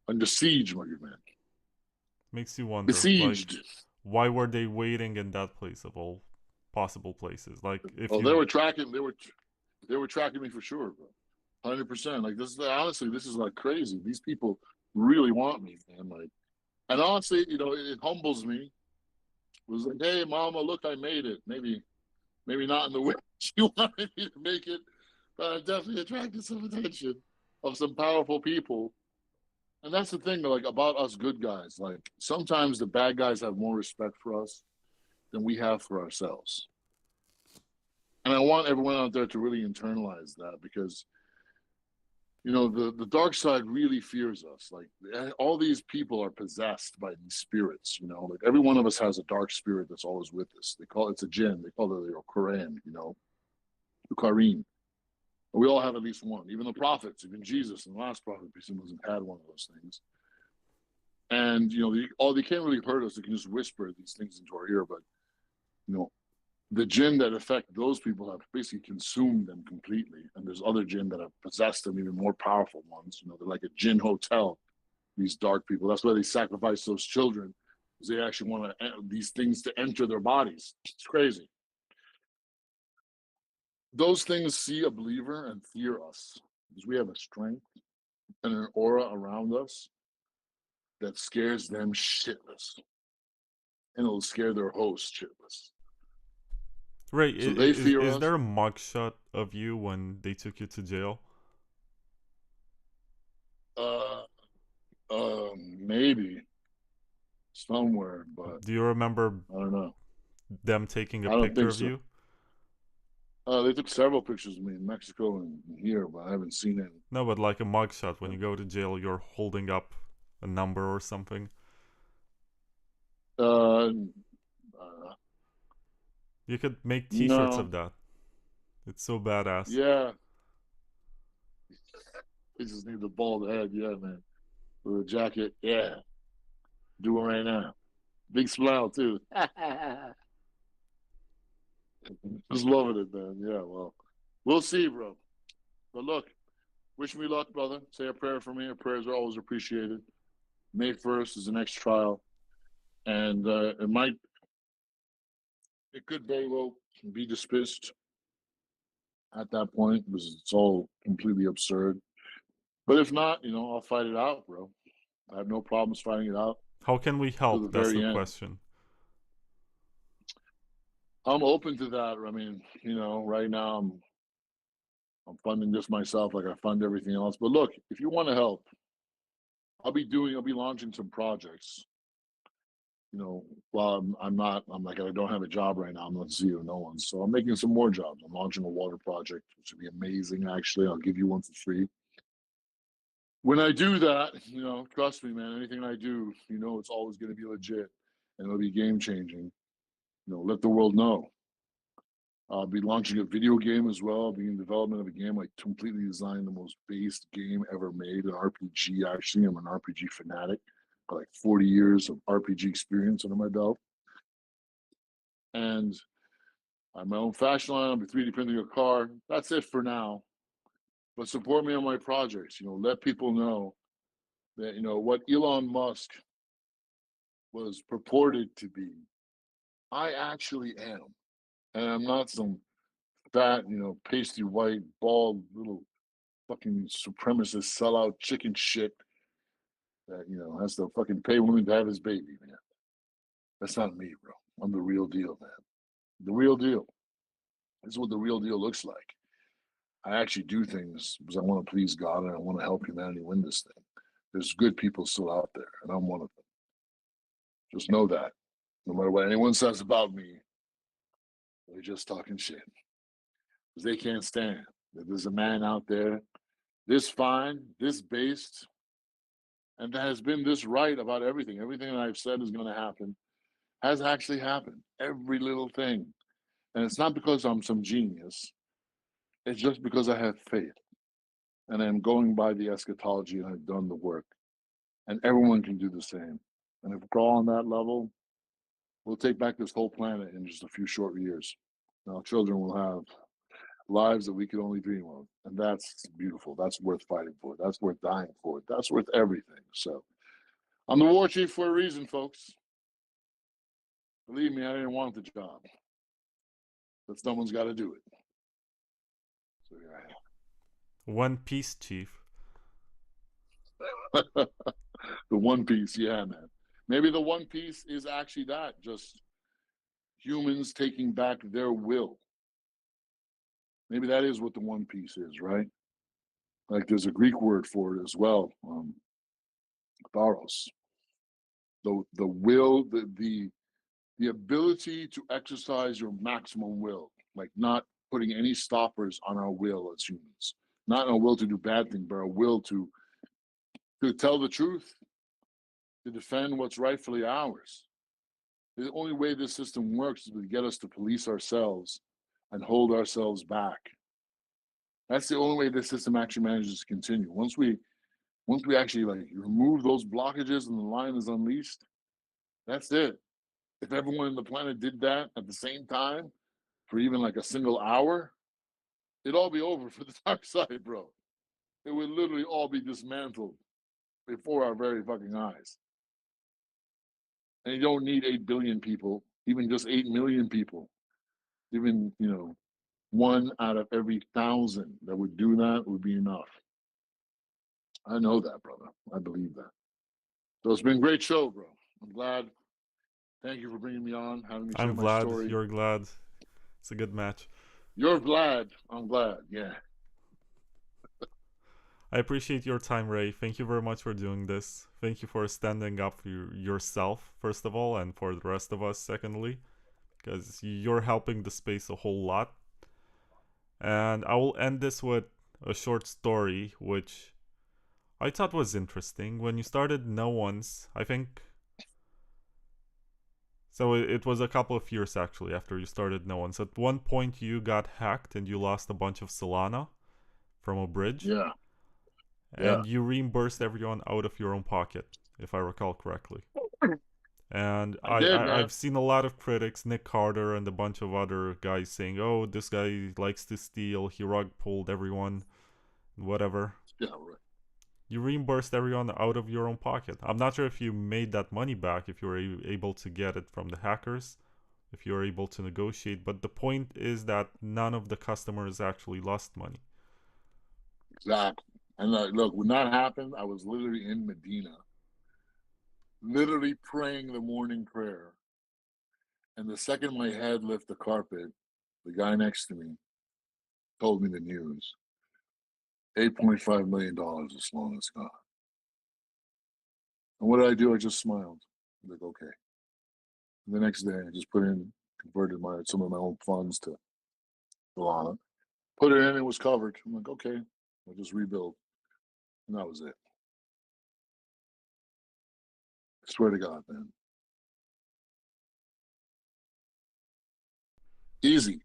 Under siege, my good man. Makes you wonder, besieged. Like, why were they waiting in that place of all possible places? Like, if they were tracking, they were tracking me for sure, bro. 100%. Like, this is honestly, this is like crazy. These people, really want me, man. Like, and honestly, it humbles me. It was like, hey, mama, look, I made it. Maybe not in the way she wanted me to make it, but I definitely attracted some attention of some powerful people. And that's the thing, like, about us good guys. Like, sometimes the bad guys have more respect for us than we have for ourselves. And I want everyone out there to really internalize that, because the dark side really fears us. Like, all these people are possessed by these spirits. Like, every one of us has a dark spirit that's always with us. It's a jinn. They call it the Quran. The Kareem. We all have at least one. Even the prophets, even Jesus, and the last prophet, peace and blessings, had one of those things. And they can't really hurt us. They can just whisper these things into our ear. But the jinn that affect those people have basically consumed them completely. And there's other jinn that have possessed them, even more powerful ones. They're like a jinn hotel, these dark people. That's why they sacrifice those children, because they actually want these things to enter their bodies. It's crazy. Those things see a believer and fear us, because we have a strength and an aura around us that scares them shitless. And it'll scare their host shitless. Ray, So they fear is us. there a mugshot of you when they took you to jail? Maybe somewhere, but Do you remember I don't know. them taking a I don't picture think of so. you? They took several pictures of me in Mexico and here, but I haven't seen any. No, but like a mugshot. When you go to jail, you're holding up a number or something. Uh, You could make T-shirts no. of that. It's so badass. Yeah. He just need the bald head. Yeah, man. With a jacket. Yeah. Do it right now. Big smile, too. Just loving it, man. Yeah, well, we'll see, bro. But look, wish me luck, brother. Say a prayer for me. Your prayers are always appreciated. May 1st is the next trial. And it could very well be dismissed at that point, because it's all completely absurd. But if not, I'll fight it out, bro. I have no problems fighting it out How can we to the help? That's the very end. question. I'm open to that. I mean, right now I'm funding this myself, like I fund everything else. But look, if you want to help, I'll be launching some projects. Well, I'm like, I don't have a job right now. I'm not CEO of NoOnes, so I'm making some more jobs. I'm launching a water project, which would be amazing. Actually, I'll give you one for free. When I do that, trust me, man. Anything I do, it's always going to be legit, and it'll be game changing. Let the world know. I'll be launching a video game as well. I'll be in development of a game. I completely designed the most based game ever made, an RPG. Actually, I'm an RPG fanatic. Got like 40 years of RPG experience under my belt. And I have my own fashion line. I'll be 3D printing a car. That's it for now. But support me on my projects. Let people know that, what Elon Musk was purported to be, I actually am. And I'm not some fat, pasty white, bald, little fucking supremacist sellout chicken shit that, has to fucking pay women to have his baby, man. That's not me, bro. I'm the real deal, man. The real deal. This is what the real deal looks like. I actually do things because I want to please God and I want to help humanity win this thing. There's good people still out there, and I'm one of them. Just know that. No matter what anyone says about me, they're just talking shit. Because they can't stand that there's a man out there this fine, this based, and that has been this right about everything. Everything that I've said is going to happen has actually happened. Every little thing. And it's not because I'm some genius. It's just because I have faith. And I'm going by the eschatology and I've done the work. And everyone can do the same. And if we're all on that level, we'll take back this whole planet in just a few short years. Our children will have lives that we could only dream of. And that's beautiful. That's worth fighting for. That's worth dying for. That's worth everything. So I'm the war chief for a reason, folks. Believe me, I didn't want the job. But someone's got to do it. So here I am. One Piece, Chief. The One Piece, yeah, man. Maybe the One Piece is actually that, just humans taking back their will. Maybe that is what the One Piece is, right? Like there's a Greek word for it as well, tharos. The will, the ability to exercise your maximum will, like not putting any stoppers on our will as humans, not our will to do bad things, but our will to tell the truth, to defend what's rightfully ours. The only way this system works is to get us to police ourselves and hold ourselves back. That's the only way this system actually manages to continue. Once we actually like remove those blockages and the line is unleashed, that's it. If everyone on the planet did that at the same time for even like a single hour, it'd all be over for the dark side, bro. It would literally all be dismantled before our very fucking eyes. And you don't need 8 billion people, even just 8 million people. Even, 1 out of every 1,000 that would do that would be enough. I know that, brother. I believe that. So it's been a great show, bro. I'm glad. Thank you for bringing me on, having me share I'm my glad. story. You're glad. It's a good match. You're glad. I'm glad. Yeah. I appreciate your time, Ray. Thank you very much for doing this. Thank you for standing up for yourself, first of all, and for the rest of us, secondly, because you're helping the space a whole lot. And I will end this with a short story, which I thought was interesting. When you started NoOnes, I think... So it was a couple of years, actually, after you started NoOnes. At one point, you got hacked and you lost a bunch of Solana from a bridge. Yeah. And you reimbursed everyone out of your own pocket, if I recall correctly. And I've seen a lot of critics, Nick Carter and a bunch of other guys saying, oh, this guy likes to steal, he rug pulled everyone, whatever. Yeah, right. You reimbursed everyone out of your own pocket. I'm not sure if you made that money back, if you were able to get it from the hackers, if you were able to negotiate, but the point is that none of the customers actually lost money. Exactly. And look, when that happened, I was literally in Medina, literally praying the morning prayer. And the second my head left the carpet, the guy next to me told me the news. $8.5 million is long as gone. And what did I do? I just smiled. I'm like, okay. And the next day, I just converted some of my own funds to Solana, put it in, it was covered. I'm like, okay, I'll just rebuild. And that was it. I swear to God, man. Easy.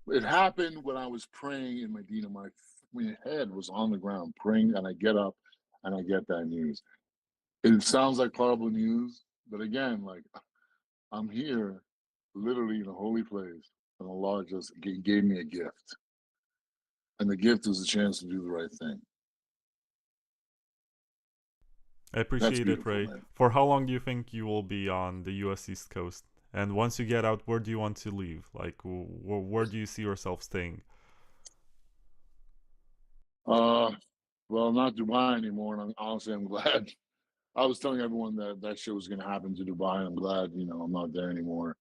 It happened when I was praying in Medina. My head was on the ground praying, and I get up and I get that news. It sounds like horrible news, but again, like I'm here literally in a holy place, and Allah just gave me a gift. And the gift was a chance to do the right thing. I appreciate it, Ray. Man. For how long do you think you will be on the US East Coast? And once you get out, where do you want to leave? Like, where do you see yourself staying? Well, not Dubai anymore, and honestly, I'm glad. I was telling everyone that shit was going to happen to Dubai. I'm glad, I'm not there anymore.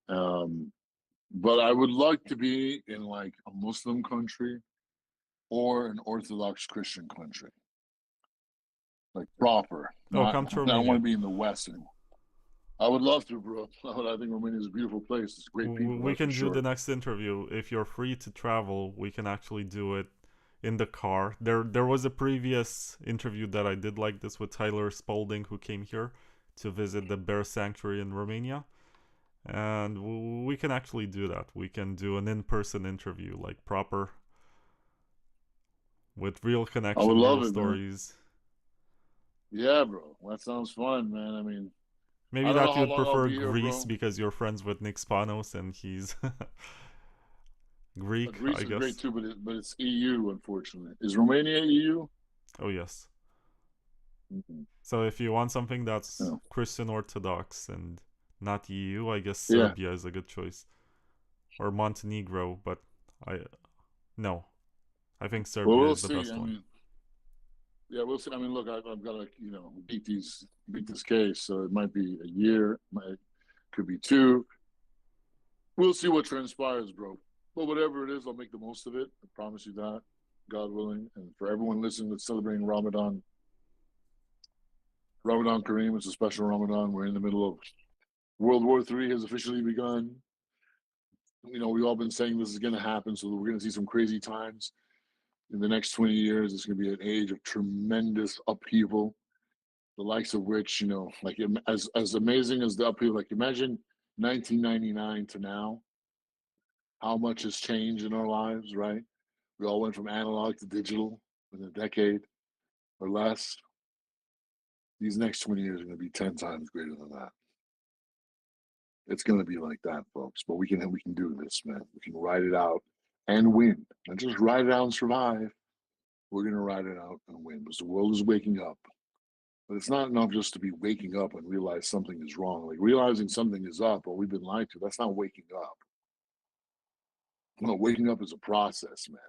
But I would like to be in like a Muslim country or an Orthodox Christian country, like proper. Come to I don't Romania. want to be in the West anymore. I would love to, bro. I think Romania is a beautiful place. It's great people. We can do the next interview. If you're free to travel, we can actually do it in the car. There was a previous interview that I did like this with Tyler Spalding, who came here to visit the bear sanctuary in Romania. And we can actually do that. We can do an in-person interview, like proper, with real connection, real stories. Man. Yeah, bro. That sounds fun, man. I mean, maybe that you'd prefer Greece because you're friends with Nick Spanos and he's Greek, Greece I guess. Is great too, but it's EU, unfortunately. Is Romania EU? Oh, yes. So if you want something that's Christian Orthodox and not EU, I guess Serbia is a good choice. Or Montenegro, but I think Serbia is the best one. Yeah, we'll see. I mean, look, I've got to, beat this case. So it might be a year, could be two. We'll see what transpires, bro. But whatever it is, I'll make the most of it. I promise you that, God willing. And for everyone listening that's celebrating Ramadan Kareem, it's a special Ramadan. We're in the middle of World War III has officially begun. We've all been saying this is going to happen, so we're going to see some crazy times in the next 20 years. It's going to be an age of tremendous upheaval, the likes of which, like as amazing as the upheaval, like imagine 1999 to now, how much has changed in our lives, right? We all went from analog to digital in a decade or less. These next 20 years are going to be 10 times greater than that. It's going to be like that, folks. But we can do this, man. We can ride it out and win. Not just ride it out and survive. We're going to ride it out and win because the world is waking up. But it's not enough just to be waking up and realize something is wrong. Like realizing something is up or we've been lied to, that's not waking up. Waking up is a process, man.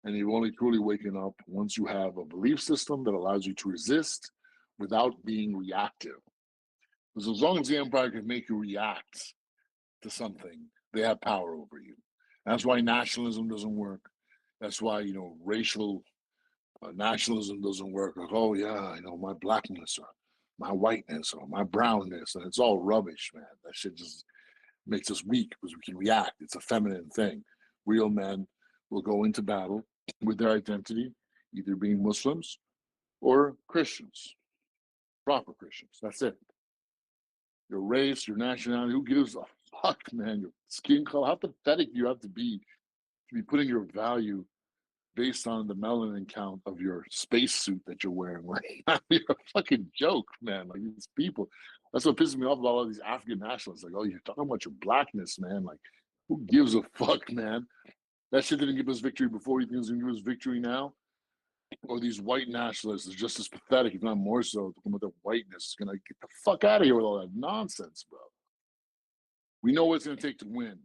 And you've only truly waken up once you have a belief system that allows you to resist without being reactive. Because as long as the empire can make you react to something, they have power over you. That's why nationalism doesn't work. That's why, racial nationalism doesn't work. Like, oh, yeah, my blackness or my whiteness or my brownness. And it's all rubbish, man. That shit just makes us weak because we can react. It's a feminine thing. Real men will go into battle with their identity, either being Muslims or Christians, proper Christians. That's it. Your race, your nationality, who gives a fuck, man? Your skin color, how pathetic do you have to be putting your value based on the melanin count of your spacesuit that you're wearing right now? You're a fucking joke, man. Like these people. That's what pisses me off about all these African nationalists. Like, oh, you're talking about your blackness, man. Like, who gives a fuck, man? That shit didn't give us victory before. You think it's gonna give us victory now? Or these white nationalists is just as pathetic, if not more so, talking about their whiteness. Is gonna get the fuck out of here with all that nonsense, bro. We know what it's gonna take to win.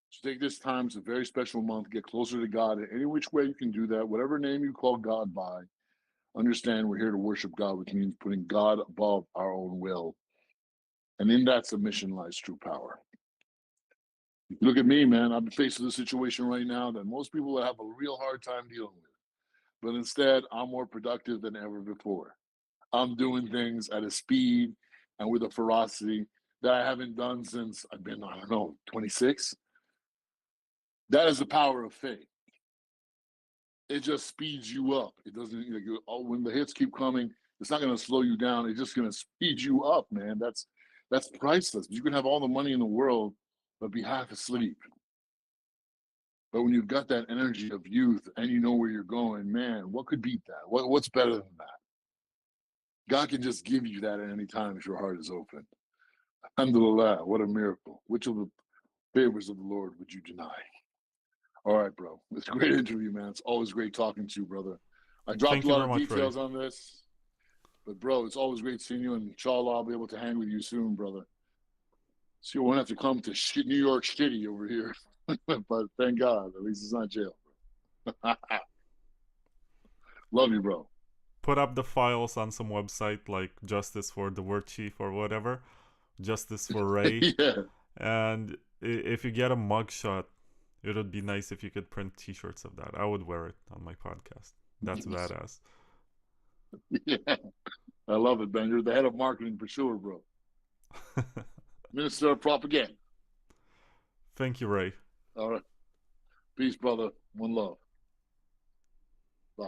So take this time. It's a very special month. Get closer to God in any which way you can do that. Whatever name you call God by, understand we're here to worship God, which means putting God above our own will. And in that submission lies true power. If you look at me, man, I'm faced with a situation right now that most people would have a real hard time dealing with. But instead, I'm more productive than ever before. I'm doing things at a speed and with a ferocity that I haven't done since I've been, 26. That is the power of faith. It just speeds you up. It doesn't, when the hits keep coming, it's not going to slow you down. It's just going to speed you up, man. That's priceless. You can have all the money in the world, but be half asleep. But when you've got that energy of youth and you know where you're going, man, what could beat that? What's better than that? God can just give you that at any time if your heart is open. Alhamdulillah, what a miracle. Which of the favors of the Lord would you deny? All right, bro. It's a great interview, man. It's always great talking to you, brother. I dropped a lot of details on this. But, bro, it's always great seeing you. And inshallah, I'll be able to hang with you soon, brother. So you won't have to come to New York City over here. But thank God, at least it's not jail, bro. Love you, bro. Put up the files on some website like Justice for the War Chief or whatever. Justice for Ray. Yeah. And if you get a mugshot, it would be nice if you could print t-shirts of that. I would wear it on my podcast. That's badass. Yeah. I love it, Ben. You're the head of marketing for sure, bro. Minister of Propaganda. Thank you, Ray. All right. Peace, brother. One love. Bye.